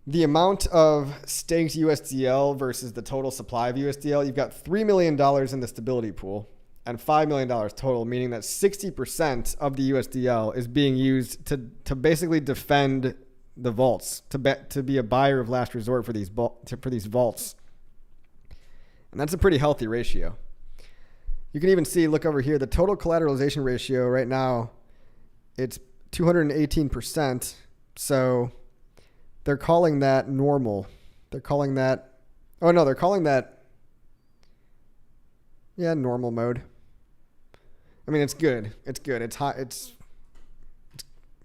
the amount of staked USDL versus the total supply of USDL, you've got $3 million in the stability pool and $5 million total, meaning that 60% of the USDL is being used to basically defend the vaults, to be a buyer of last resort for these vaults. And that's a pretty healthy ratio. You can even see, look over here, the total collateralization ratio right now, it's 218%. So they're calling that normal. They're calling that normal mode. I mean, it's good. It's high. It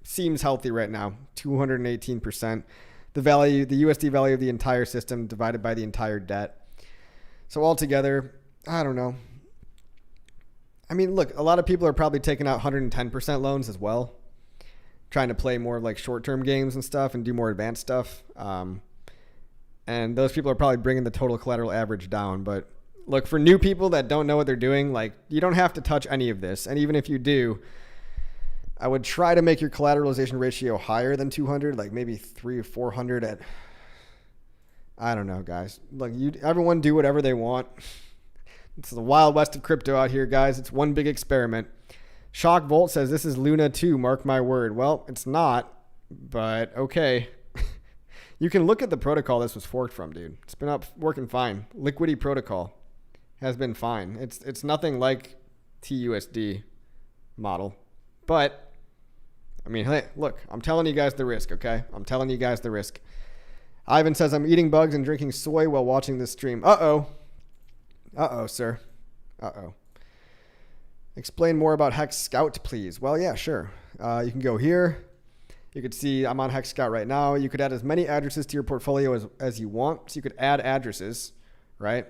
seems healthy right now. 218%. The USD value of the entire system divided by the entire debt. So altogether, I don't know. I mean, look, a lot of people are probably taking out 110% loans as well, trying to play more like short-term games and stuff and do more advanced stuff. And those people are probably bringing the total collateral average down. But look, for new people that don't know what they're doing, like, you don't have to touch any of this. And even if you do, I would try to make your collateralization ratio higher than 200, like maybe 300 or 400 at, I don't know, guys. Look, everyone do whatever they want. It's the wild west of crypto out here, guys. It's one big experiment. Shock Volt says this is Luna 2, mark my word. Well, it's not, but okay. You can look at the protocol this was forked from, dude. It's been up working fine. Liquidity protocol has been fine. It's nothing like TUSD model. But, I mean, hey, look, I'm telling you guys the risk, okay? I'm telling you guys the risk. Ivan says, I'm eating bugs and drinking soy while watching this stream. Uh-oh, sir. Uh-oh. Explain more about Hex Scout, please. Well, yeah, sure. You can go here. You could see I'm on Hex Scout right now. You could add as many addresses to your portfolio as you want. So you could add addresses, right?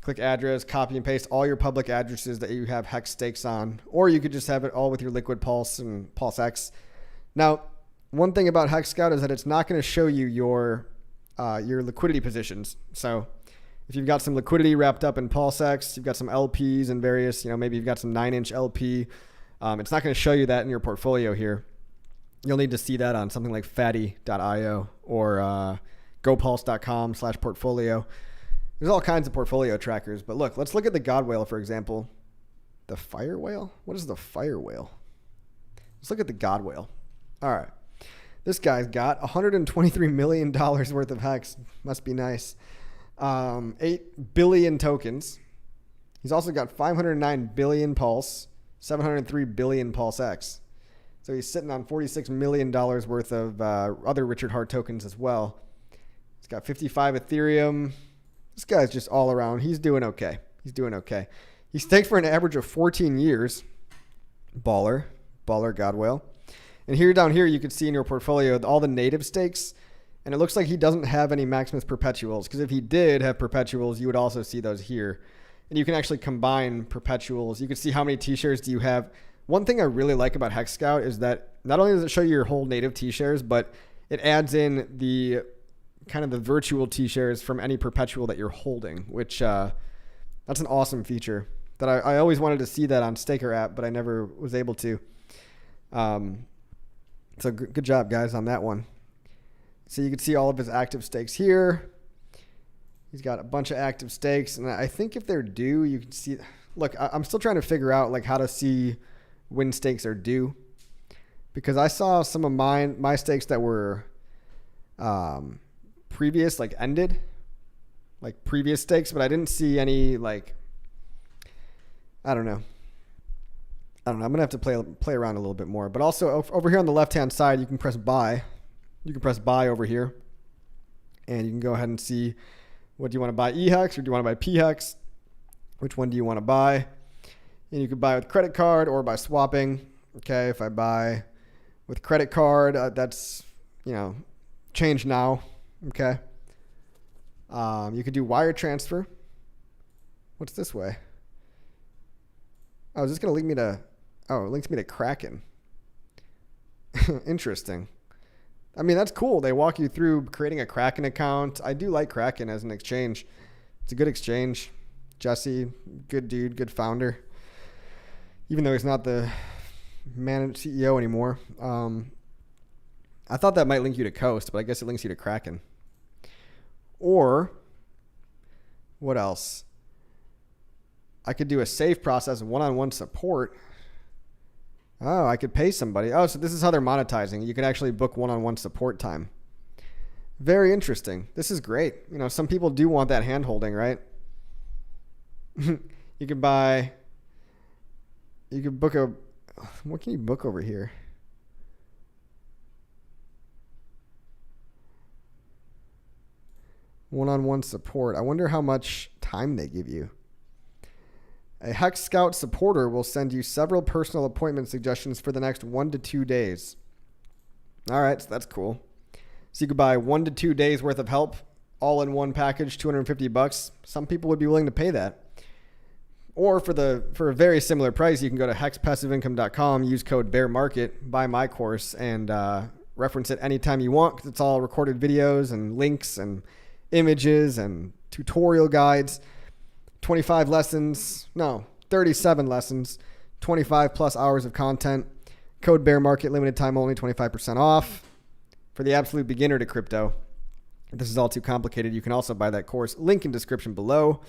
Click address, copy and paste all your public addresses that you have Hex stakes on. Or you could just have it all with your Liquid Pulse and PulseX. Now, one thing about Hex Scout is that it's not going to show you your liquidity positions. So if you've got some liquidity wrapped up in PulseX, you've got some LPs and various, maybe you've got some 9-inch LP. It's not going to show you that in your portfolio here. You'll need to see that on something like fatty.io or gopulse.com/portfolio. There's all kinds of portfolio trackers. But look, let's look at the God Whale, for example. The Fire Whale? What is the Fire Whale? Let's look at the God Whale. All right. This guy's got $123 million worth of Hex. Must be nice. 8 billion tokens. He's also got 509 billion Pulse, 703 billion PulseX. So he's sitting on $46 million worth of other Richard Hart tokens as well. He's got 55 Ethereum. This guy's just all around. He's doing okay. He staked for an average of 14 years. Baller God Whale. And here down here, you can see in your portfolio all the native stakes. And it looks like he doesn't have any Maximus perpetuals, because if he did have perpetuals, you would also see those here. And you can actually combine perpetuals. You can see how many T-shares do you have. One thing I really like about Hex Scout is that not only does it show you your whole native T-shares, but it adds in the kind of the virtual T-shares from any perpetual that you're holding, which that's an awesome feature that I always wanted to see that on Staker app, but I never was able to. So good job, guys, on that one. So you can see all of his active stakes here. He's got a bunch of active stakes, and I think if they're due, you can see. Look, I'm still trying to figure out like how to see when stakes are due, because I saw some of my stakes that were previous, like ended, like previous stakes, but I didn't see any like. I don't know. I'm gonna have to play around a little bit more, but also over here on the left hand side, you can press buy. You can press buy over here, and you can go ahead and see. What do you want to buy, EHEX or do you want to buy PHEX? Which one do you want to buy? And you can buy with credit card or by swapping. Okay, if I buy with credit card, that's, change now. Okay. You could do wire transfer. What's this way? Oh, is this going to link me to, it links me to Kraken. Interesting. I mean, that's cool. They walk you through creating a Kraken account. I do like Kraken as an exchange. It's a good exchange. Jesse, good dude, good founder. Even though he's not the CEO anymore. I thought that might link you to Coast, but I guess it links you to Kraken. Or, what else? I could do a safe process, one-on-one support. Oh, I could pay somebody. Oh, so this is how they're monetizing. You can actually book one-on-one support time. Very interesting. This is great. Some people do want that hand-holding, right? You could book what can you book over here? One-on-one support. I wonder how much time they give you. A Hex Scout supporter will send you several personal appointment suggestions for the next 1 to 2 days. All right, so that's cool. So you could buy 1 to 2 days worth of help, all in one package, $250. Some people would be willing to pay that. Or for a very similar price, you can go to hexpassiveincome.com, use code BEARMARKET, buy my course, and reference it anytime you want, because it's all recorded videos and links and images and tutorial guides. 37 lessons, 25 plus hours of content. Code bear market, limited time only, 25% off for the absolute beginner to crypto. If this is all too complicated, you can also buy that course. Link in description below.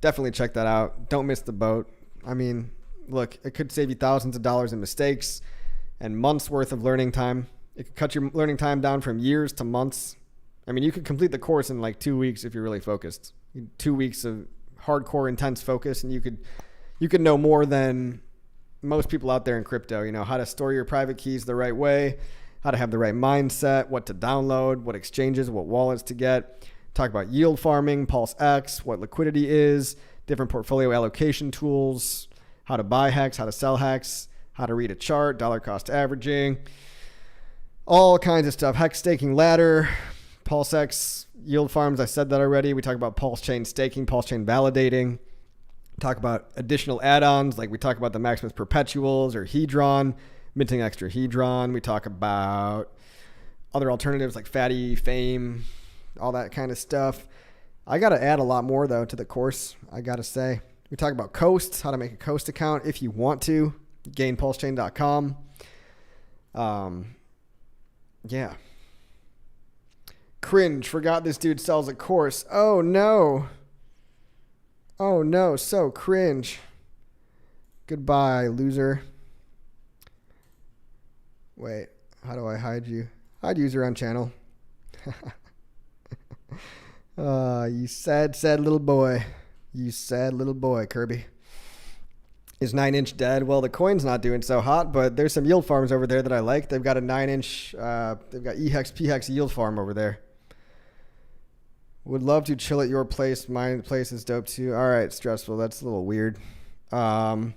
Definitely check that out. Don't miss the boat. I mean, look, it could save you thousands of dollars in mistakes and months worth of learning time. It could cut your learning time down from years to months. I mean, you could complete the course in like 2 weeks if you're really focused. 2 weeks of hardcore intense focus, and you could know more than most people out there in crypto. How to store your private keys the right way, how to have the right mindset, what to download, what exchanges, what wallets to get. Talk about yield farming, PulseX, what liquidity is, different portfolio allocation tools, how to buy Hex, how to sell Hex, how to read a chart, dollar cost averaging, all kinds of stuff. Hex staking ladder, PulseX yield farms, I said that already. We talk about PulseChain staking, PulseChain validating. Talk about additional add-ons, like we talk about the Maximus perpetuals or Hedron, minting extra Hedron. We talk about other alternatives like Fatty, Fame, all that kind of stuff. I got to add a lot more, though, to the course, I got to say. We talk about Coast, how to make a Coast account if you want to. GainPulseChain.com. Yeah. Cringe, forgot this dude sells a course. Oh no. Oh no, so cringe. Goodbye, loser. Wait, how do I hide you? Hide user on channel. You sad little boy. You sad little boy, Kirby. Is 9-inch dead? Well, the coin's not doing so hot, but there's some yield farms over there that I like. They've got a 9-inch, they've got EHEX, PHEX yield farm over there. Would love to chill at your place. My place is dope too. All right, stressful. That's a little weird. MF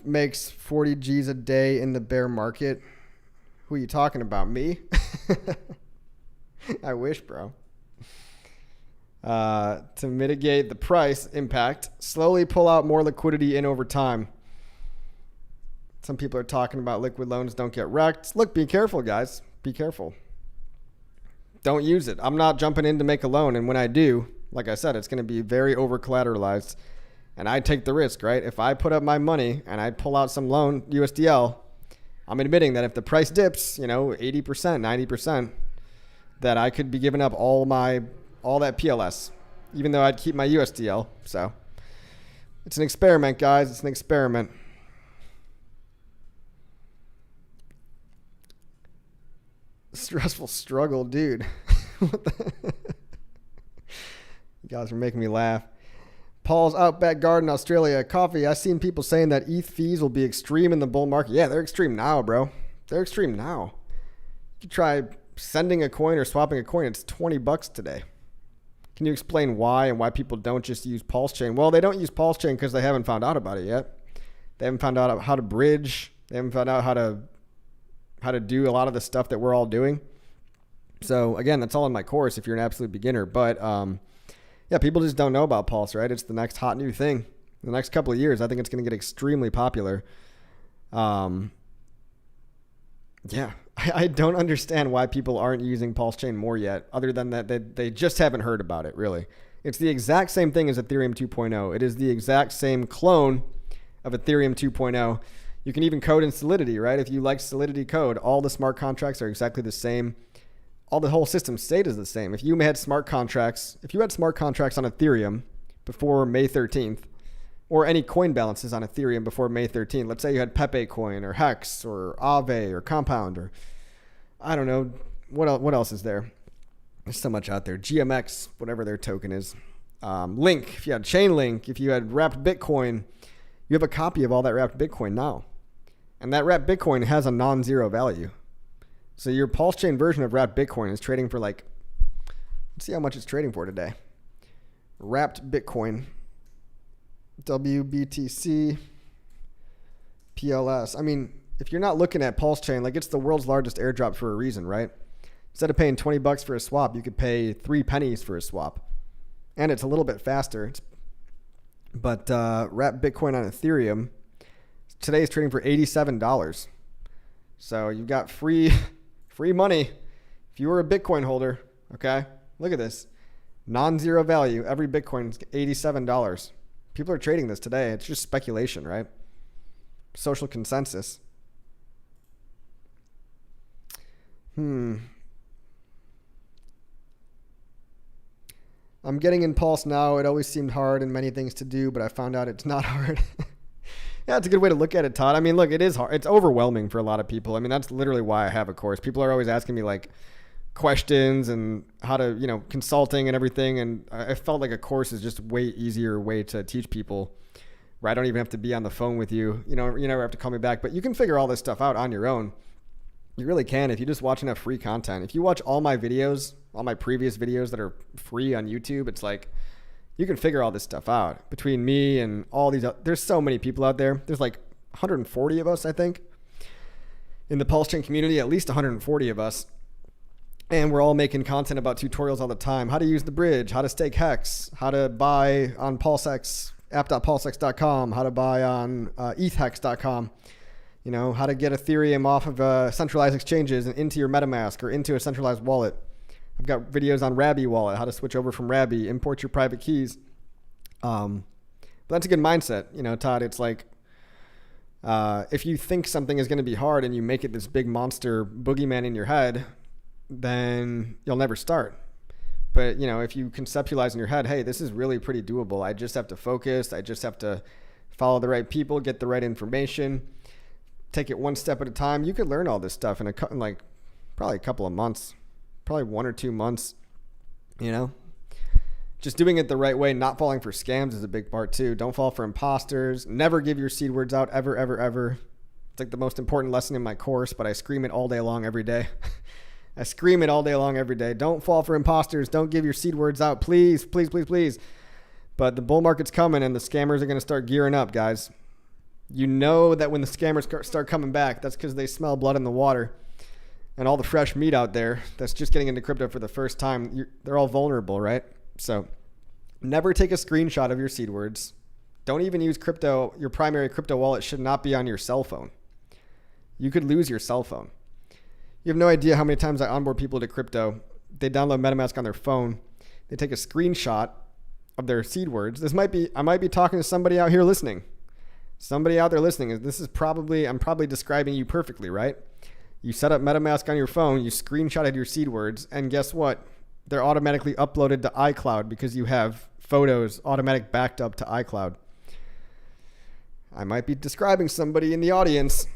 makes 40 G's a day in the bear market. Who are you talking about? Me? I wish, bro. To mitigate the price impact, slowly pull out more liquidity in over time. Some people are talking about liquid loans don't get wrecked. Look, be careful, guys. Be careful. Don't use it. I'm not jumping in to make a loan. And when I do, like I said, it's going to be very over collateralized. And I take the risk, right? If I put up my money and I pull out some loan, USDL, I'm admitting that if the price dips, 80%, 90%, that I could be giving up all my all that PLS, even though I'd keep my USDL. So it's an experiment, guys. It's an experiment. Stressful struggle, dude. What the you guys are making me laugh. Paul's Outback Garden, Australia. Coffee. I've seen people saying that ETH fees will be extreme in the bull market. Yeah, they're extreme now, bro. They're extreme now. You try sending a coin or swapping a coin. It's $20 today. Can you explain why and why people don't just use PulseChain? Well, they don't use PulseChain because they haven't found out about it yet. They haven't found out how to bridge. They haven't found out how to do a lot of the stuff that we're all doing. So again, that's all in my course if you're an absolute beginner. But yeah, people just don't know about Pulse, right? It's the next hot new thing. In the next couple of years, I think it's going to get extremely popular. Yeah, I don't understand why people aren't using PulseChain more yet, other than that they just haven't heard about it, really. It's the exact same thing as Ethereum 2.0. It is the exact same clone of Ethereum 2.0. You can even code in Solidity, right? If you like Solidity code, all the smart contracts are exactly the same. All the whole system state is the same. If you had smart contracts on Ethereum before May 13th, or any coin balances on Ethereum before May 13th, let's say you had Pepe coin or Hex or Aave or Compound or I don't know, what else is there? There's so much out there. GMX, whatever their token is. Link, if you had Chainlink, if you had wrapped Bitcoin, you have a copy of all that wrapped Bitcoin now. And that wrapped Bitcoin has a non-zero value. So your PulseChain version of wrapped Bitcoin is trading for let's see how much it's trading for today. Wrapped Bitcoin, WBTC, PLS. I mean, if you're not looking at PulseChain, it's the world's largest airdrop for a reason, right? Instead of paying $20 for a swap, you could pay 3 pennies for a swap. And it's a little bit faster. But wrapped Bitcoin on Ethereum, today is trading for $87. So you've got free money if you were a Bitcoin holder, okay? Look at this. Non-zero value. Every Bitcoin is $87. People are trading this today. It's just speculation, right? Social consensus. I'm getting in Pulse now. It always seemed hard and many things to do, but I found out it's not hard. Yeah, it's a good way to look at it, Todd. I mean, look, it is hard. It's overwhelming for a lot of people. I mean, that's literally why I have a course. People are always asking me questions and how to, consulting and everything. And I felt like a course is just a way easier way to teach people, where I don't even have to be on the phone with you. You never have to call me back, but you can figure all this stuff out on your own. You really can if you just watch enough free content. If you watch all my videos, all my previous videos that are free on YouTube, it's you can figure all this stuff out between me and all these. There's so many people out there. There's 140 of us, I think, in the PulseChain community, at least 140 of us. And we're all making content about tutorials all the time. How to use the bridge, how to stake Hex, how to buy on PulseX, app.pulsex.com, how to buy on ethhex.com. How to get Ethereum off of centralized exchanges and into your MetaMask or into a centralized wallet. I've got videos on Rabby wallet, how to switch over from Rabby, import your private keys. But that's a good mindset. Todd, it's if you think something is going to be hard and you make it this big monster boogeyman in your head, then you'll never start. But, if you conceptualize in your head, hey, this is really pretty doable. I just have to focus. I just have to follow the right people, get the right information, take it one step at a time. You could learn all this stuff in probably a couple of months. Probably 1 or 2 months, just doing it the right way, not falling for scams is a big part too. Don't fall for imposters. Never give your seed words out ever, ever, ever. It's the most important lesson in my course, but I scream it all day long every day. I scream it all day long every day. Don't fall for imposters. Don't give your seed words out. Please, please, please, please. But the bull market's coming and the scammers are going to start gearing up, guys. You know that when the scammers start coming back, that's because they smell blood in the water. And all the fresh meat out there that's just getting into crypto for the first time, they're all vulnerable, right? So never take a screenshot of your seed words. Don't even use crypto. Your primary crypto wallet should not be on your cell phone. You could lose your cell phone. You have no idea how many times I onboard people to crypto. They download MetaMask on their phone. They take a screenshot of their seed words. I might be talking to somebody out here listening. Somebody out there listening. I'm probably describing you perfectly, right? You set up MetaMask on your phone, you screenshotted your seed words, and guess what? they're automatically uploaded to iCloud because you have photos automatic backed up to iCloud. I might be describing somebody in the audience.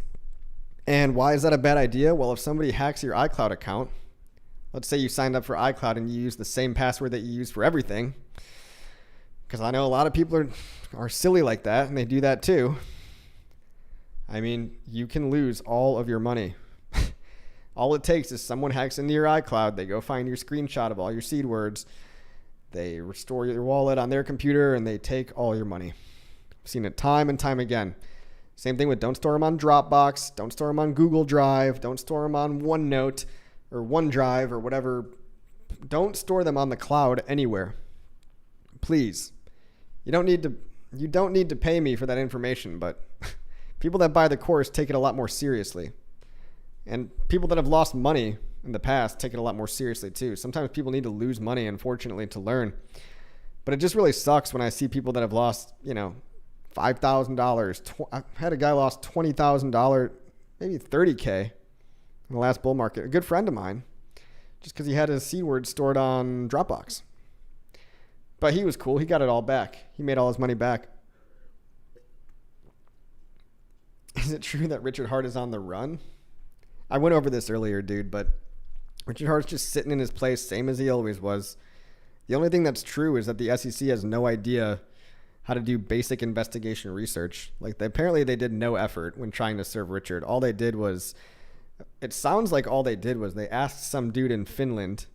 And why is that a bad idea? Well, if somebody hacks your iCloud account, let's say you signed up for iCloud and you use the same password that you use for everything, because I know a lot of people are silly like that, and they do that too. I mean, you can lose all of your money. All it takes is someone hacks into your iCloud, they go find your screenshot of all your seed words, they restore your wallet on their computer, and they take all your money. I've seen it time and time again. Same thing with don't store them on Dropbox, don't store them on Google Drive, don't store them on OneNote or OneDrive or whatever. Don't store them on the cloud anywhere. Please. You don't need to pay me for that information, but people that buy the course take it a lot more seriously. And people that have lost money in the past take it a lot more seriously too. Sometimes people need to lose money, unfortunately, to learn. But it just really sucks when I see people that have lost, $5,000. I had a guy lost $20,000, maybe $30K in the last bull market. A good friend of mine, just because he had his seed word stored on Dropbox. But he was cool. He got it all back. He made all his money back. Is it true that Richard Hart is on the run? I went over this earlier, dude, but Richard Hart's just sitting in his place, same as he always was. The only thing that's true is that the SEC has no idea how to do basic investigation research. Apparently they did no effort when trying to serve Richard. All they did was, it sounds like all they did was they asked some dude in Finland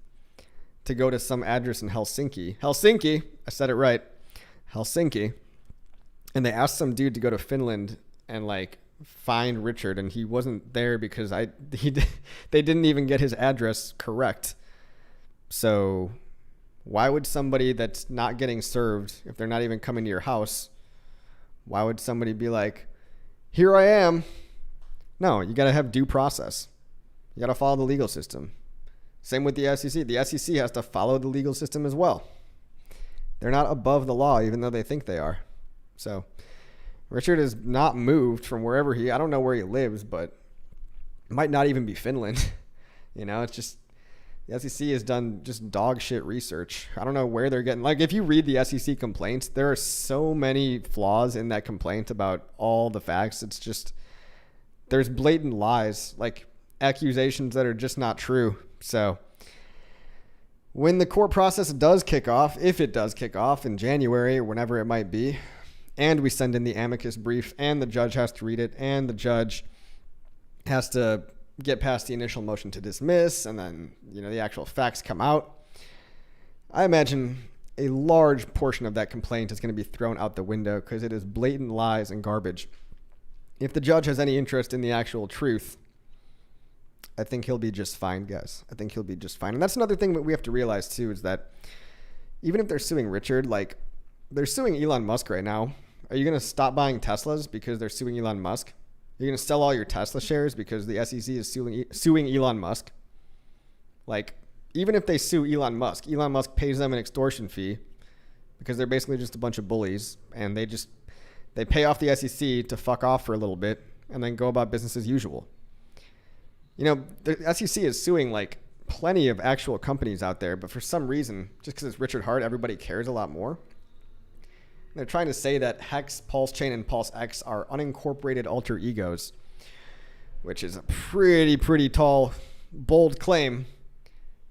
to go to some address in Helsinki. I said it right. Helsinki. And they asked some dude to go to Finland and find Richard, and he wasn't there because they didn't even get his address correct. So why would somebody that's not getting served, if they're not even coming to your house, why would somebody be like, here I am? No, you got to have due process. You got to follow the legal system. Same with the SEC. The SEC has to follow the legal system as well. They're not above the law, even though they think they are. So Richard is not moved from wherever I don't know where he lives, but it might not even be Finland. It's just, the SEC has done just dog shit research. I don't know where they're getting, if you read the SEC complaints, there are so many flaws in that complaint about all the facts. It's just, there's blatant lies, accusations that are just not true. So when the court process does kick off, if it does kick off in January or whenever it might be, and we send in the amicus brief and the judge has to read it and the judge has to get past the initial motion to dismiss, and then, the actual facts come out, I imagine a large portion of that complaint is going to be thrown out the window because it is blatant lies and garbage. If the judge has any interest in the actual truth, I think he'll be just fine, guys. I think he'll be just fine. And that's another thing that we have to realize too, is that even if they're suing Richard, they're suing Elon Musk right now. Are you going to stop buying Teslas because they're suing Elon Musk? You're going to sell all your Tesla shares because the SEC is suing Elon Musk? Even if they sue Elon Musk pays them an extortion fee because they're basically just a bunch of bullies, and they pay off the SEC to fuck off for a little bit and then go about business as usual. The SEC is suing plenty of actual companies out there, but for some reason, just because it's Richard Hart, everybody cares a lot more. They're trying to say that Hex, PulseChain, and PulseX are unincorporated alter egos, which is a pretty tall, bold claim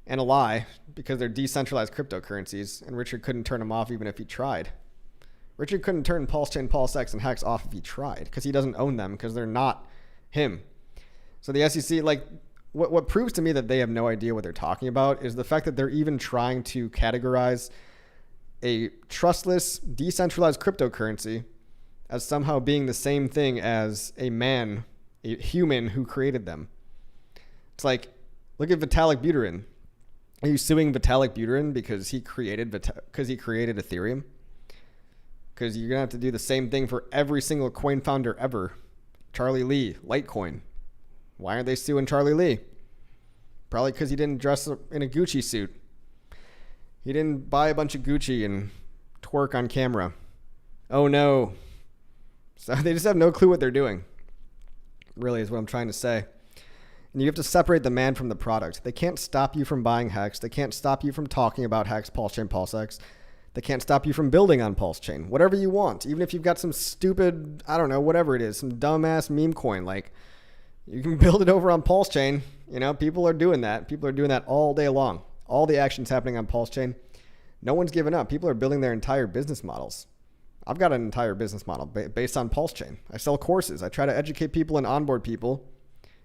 and a lie because they're decentralized cryptocurrencies, and Richard couldn't turn them off even if he tried. Richard couldn't turn PulseChain, PulseX, and Hex off if he tried because he doesn't own them because they're not him. So the SEC, what proves to me that they have no idea what they're talking about is the fact that they're even trying to categorize a trustless, decentralized cryptocurrency as somehow being the same thing as a human who created them. It's look at Vitalik Buterin. Are you suing Vitalik Buterin because he created Ethereum? Because you're going to have to do the same thing for every single coin founder ever. Charlie Lee, Litecoin. Why aren't they suing Charlie Lee? Probably because he didn't dress in a Gucci suit. He didn't buy a bunch of Gucci and twerk on camera. Oh no. So they just have no clue what they're doing, really, is what I'm trying to say. And you have to separate the man from the product. They can't stop you from buying Hex. They can't stop you from talking about Hex, PulseChain, PulseX. They can't stop you from building on PulseChain. Whatever you want. Even if you've got some stupid, I don't know, whatever it is, some dumbass meme coin. Like, you can build it over on PulseChain. You know, people are doing that. People are doing that all day long. All the action's happening on PulseChain. No one's giving up. People are building their entire business models. I've got an entire business model based on PulseChain. I sell courses. I try to educate people and onboard people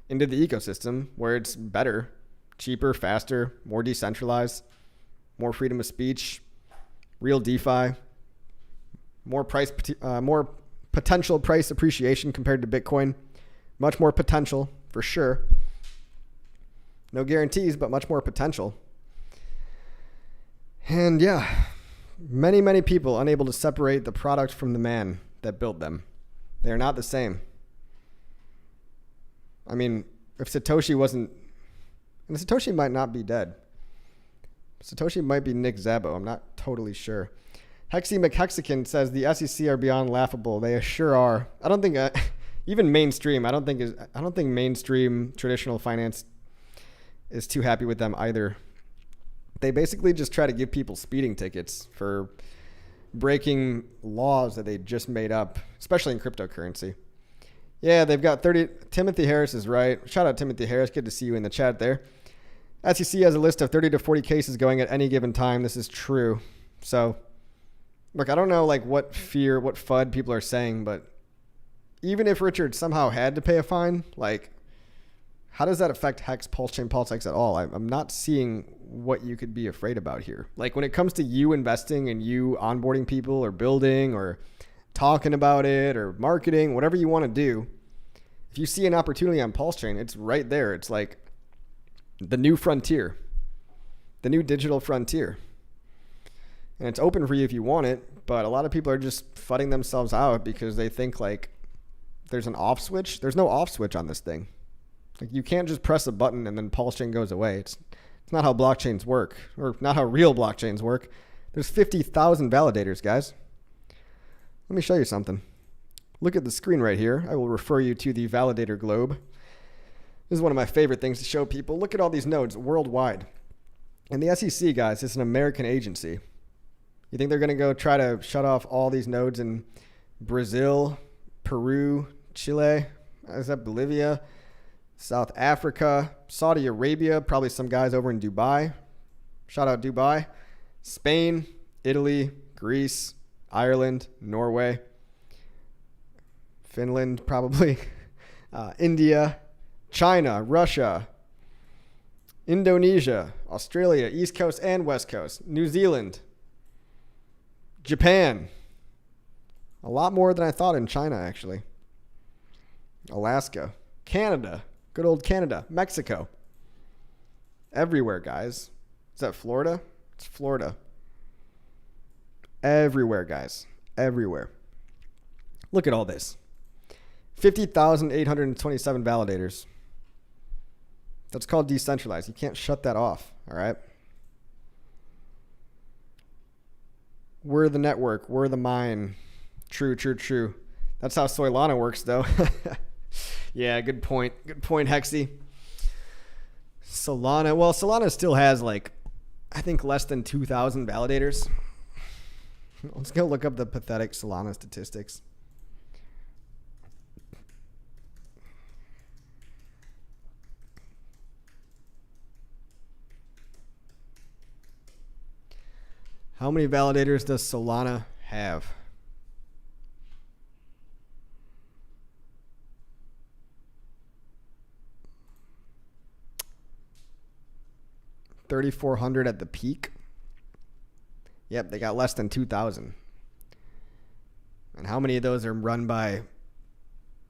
into the ecosystem where it's better, cheaper, faster, more decentralized, more freedom of speech, real DeFi, more potential price appreciation compared to Bitcoin. Much more potential for sure. No guarantees, but much more potential. And yeah, many people unable to separate the product from the man that built them. They are not the same. I mean, if Satoshi wasn't, and Satoshi might not be dead. Satoshi might be Nick Szabo. I'm not totally sure. Hexy McHexican says the SEC are beyond laughable. They sure are. I don't think even mainstream. I don't think mainstream traditional finance is too happy with them either. They basically just try to give people speeding tickets for breaking laws that they just made up, especially in cryptocurrency. Yeah, they've got 30. Timothy Harris is right. Shout out Timothy Harris. Good to see you in the chat there. SEC has a list of 30 to 40 cases going at any given time. This is true. So, look, I don't know like what FUD people are saying, but even if Richard somehow had to pay a fine, like, how does that affect Hex, PulseChain, PulseX at all? I'm not seeing what you could be afraid about here. Like when it comes to you investing and you onboarding people or building or talking about it or marketing, whatever you want to do, if you see an opportunity on PulseChain, it's right there. It's like the new frontier, the new digital frontier. And it's open for you if you want it, but a lot of people are just fudding themselves out because they think like there's an off switch. There's no off switch on this thing. Like you can't just press a button and then PulseChain goes away. It's not how blockchains work, or not how real blockchains work. There's 50,000 validators, guys. Let me show you something. Look at the screen right here. I will refer you to the validator globe. This is one of my favorite things to show people. Look at all these nodes worldwide. And the SEC, guys, it's an American agency. You think they're going to go try to shut off all these nodes in Brazil, Peru, Chile, is that Bolivia, South Africa, Saudi Arabia, probably some guys over in Dubai. Shout out Dubai. Spain, Italy, Greece, Ireland, Norway, Finland, probably, India, China, Russia, Indonesia, Australia, East Coast and West Coast, New Zealand, Japan. A lot more than I thought in China, actually. Alaska, Canada, good old Canada, Mexico. Everywhere, guys. Is that Florida? It's Florida. Everywhere, guys. Everywhere. Look at all this. 50,827 validators. That's called decentralized. You can't shut that off, all right? We're the network. We're the mine. True. That's how Solana works, though. Yeah, good point. Good point, Hexy. Solana. Well, Solana still has, like, I think less than 2,000 validators. Let's go look up the pathetic Solana statistics. How many validators does Solana have? $3,400 at the peak. Yep, they got less than 2,000. And how many of those are run by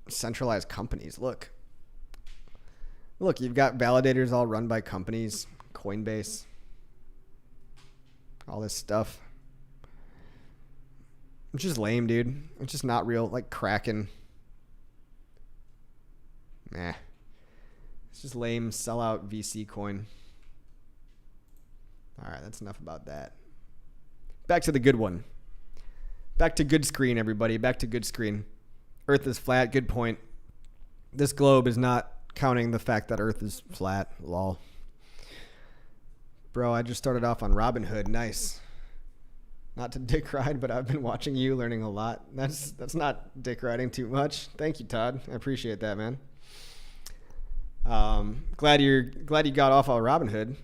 centralized companies? Look, you've got validators all run by companies, Coinbase, all this stuff. It's just lame, dude. It's just not real. Like Kraken. Nah. It's just lame sellout VC coin. All right, that's enough about that. Back to the good one. Back to good screen, everybody. Back to good screen. Earth is flat. Good point. This globe is not counting the fact that Earth is flat. Lol. Bro, I just started off on Robinhood. Nice. Not to dick ride, but I've been watching you, learning a lot. That's not dick riding too much. Thank you, Todd. I appreciate that, man. Glad you got off on Robinhood.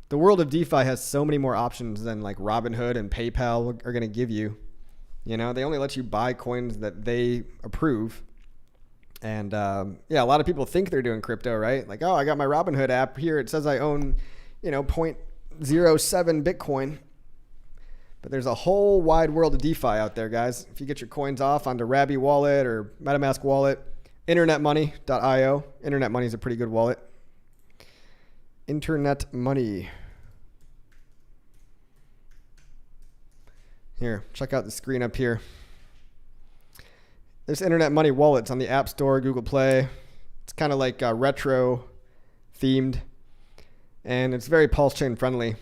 The world of DeFi has so many more options than like Robinhood and PayPal are going to give you. You know, they only let you buy coins that they approve. And yeah, a lot of people think they're doing crypto, right? Like, oh, I got my Robinhood app here. It says I own, 0.07 Bitcoin. But there's a whole wide world of DeFi out there, guys. If you get your coins off onto Rabby Wallet or MetaMask Wallet, internetmoney.io. Internet Money is a pretty good wallet. Internet Money. Here, check out the screen up here. There's Internet Money wallets on the App Store, Google Play. It's kind of like retro themed. And it's very PulseChain friendly.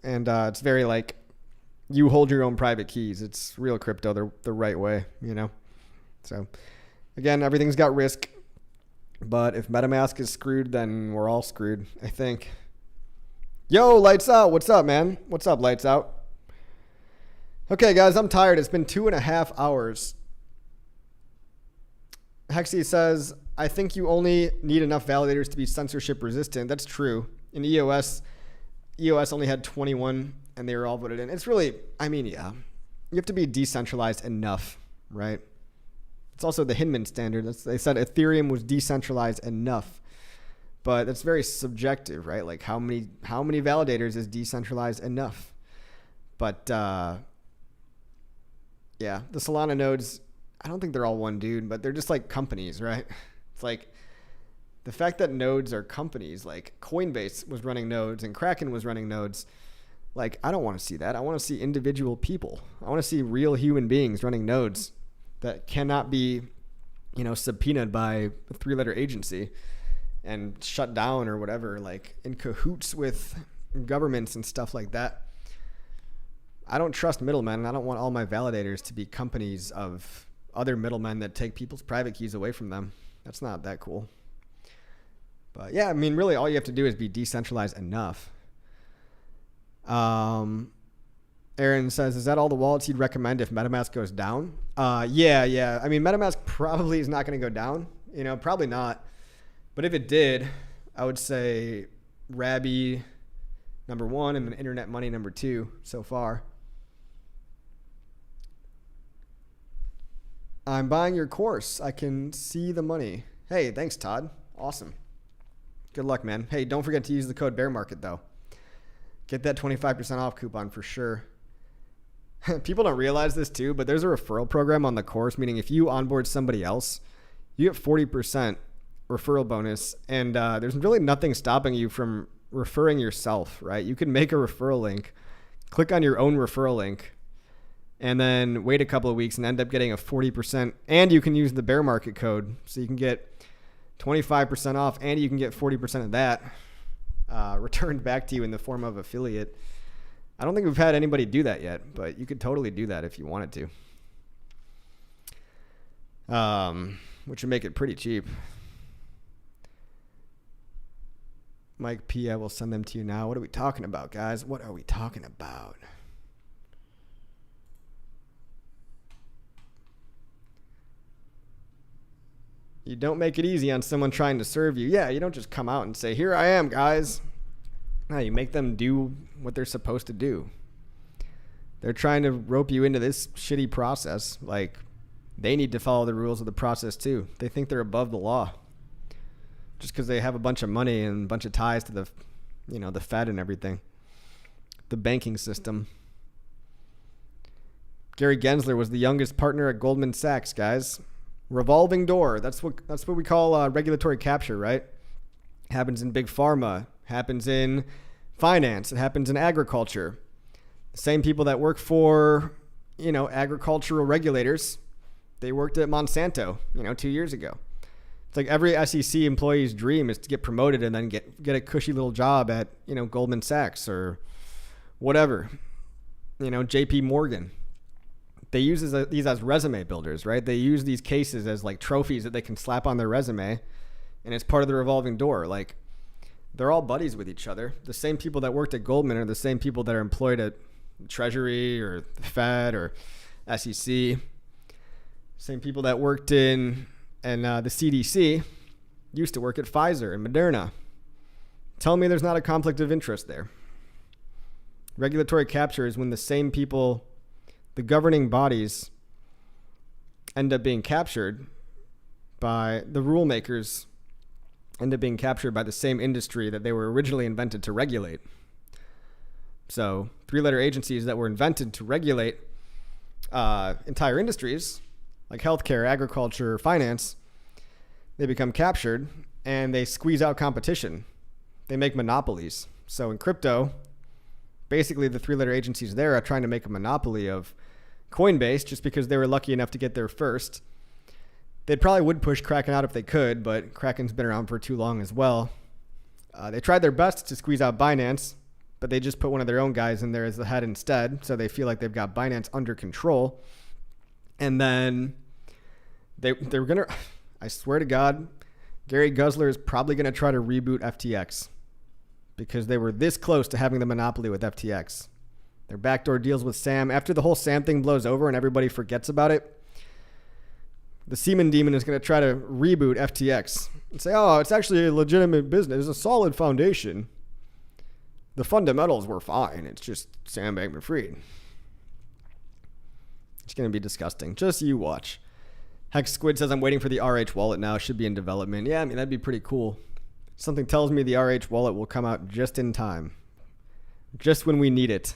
And it's very like, you hold your own private keys. It's real crypto the right way, So, again, everything's got risk. But if MetaMask is screwed, then we're all screwed, I think. Yo, Lights Out. What's up, man? What's up, Lights Out? Okay, guys, I'm tired. It's been 2.5 hours. Hexy says, I think you only need enough validators to be censorship resistant. That's true. In EOS only had 21 and they were all voted in. It's really, yeah, you have to be decentralized enough, right? It's also the Hinman standard. They said Ethereum was decentralized enough, but that's very subjective, right? Like how many validators is decentralized enough? But yeah, the Solana nodes, I don't think they're all one dude, but they're just like companies, right? It's like the fact that nodes are companies, like Coinbase was running nodes and Kraken was running nodes. Like, I don't want to see that. I want to see individual people. I want to see real human beings running nodes that cannot be, subpoenaed by a 3-letter agency and shut down or whatever, like in cahoots with governments and stuff like that. I don't trust middlemen, and I don't want all my validators to be companies of other middlemen that take people's private keys away from them. That's not that cool. But yeah, really all you have to do is be decentralized enough. Aaron says, is that all the wallets you'd recommend if MetaMask goes down? Yeah. MetaMask probably is not going to go down. Probably not. But if it did, I would say Rabby number 1 and then Internet Money number 2 so far. I'm buying your course. I can see the money. Hey, thanks, Todd. Awesome. Good luck, man. Hey, don't forget to use the code bear market though. Get that 25% off coupon for sure. People don't realize this too, but there's a referral program on the course, meaning if you onboard somebody else, you get 40% referral bonus. And there's really nothing stopping you from referring yourself, right? You can make a referral link, click on your own referral link, and then wait a couple of weeks and end up getting a 40%. And you can use the bear market code. So you can get 25% off and you can get 40% of that returned back to you in the form of affiliate. I don't think we've had anybody do that yet, but you could totally do that if you wanted to. Which would make it pretty cheap. Mike P, I will send them to you now. What are we talking about, guys? What are we talking about? You don't make it easy on someone trying to serve you. Yeah, you don't just come out and say, here I am, guys. No, you make them do what they're supposed to do. They're trying to rope you into this shitty process. Like, they need to follow the rules of the process too. They think they're above the law. Just because they have a bunch of money and a bunch of ties to the, the Fed and everything. The banking system. Gary Gensler was the youngest partner at Goldman Sachs, guys. Revolving door. That's what we call regulatory capture, right? Happens in big pharma. Happens in finance. It happens in agriculture. The same people that work for, agricultural regulators, they worked at Monsanto, 2 years ago. It's like every SEC employee's dream is to get promoted and then get a cushy little job at, Goldman Sachs or whatever, JP Morgan. They use these as resume builders, right? They use these cases as like trophies that they can slap on their resume and it's part of the revolving door. Like, they're all buddies with each other. The same people that worked at Goldman are the same people that are employed at Treasury or the Fed or SEC. Same people that worked in the CDC used to work at Pfizer and Moderna. Tell me there's not a conflict of interest there. Regulatory capture is when the same people, the governing bodies, end up being captured by the rule makers, end up being captured by the same industry that they were originally invented to regulate. So 3-letter agencies that were invented to regulate entire industries like healthcare, agriculture, finance, they become captured and they squeeze out competition. They make monopolies. So in crypto, basically the 3-letter agencies there are trying to make a monopoly of Coinbase just because they were lucky enough to get there first. They probably would push Kraken out if they could, but Kraken's been around for too long as well. They tried their best to squeeze out Binance, but they just put one of their own guys in there as the head instead, so they feel like they've got Binance under control. And then they were going to, I swear to God, Gary Gensler is probably going to try to reboot FTX because they were this close to having the monopoly with FTX. Their backdoor deals with Sam, after the whole Sam thing blows over and everybody forgets about it, the Seaman Demon is going to try to reboot FTX and say, oh, it's actually a legitimate business, a solid foundation. The fundamentals were fine. It's just Sam Bankman-Fried. It's going to be disgusting. Just you watch. Hex Squid says, I'm waiting for the RH wallet now. It should be in development. Yeah, I mean, that'd be pretty cool. Something tells me the RH wallet will come out just in time. Just when we need it.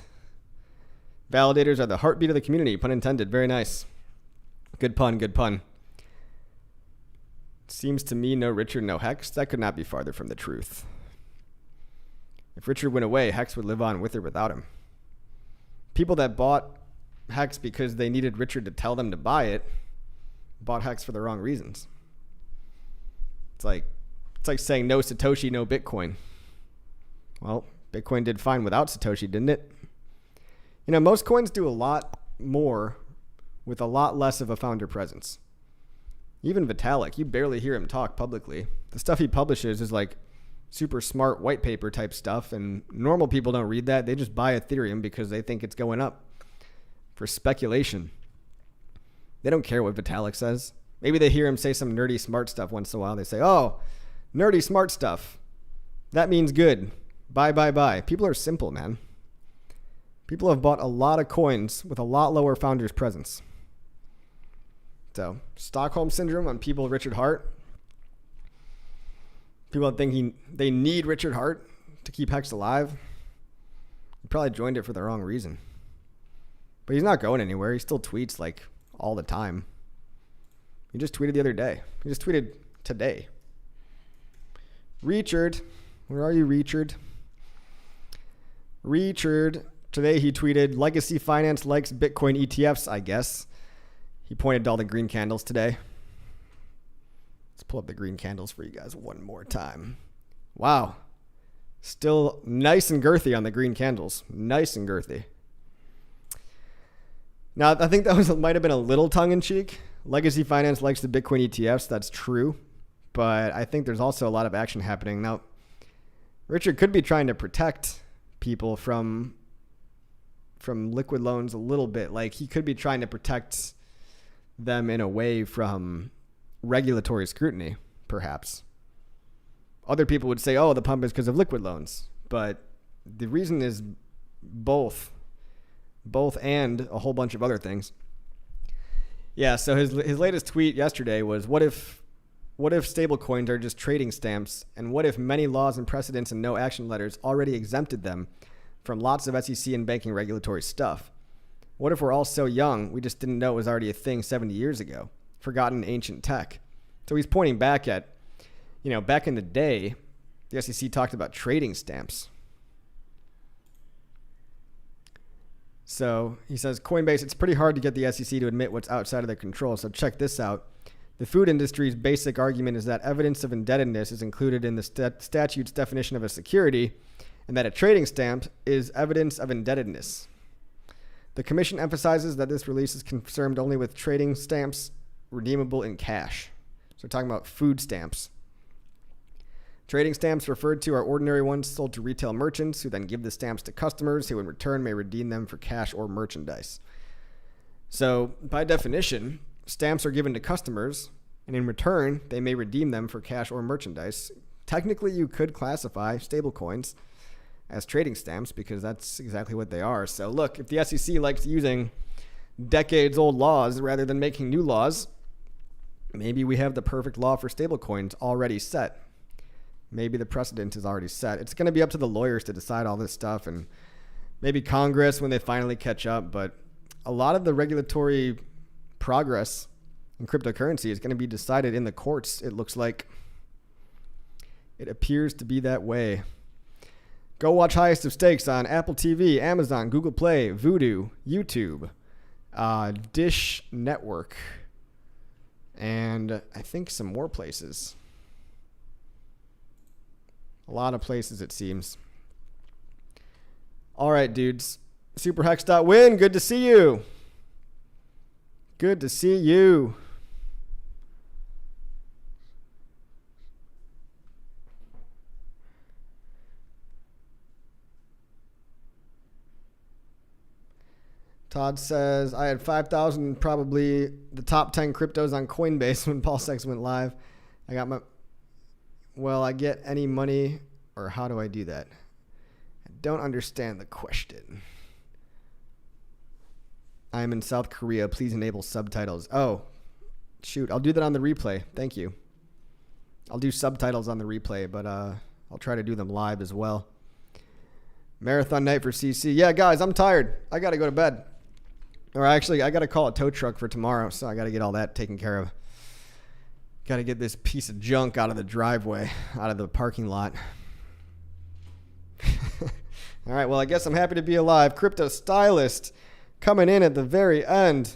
Validators are the heartbeat of the community. Pun intended. Very nice. Good pun, good pun. Seems to me no Richard, no Hex. That could not be farther from the truth. If Richard went away, Hex would live on with or without him. People that bought Hex because they needed Richard to tell them to buy it bought Hex for the wrong reasons. It's like saying no Satoshi, no Bitcoin. Well, Bitcoin did fine without Satoshi, didn't it? You know, most coins do a lot more with a lot less of a founder presence. Even Vitalik, you barely hear him talk publicly. The stuff he publishes is like super smart white paper type stuff, and normal people don't read that. They just buy Ethereum because they think it's going up for speculation. They don't care what Vitalik says. Maybe they hear him say some nerdy smart stuff once in a while. They say, oh, nerdy smart stuff. That means good. Buy, buy, buy. People are simple, man. People have bought a lot of coins with a lot lower founder's presence. So, Stockholm Syndrome on people Richard Hart. People think they need Richard Hart to keep Hex alive. He probably joined it for the wrong reason. But he's not going anywhere. He still tweets like all the time. He just tweeted the other day. He just tweeted today. Richard. Where are you, Richard? Richard. Today he tweeted, Legacy Finance likes Bitcoin ETFs, I guess. He pointed to all the green candles today. Let's pull up the green candles for you guys one more time. Wow. Still nice and girthy on the green candles. Nice and girthy. Now, I think that might have been a little tongue-in-cheek. Legacy Finance likes the Bitcoin ETFs. That's true. But I think there's also a lot of action happening. Now, Richard could be trying to protect people from liquid loans a little bit. Like, he could be trying to protect them in a way from regulatory scrutiny, perhaps. Other people would say, oh, the pump is because of liquid loans. But the reason is both and a whole bunch of other things. Yeah, so his latest tweet yesterday was, what if stablecoins are just trading stamps, and what if many laws and precedents and no action letters already exempted them from lots of SEC and banking regulatory stuff? What if we're all so young, we just didn't know it was already a thing 70 years ago? Forgotten ancient tech. So he's pointing back at, back in the day, the SEC talked about trading stamps. So he says, Coinbase, it's pretty hard to get the SEC to admit what's outside of their control. So check this out. The food industry's basic argument is that evidence of indebtedness is included in the statute's definition of a security, and that a trading stamp is evidence of indebtedness. The commission emphasizes that this release is concerned only with trading stamps redeemable in cash. So we're talking about food stamps. Trading stamps referred to are ordinary ones sold to retail merchants who then give the stamps to customers who in return may redeem them for cash or merchandise. So by definition, stamps are given to customers and in return they may redeem them for cash or merchandise. Technically, you could classify stablecoins as trading stamps because that's exactly what they are. So look, if the SEC likes using decades old laws rather than making new laws, maybe we have the perfect law for stablecoins already set. Maybe the precedent is already set. It's going to be up to the lawyers to decide all this stuff and maybe Congress when they finally catch up. But a lot of the regulatory progress in cryptocurrency is going to be decided in the courts. It looks like it appears to be that way. Go watch Highest of Stakes on Apple TV, Amazon, Google Play, Vudu, YouTube, Dish Network, and I think some more places. A lot of places, it seems. All right, dudes. Superhex.win. Good to see you. Good to see you. Todd says, I had 5,000, probably the top 10 cryptos on Coinbase when PulseX went live. I got my... Will I get any money, or how do I do that? I don't understand the question. I am in South Korea. Please enable subtitles. Oh, shoot. I'll do that on the replay. Thank you. I'll do subtitles on the replay, but I'll try to do them live as well. Marathon night for CC. Yeah, guys, I'm tired. I got to go to bed. Or actually, I got to call a tow truck for tomorrow, so I got to get all that taken care of. Got to get this piece of junk out of the driveway, out of the parking lot. All right, well, I guess I'm happy to be alive. Crypto Stylist coming in at the very end.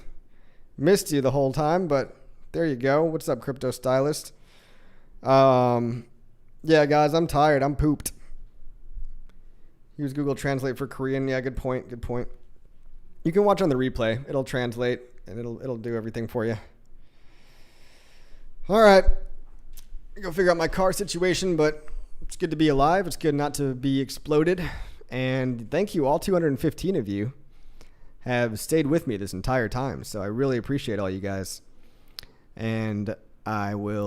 Missed you the whole time, but there you go. What's up, Crypto Stylist? Yeah, guys, I'm tired. I'm pooped. Use Google Translate for Korean. Yeah, good point. Good point. You can watch on the replay. It'll translate, and it'll do everything for you. All right. Go figure out my car situation, but it's good to be alive. It's good not to be exploded. And thank you, all 215 of you have stayed with me this entire time. So I really appreciate all you guys. And I will